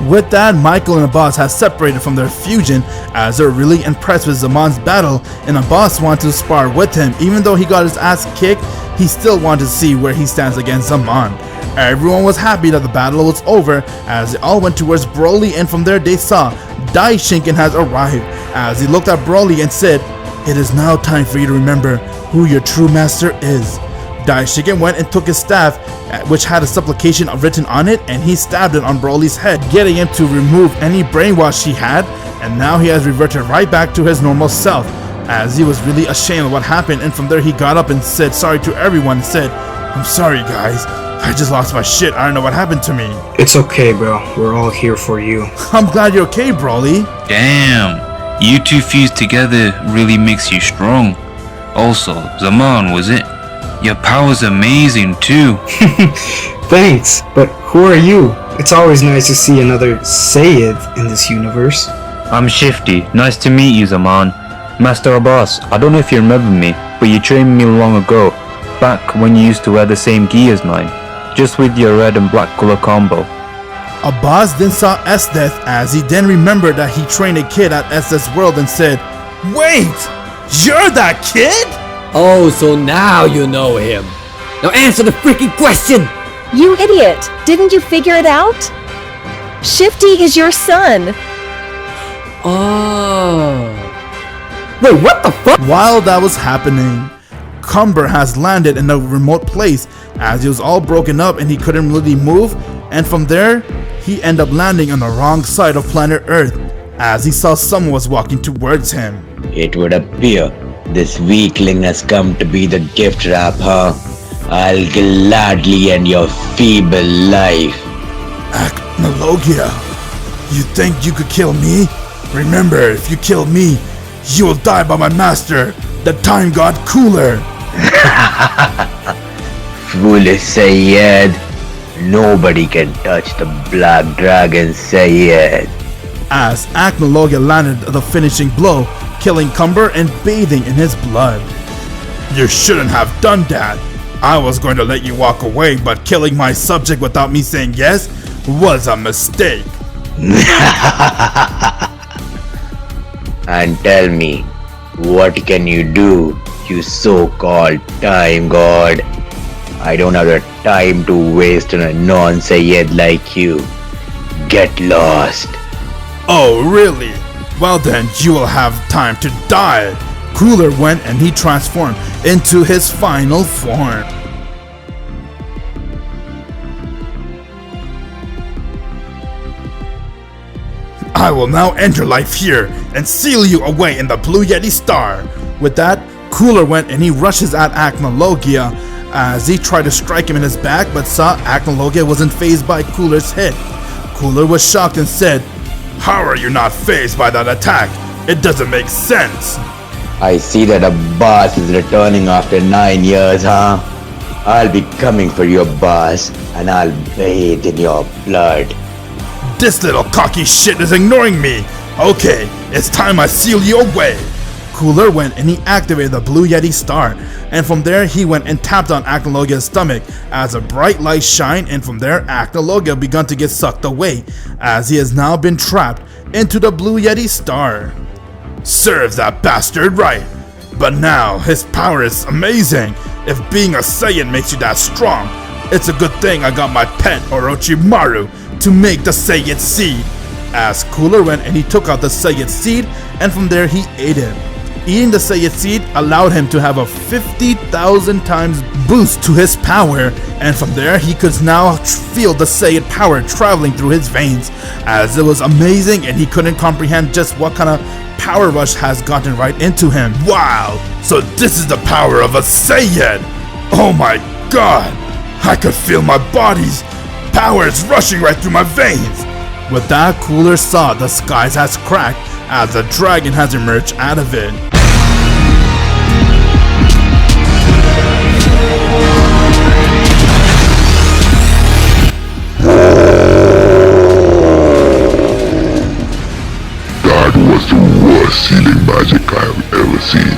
With that, Michael and Abbas have separated from their fusion as they're really impressed with Zaman's battle, and Abbas wanted to spar with him. Even though he got his ass kicked, he still wanted to see where he stands against Zaman. Everyone was happy that the battle was over as they all went towards Broly, and from there they saw Daishinken has arrived as he looked at Broly and said, "It is now time for you to remember who your true master is." Daishinken went and took his staff, which had a supplication written on it, and he stabbed it on Broly's head, getting him to remove any brainwash he had, and now he has reverted right back to his normal self, as he was really ashamed of what happened, and from there he got up and said sorry to everyone and said, "I'm sorry guys, I just lost my shit, I don't know what happened to me." It's okay, bro. We're all here for you. I'm glad you're okay, Broly. Damn, you two fused together really makes you strong. Also, Zaman, was it? Your power's amazing too. Thanks, but who are you? It's always nice to see another Saiyid in this universe. I'm Shifty. Nice to meet you, Zaman. Master Abbas, I don't know if you remember me, but you trained me long ago, back when you used to wear the same gi as mine, just with your red and black color combo. Abbas then saw Esdeath as he then remembered that he trained a kid at Esdeath's world and said, "Wait! You're that kid?" Oh, so now you know him. Now answer the freaking question! You idiot! Didn't you figure it out? Shifty is your son. Oh. Wait, what the fuck? While that was happening, Cumber has landed in a remote place as he was all broken up and he couldn't really move, and from there, he ended up landing on the wrong side of planet Earth as he saw someone was walking towards him. It would appear this weakling has come to be the gift wrap, huh? I'll gladly end your feeble life. Analogia, you think you could kill me? Remember, if you kill me, you will die by my master, the time god Cooler. Foolish Saiyid. Nobody can touch the Black Dragon Saiyid. As Analogia landed the finishing blow, killing Cumber and bathing in his blood. You shouldn't have done that. I was going to let you walk away, but killing my subject without me saying yes was a mistake. And tell me, what can you do, you so-called time god? I don't have the time to waste on a non-Saiyid like you. Get lost. Oh, really? Well then, you will have time to die. Cooler went and he transformed into his final form. I will now end your life here and seal you away in the Blue Yeti Star. With that, Cooler went and he rushes at Analogia as he tried to strike him in his back, but saw Analogia wasn't fazed by Cooler's hit. Cooler was shocked and said, "How are you not fazed by that attack? It doesn't make sense." I see that a boss is returning after 9 years, huh? I'll be coming for your boss, and I'll bathe in your blood. This little cocky shit is ignoring me. Okay, it's time I seal you away. Cooler went and he activated the Blue Yeti Star, and from there he went and tapped on Analogia's stomach as a bright light shined, and from there Analogia began to get sucked away as he has now been trapped into the Blue Yeti Star. Serves that bastard right. But now, his power is amazing. If being a Saiyan makes you that strong, it's a good thing I got my pet Orochimaru to make the Saiyan seed. As Cooler went and he took out the Saiyan seed, and from there he ate it. Eating the Saiyan seed allowed him to have a 50,000 times boost to his power, and from there he could now feel the Saiyan power traveling through his veins, as it was amazing and he couldn't comprehend just what kind of power rush has gotten right into him. Wow, so this is the power of a Saiyan! Oh my god, I could feel my body's power is rushing right through my veins! With that, Cooler saw the skies has cracked as a dragon has emerged out of it. That was the worst healing magic I've ever seen.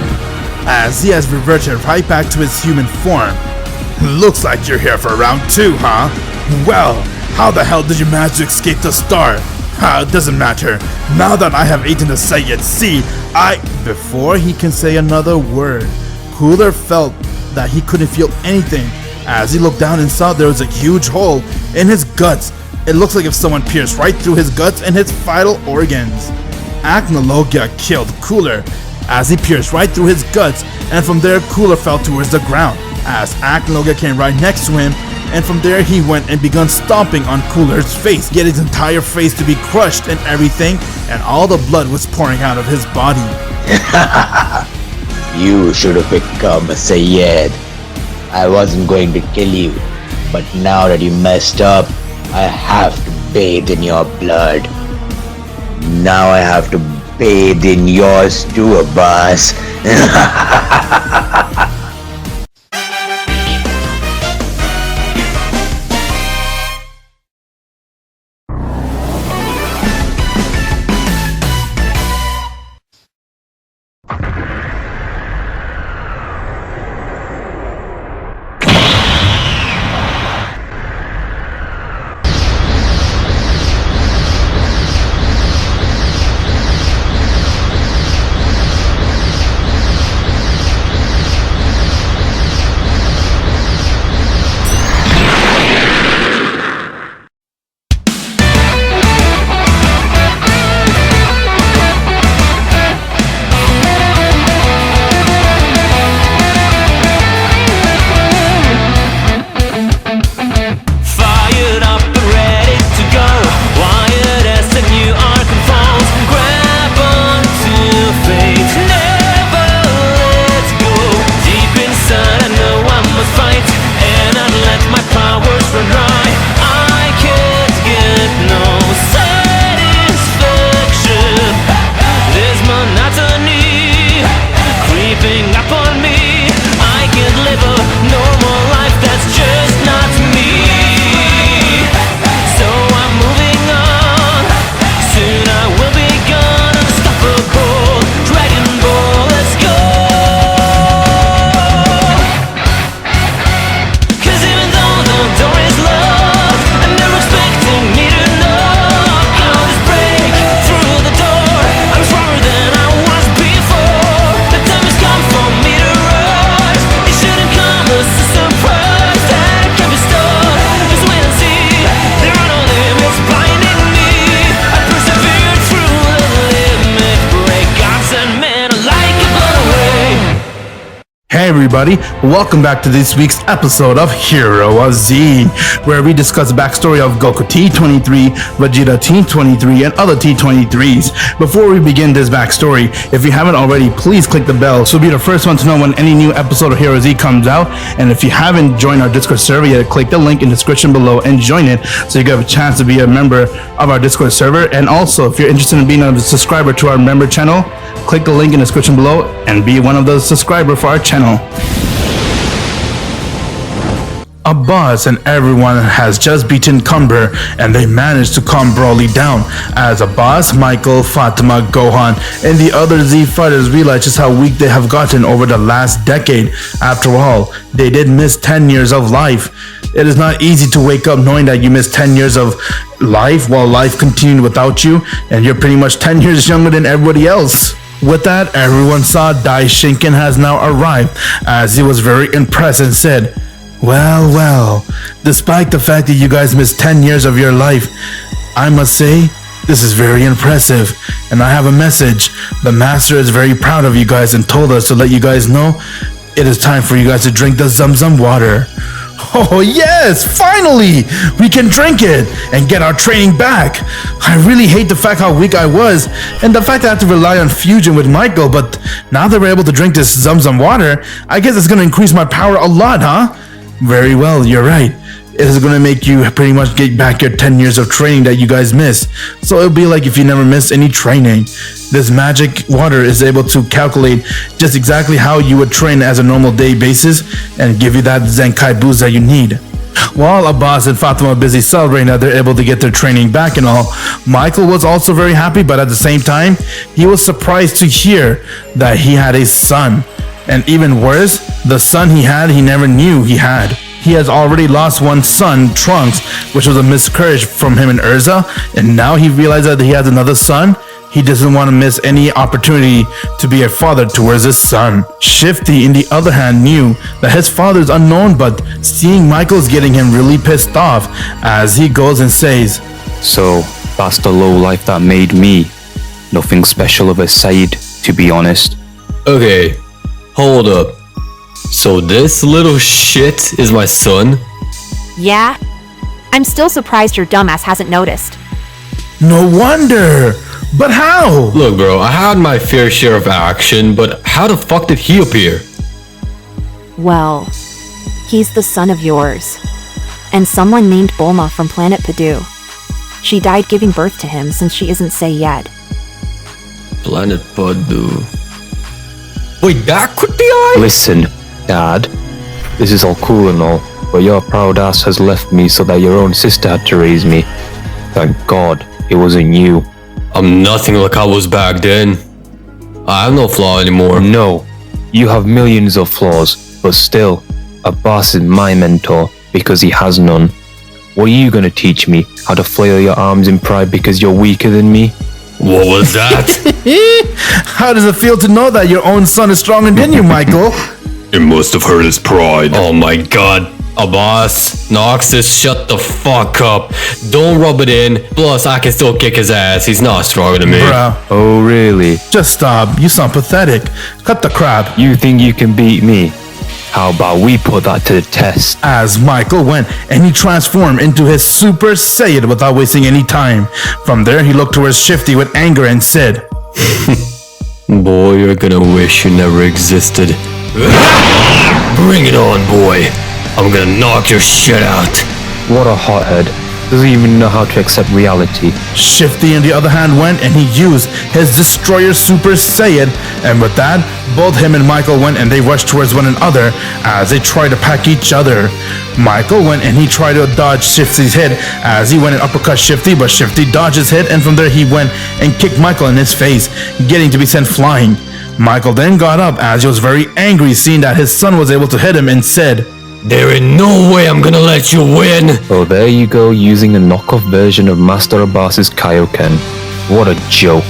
As he has reverted right back to his human form. Looks like you're here for round 2, huh? Well, how the hell did you manage to escape the star? It doesn't matter. Now that I have eaten the Saiyan seed, Before he can say another word, Cooler felt that he couldn't feel anything. As he looked down and saw there was a huge hole in his guts. It looks like if someone pierced right through his guts and his vital organs. Analogia killed Cooler as he pierced right through his guts, and from there Cooler fell towards the ground as Analogia came right next to him, and from there he went and began stomping on Cooler's face, get his entire face to be crushed and everything, and all the blood was pouring out of his body. You should have become a Saiyid. I wasn't going to kill you, but now that you messed up, I have to bathe in your blood. Now I have to bathe in yours too, boss. Hey everybody, welcome back to this week's episode of Hero Z, where we discuss the backstory of GokuT23, Vegeta-T23, and other T23s. Before we begin this backstory, if you haven't already, please click the bell so you'll be the first one to know when any new episode of Hero Z comes out. And if you haven't joined our Discord server yet, click the link in the description below and join it so you get a chance to be a member of our Discord server. And also, if you're interested in being a subscriber to our member channel, click the link in the description below and be one of those subscribers for our channel. A boss and everyone has just beaten Cumber, and they managed to calm Broly down as a boss, Michael, Fatima, Gohan, and the other Z fighters realize just how weak they have gotten over the last decade. After all, they did miss 10 years of life. It is not easy to wake up knowing that you missed 10 years of life while life continued without you, and you're pretty much 10 years younger than everybody else. With that, everyone saw Dai Shinken has now arrived, as he was very impressed and said, well, despite the fact that you guys missed 10 years of your life, I must say, this is very impressive, and I have a message. The master is very proud of you guys and told us to let you guys know it is time for you guys to drink the Zamzam water. Oh yes, finally! We can drink it and get our training back. I really hate the fact how weak I was and the fact that I have to rely on fusion with Michael, but now that we're able to drink this Zamzam water, I guess it's gonna increase my power a lot, huh? Very well, you're right. It is gonna make you pretty much get back your 10 years of training that you guys missed. So it'll be like if you never missed any training. This magic water is able to calculate just exactly how you would train as a normal day basis and give you that Zenkai boost that you need. While Abbas and Fatima are busy celebrating that they're able to get their training back and all, Michael was also very happy, but at the same time, he was surprised to hear that he had a son. And even worse, the son he had, he never knew he had. He has already lost one son, Trunks, which was a miscarriage from him and Urza, and now he realized that he has another son. He doesn't want to miss any opportunity to be a father towards his son. Shifty, in the other hand, knew that his father is unknown, but seeing Michael's getting him really pissed off as he goes and says, So, that's the low life that made me. Nothing special of a Said, to be honest. Okay, hold up. So this little shit is my son? Yeah? I'm still surprised your dumbass hasn't noticed. No wonder! But how? Look bro, I had my fair share of action, but how the fuck did he appear? Well, he's the son of yours. And someone named Bulma from planet Padu. She died giving birth to him since she isn't Say yet. Planet Padu. Wait, that could be I? Listen, Dad, this is all cool and all, but your proud ass has left me so that your own sister had to raise me. Thank God it wasn't you. I'm nothing like I was back then. I have no flaw anymore. No, you have millions of flaws, but still, Abbas is my mentor because he has none. What are you gonna teach me? How to flail your arms in pride because you're weaker than me? What was that? How does it feel to know that your own son is stronger than you, Michael? It must have hurt his pride. Oh my god. Abbas, Noxus, shut the fuck up. Don't rub it in. Plus, I can still kick his ass. He's not stronger than me. Bruh. Oh, really? Just stop. You sound pathetic. Cut the crap. You think you can beat me? How about we put that to the test? As Michael went and he transformed into his Super Saiyan without wasting any time. From there, he looked towards Shifty with anger and said, Boy, you're gonna wish you never existed. Bring it on, boy. I'm gonna knock your shit out. What a hothead. Doesn't even know how to accept reality. Shifty, on the other hand, went and he used his Destroyer Super Saiyan, and with that, both him and Michael went and they rushed towards one another as they tried to pack each other. Michael went and he tried to dodge Shifty's hit as he went and uppercut Shifty, but Shifty dodged his hit, and from there he went and kicked Michael in his face, getting to be sent flying. Michael then got up as he was very angry seeing that his son was able to hit him and said, There ain't no way I'm gonna let you win. Oh, there you go, using a knockoff version of Master Abbas's Kaioken. What a joke.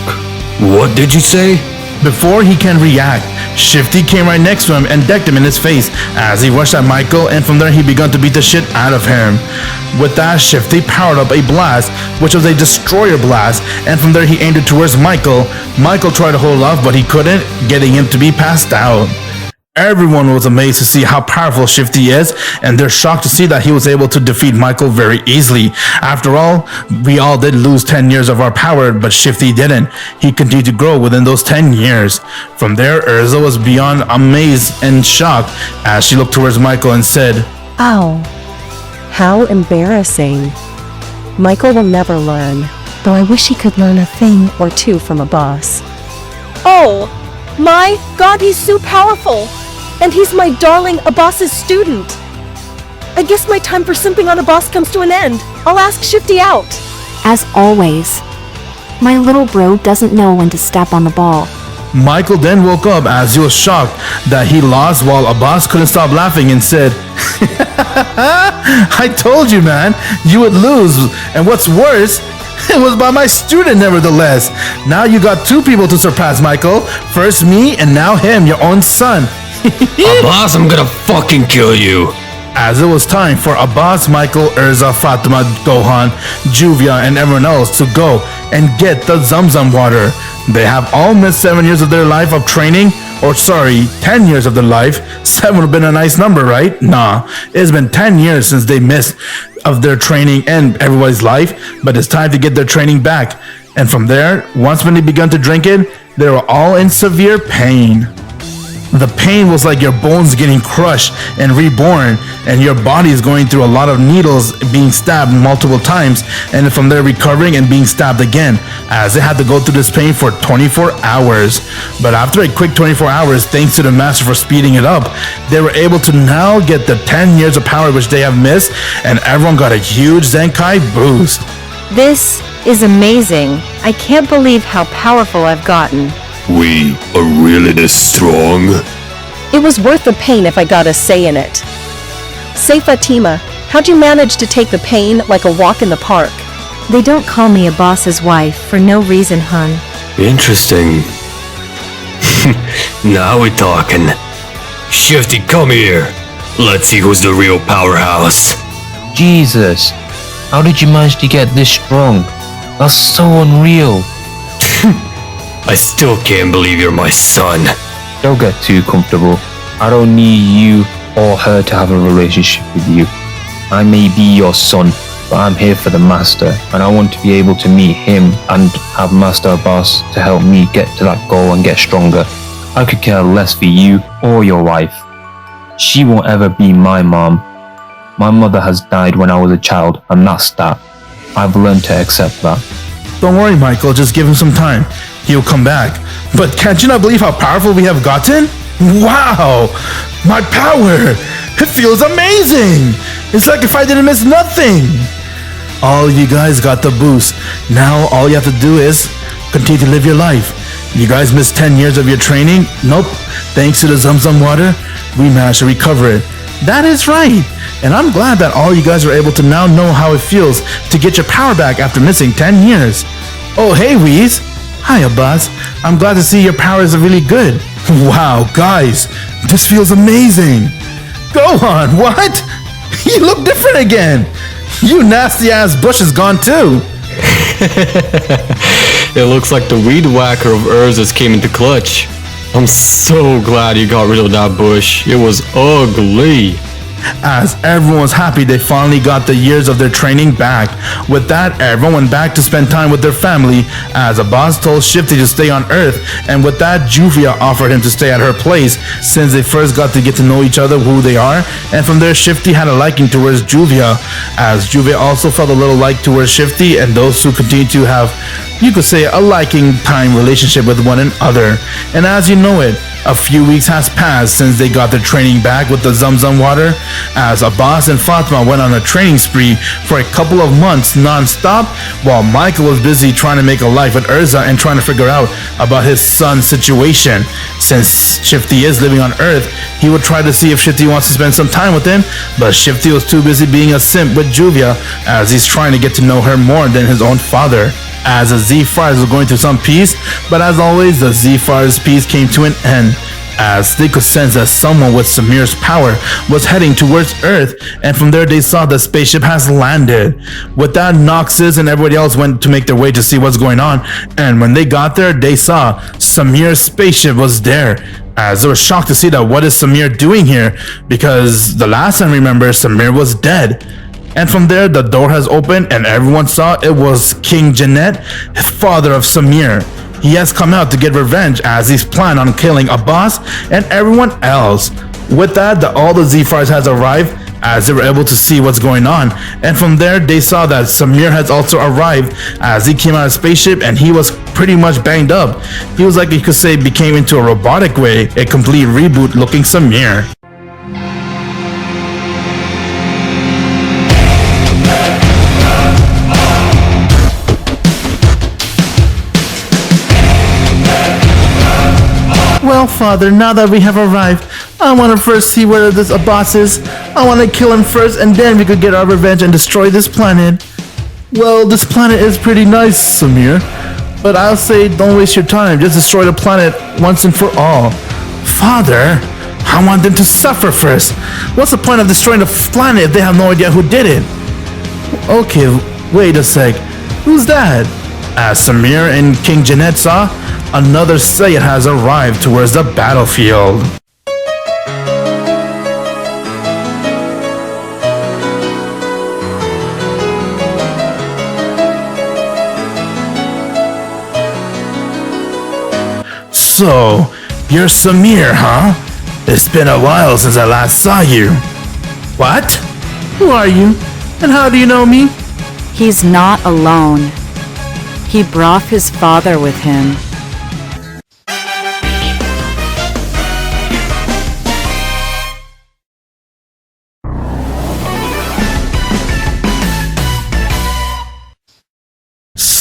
What did you say? Before he can react, Shifty came right next to him and decked him in his face as he rushed at Michael, and from there he began to beat the shit out of him. With that, Shifty powered up a blast, which was a Destroyer blast, and from there he aimed it towards Michael. Michael tried to hold off, but he couldn't, getting him to be passed out. Everyone was amazed to see how powerful Shifty is, and they're shocked to see that he was able to defeat Michael very easily. After all, we all did lose 10 years of our power, but Shifty didn't. He continued to grow within those 10 years. From there, Urza was beyond amazed and shocked as she looked towards Michael and said, Ow. How embarrassing. Michael will never learn, though I wish he could learn a thing or two from a boss. Oh, my God, he's so powerful! And he's my darling Abbas's student! I guess my time for simping on Abbas comes to an end. I'll ask Shifty out. As always, my little bro doesn't know when to step on the ball. Michael then woke up as he was shocked that he lost, while Abbas couldn't stop laughing and said, I told you, man, you would lose. And what's worse, It was by my student nevertheless. Now you got two people to surpass, Michael. First me and now him, your own son. Abbas, I'm gonna fucking kill you. As it was time for Abbas, Michael, Urza, Fatima, Gohan, Juvia, and everyone else to go and get the Zamzam water. They have all missed 7 years of their life of training, or sorry, 10 years of their life. 7 would have been a nice number, right? Nah, it's been 10 years since they missed of their training and everybody's life, but it's time to get their training back. And from there, once when they began to drink it, they were all in severe pain. The pain was like your bones getting crushed and reborn, and your body is going through a lot of needles being stabbed multiple times, and from there recovering and being stabbed again, as they had to go through this pain for 24 hours. But after a quick 24 hours, thanks to the master for speeding it up, they were able to now get the 10 years of power which they have missed, and everyone got a huge Zenkai boost. This is amazing. I can't believe how powerful I've gotten. We are really this strong? It was worth the pain if I got a say in it. Say, Fatima, how'd you manage to take the pain like a walk in the park? They don't call me a boss's wife for no reason, hun. Interesting. Now we're talking. Shifty, come here. Let's see who's the real powerhouse. Jesus, how did you manage to get this strong? That's so unreal. I still can't believe you're my son. Don't get too comfortable. I don't need you or her to have a relationship with you. I may be your son, but I'm here for the master, and I want to be able to meet him and have Master Abbas to help me get to that goal and get stronger. I could care less for you or your wife. She won't ever be my mom. My mother has died when I was a child, and that's that. I've learned to accept that. Don't worry, Michael, just give him some time. He'll come back. But can't you not believe how powerful we have gotten? Wow! My power! It feels amazing! It's like if I didn't miss nothing! All you guys got the boost. Now all you have to do is continue to live your life. You guys missed 10 years of your training? Nope. Thanks to the Zamzam water, we managed to recover it. That is right. And I'm glad that all you guys are able to now know how it feels to get your power back after missing 10 years. Oh, hey, Whis. Hi, Abbas. I'm glad to see your powers are really good. Wow, guys, this feels amazing. Gohan, what? You look different again. You nasty ass bush is gone too. It looks like the weed whacker of Urza's came into clutch. I'm so glad you got rid of that bush. It was ugly. As everyone was happy they finally got the years of their training back. With that, everyone went back to spend time with their family, as Abbas told Shifty to stay on Earth, and with that, Juvia offered him to stay at her place since they first got to get to know each other, who they are, and from there Shifty had a liking towards Juvia, as Juvia also felt a little like towards Shifty, and those two continue to have, you could say, a liking time relationship with one another. And as you know it, a few weeks has passed since they got their training back with the Zamzam water, as Abbas and Fatima went on a training spree for a couple of months non-stop, while Michael was busy trying to make a life with Urza and trying to figure out about his son's situation. Since Shifty is living on Earth, he would try to see if Shifty wants to spend some time with him, but Shifty was too busy being a simp with Juvia, as he's trying to get to know her more than his own father. As the Z-Fighters were going through some peace, but as always, the Z-Fighters' peace came to an end, as they could sense that someone with Samir's power was heading towards Earth, and from there they saw the spaceship has landed. With that, Noxus and everybody else went to make their way to see what's going on, and when they got there, they saw Samir's spaceship was there. As they were shocked to see that what is Samir doing here, because the last time, remember, Samir was dead. And from there, the door has opened and everyone saw it was King Jeanette, father of Samir. He has come out to get revenge as he's planning on killing Abbas and everyone else. With that, all the Z-Fighters has arrived as they were able to see what's going on. And from there, they saw that Samir has also arrived as he came out of spaceship and he was pretty much banged up. He was like, you could say, became into a robotic way, a complete reboot looking Samir. Well, Father, now that we have arrived, I want to first see where this Abbas is. I want to kill him first, and then we could get our revenge and destroy this planet. Well, this planet is pretty nice, Samir. But I'll say don't waste your time. Just destroy the planet once and for all. Father, I want them to suffer first. What's the point of destroying the planet if they have no idea who did it? Okay, wait a sec. Who's that? As Samir and King Jeanette saw, another Saiyan has arrived towards the battlefield. So, you're Samir, huh? It's been a while since I last saw you. What? Who are you? And how do you know me? He's not alone. He brought his father with him.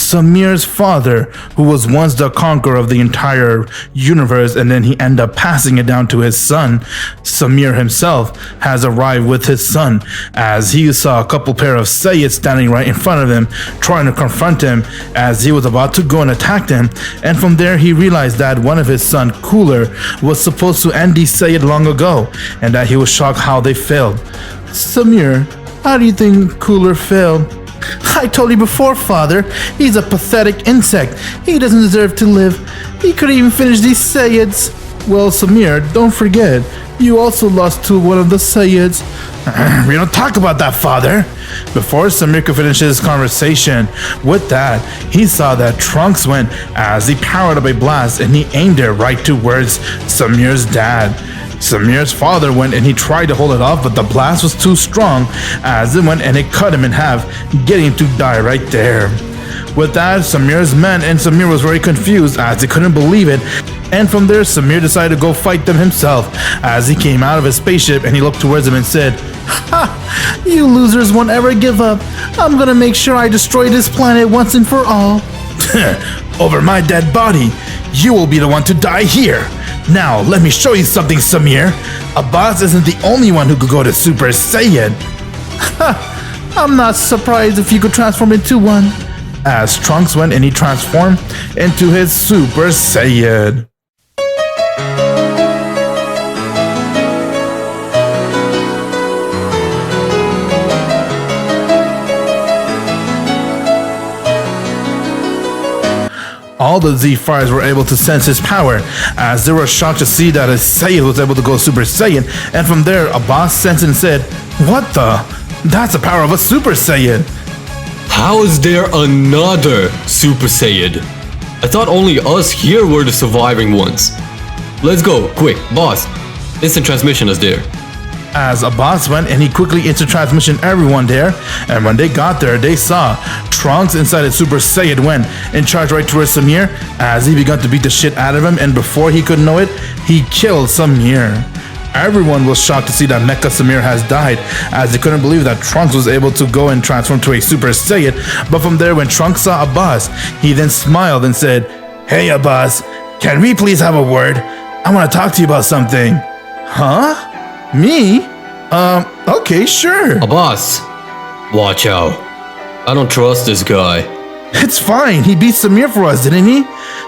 Samir's father, who was once the conqueror of the entire universe, and then he ended up passing it down to his son, Samir himself, has arrived with his son, as he saw a couple pair of Saiyans standing right in front of him, trying to confront him as he was about to go and attack them, and from there he realized that one of his son, Cooler, was supposed to end these Saiyans long ago, and that he was shocked how they failed. Samir, how do you think Cooler failed? I told you before, father. He's a pathetic insect. He doesn't deserve to live. He couldn't even finish these Saiyans. Well, Samir, don't forget, you also lost to one of the Saiyans. We don't talk about that, father. Before Samir could finish his conversation with that, he saw that Trunks went as he powered up a blast and he aimed it right towards Samir's dad. Samir's father went and he tried to hold it off, but the blast was too strong as it went and it cut him in half, getting him to die right there. With that, Samir's men and Samir was very confused as he couldn't believe it. And from there, Samir decided to go fight them himself as he came out of his spaceship and he looked towards them and said, "Ha! You losers won't ever give up. I'm gonna make sure I destroy this planet once and for all. Over my dead body, you will be the one to die here. Now, let me show you something, Samir. A boss isn't the only one who could go to Super Saiyan." I'm not surprised if you could transform into one. As Trunks went and he transformed into his Super Saiyan. All the Z-Fighters were able to sense his power, as they were shocked to see that a Saiyan was able to go Super Saiyan, and from there, a boss sensed and said, "What the? That's the power of a Super Saiyan." How is there another Super Saiyan? I thought only us here were the surviving ones. Let's go, quick, boss. Instant transmission is there. As a boss went and he quickly instant transmission everyone there, and when they got there, they saw Trunks inside a Super Saiyan went and charged right towards Samir as he began to beat the shit out of him, and before he could know it, he killed Samir. Everyone was shocked to see that Mecha Samir has died, as they couldn't believe that Trunks was able to go and transform to a Super Saiyan. But from there, when Trunks saw Abbas, he then smiled and said, "Hey Abbas, can we please have a word? I want to talk to you about something." Huh? Me? Okay, sure. Abbas, watch out. I don't trust this guy. It's fine. He beat Samir for us, didn't he?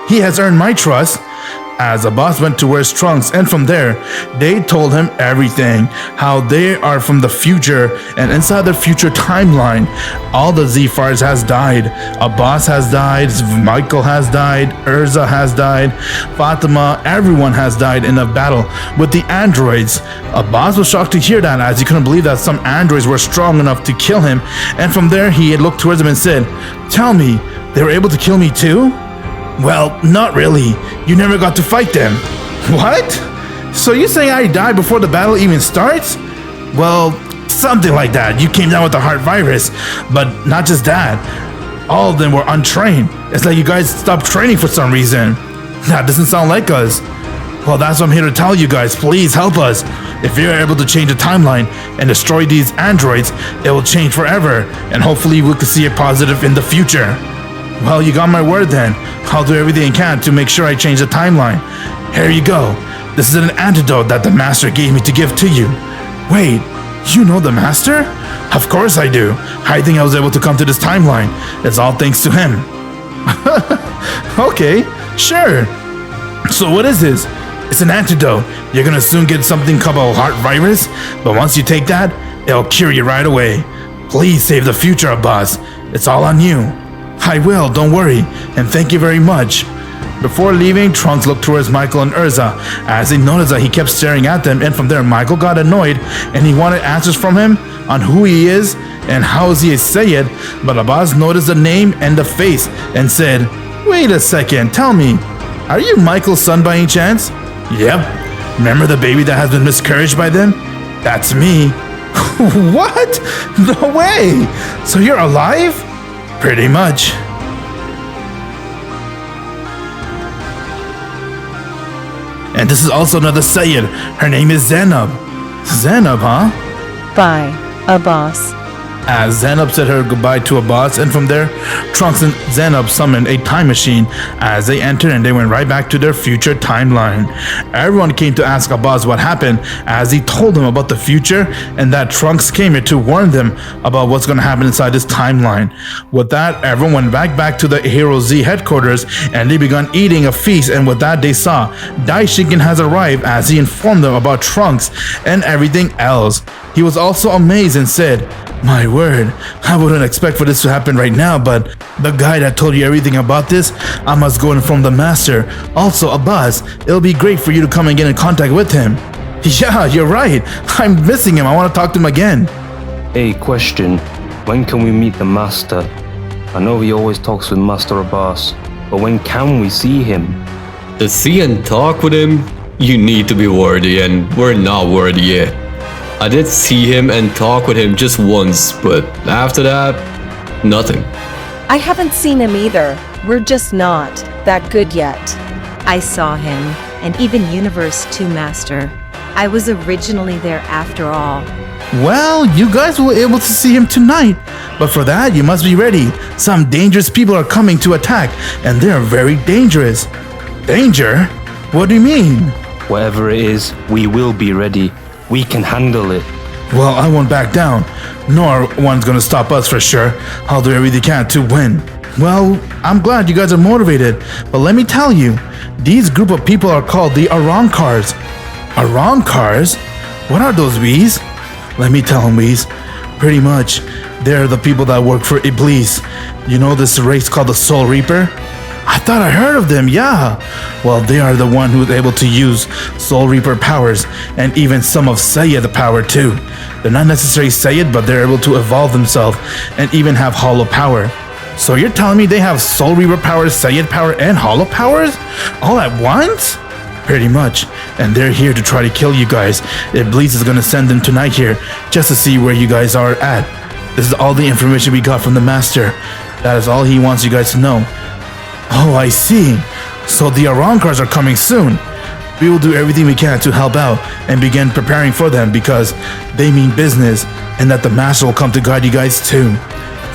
He has earned my trust. As Abbas went towards Trunks, and from there, they told him everything. How they are from the future, and inside the future timeline, all the Z-Fighters has died. Abbas has died, Michael has died, Urza has died, Fatima, everyone has died in a battle with the androids. Abbas was shocked to hear that, as he couldn't believe that some androids were strong enough to kill him. And from there, he had looked towards them and said, "Tell me, they were able to kill me too?" "Well, not really. You never got to fight them." "What? So you're saying I died before the battle even starts?" "Well, something like that. You came down with the heart virus. But not just that. All of them were untrained. It's like you guys stopped training for some reason." "That doesn't sound like us." "Well, that's what I'm here to tell you guys. Please help us. If you're able to change the timeline and destroy these androids, it will change forever. And hopefully we can see a positive in the future." "Well, you got my word then. I'll do everything I can to make sure I change the timeline. Here you go. This is an antidote that the master gave me to give to you. Wait, You know the master? Of course I do. I think I was able to come to this timeline. It's all thanks to him. Okay, sure. So what is this? It's an antidote. You're gonna soon get something called a heart virus, but once you take that, it'll cure you right away. Please save the future, boss. It's all on you. I will, don't worry, and thank you very much. Before leaving, Trunks looked towards Michael and Urza, as he noticed that he kept staring at them, and from there Michael got annoyed, and he wanted answers from him on who he is and how is he a Saiyid, but Abbas noticed the name and the face and said, "Wait a second, tell me, are you Michael's son by any chance?" "Yep. Remember the baby that has been miscarried by them? That's me." "What? No way! So you're alive?" "Pretty much." And this is also another Saiyid. Her name is Zainab. Zainab, huh? Bye, Abbas. As Zainab said her goodbye to Abbas, and from there, Trunks and Zainab summoned a time machine as they entered, and they went right back to their future timeline. Everyone came to ask Abbas what happened, as he told them about the future and that Trunks came here to warn them about what's going to happen inside this timeline. With that, everyone went back to the Hero Z headquarters, and they began eating a feast, and with that they saw Daishikin has arrived, as he informed them about Trunks and everything else. He was also amazed and said, "My word, I wouldn't expect for this to happen right now, but the guy that told you everything about this, I must go inform the master. Also, Abbas, it'll be great for you to come and get in contact with him." "Yeah, you're right. I'm missing him. I want to talk to him again." Hey, question. When can we meet the master? I know he always talks with Master Abbas, but when can we see him? To see and talk with him, you need to be worthy, and we're not worthy yet. I did see him and talk with him just once, but after that, nothing. I haven't seen him either. We're just not that good yet. I saw him, and even Universe 2 Master. I was originally there after all. Well, you guys will be able to see him tonight, but for that you must be ready. Some dangerous people are coming to attack, and they are very dangerous. Danger? What do you mean? Whatever it is, we will be ready. We can handle it. Well, I won't back down. No one's gonna stop us for sure. I'll do everything I can to win. Well, I'm glad you guys are motivated, but let me tell you, these group of people are called the Arankars. Arankars? What are those, Whis? Let me tell them, Whis. Pretty much, they're the people that work for Iblis. You know this race called the Soul Reaper? I thought I heard of them, yeah. Well, they are the one who's able to use Soul Reaper powers, and even some of Saiyid power too. They're not necessarily Saiyid, but they're able to evolve themselves and even have hollow power. So you're telling me they have Soul Reaper powers, Saiyid power, and hollow powers? All at once? Pretty much. And they're here to try to kill you guys. Iblis is gonna send them tonight here, just to see where you guys are at. This is all the information we got from the Master. That is all he wants you guys to know. Oh, I see. So the Arankars are coming soon. We will do everything we can to help out and begin preparing for them, because they mean business, and that the Master will come to guide you guys too.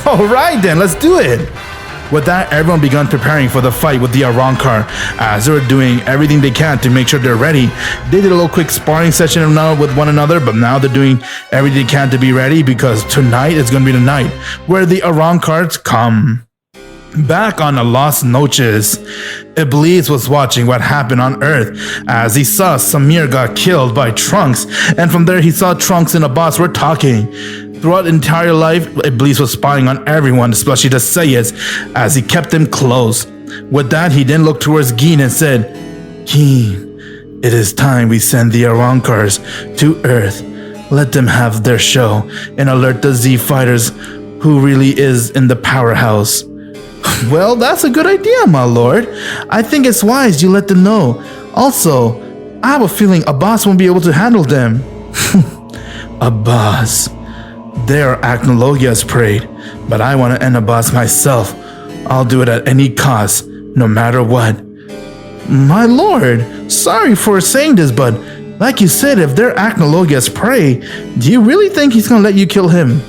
Alright then, let's do it! With that, everyone began preparing for the fight with the Arankar, as they were doing everything they can to make sure they're ready. They did a little quick sparring session now with one another, but now they're doing everything they can to be ready, because tonight is going to be the night where the Arankars come. Back on the Las Noches, Iblis was watching what happened on Earth, as he saw Samir got killed by Trunks, and from there he saw Trunks and Abbas were talking. Throughout entire life, Iblis was spying on everyone, especially the Saiyans, as he kept them close. With that, he then looked towards Geen and said, "Geen, it is time we send the Arankars to Earth. Let them have their show and alert the Z fighters who really is in the powerhouse." Well, that's a good idea, my lord. I think it's wise you let them know. Also, I have a feeling Abbas won't be able to handle them. Abbas. They are Analogia's prey, but I want to end Abbas myself. I'll do it at any cost, no matter what. My lord, sorry for saying this, but like you said, if they're Analogia's prey, do you really think he's gonna let you kill him?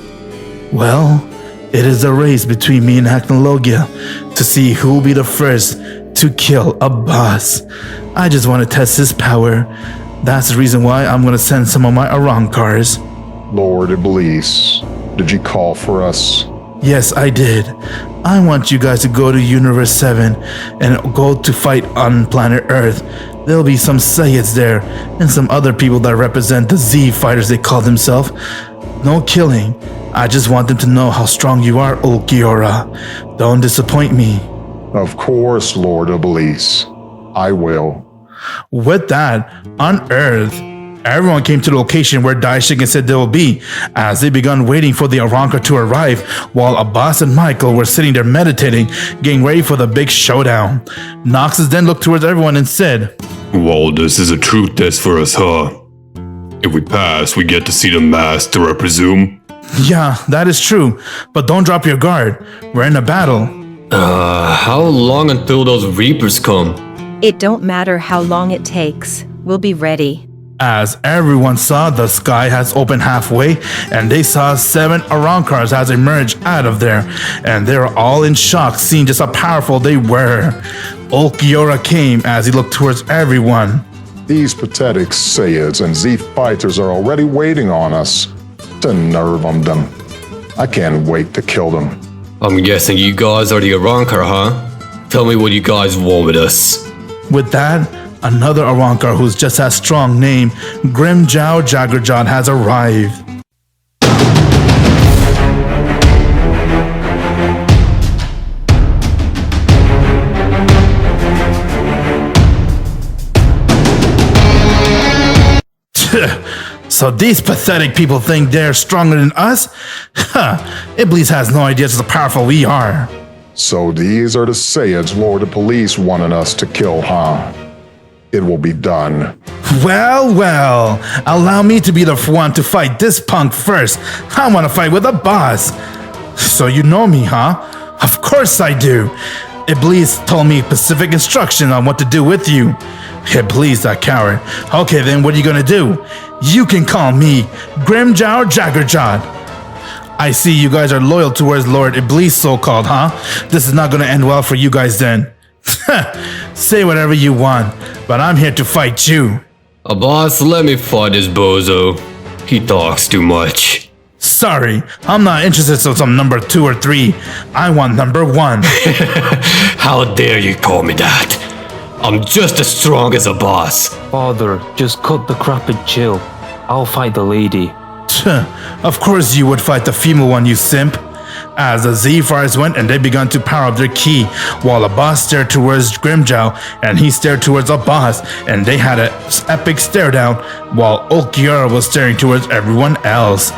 Well, it is a race between me and Analogia to see who will be the first to kill Abbas. I just want to test his power. That's the reason why I'm going to send some of my Arankars. Lord Iblis, did you call for us? Yes, I did. I want you guys to go to Universe 7 and go to fight on planet Earth. There'll be some Saiyans there and some other people that represent the Z fighters they call themselves. No killing. I just want them to know how strong you are, old Giora. Don't disappoint me. Of course, Lord Iblis. I will. With that, on Earth, everyone came to the location where Daishigen said they will be, as they began waiting for the Aranka to arrive, while Abbas and Michael were sitting there meditating, getting ready for the big showdown. Noxus then looked towards everyone and said, Well, this is a true test for us, huh? If we pass, we get to see the master, I presume? Yeah, that is true, but don't drop your guard. We're in a battle. How long until those Reapers come? It don't matter how long it takes. We'll be ready. As everyone saw, the sky has opened halfway, and they saw 7 Arankars has emerged out of there, and they were all in shock, seeing just how powerful they were. Old Giora came as he looked towards everyone. These pathetic Saiyans and Z fighters are already waiting on us. To nerve on them. I can't wait to kill them. I'm guessing you guys are the Arankar, huh? Tell me what you guys want with us. With that, another Arankar who's just as strong, named Grimjow Jaggerjot, has arrived. So these pathetic people think they're stronger than us? Iblis has no idea just how powerful we are. So these are the Saiyans Lord of Police wanted us to kill, huh? It will be done. Well, allow me to be the one to fight this punk first. I want to fight with a boss. So you know me, huh? Of course I do. Iblis told me specific instructions on what to do with you. Iblis, that coward. Okay, then what are you gonna do? You can call me Grimjow Jaggerjot. I see you guys are loyal towards Lord Iblis, so-called, huh? This is not gonna end well for you guys then. Say whatever you want, but I'm here to fight you. Boss, let me fight this bozo. He talks too much. Sorry, I'm not interested in some number 2 or 3. I want number 1. How dare you call me that? I'm just as strong as a boss. Father, just cut the crap and chill. I'll fight the lady. Of course you would fight the female one, you simp. As the Z-Fires went and they began to power up their ki, while Abbas stared towards Grimjow and he stared towards Abbas, and they had an epic stare down, while Old Giora was staring towards everyone else.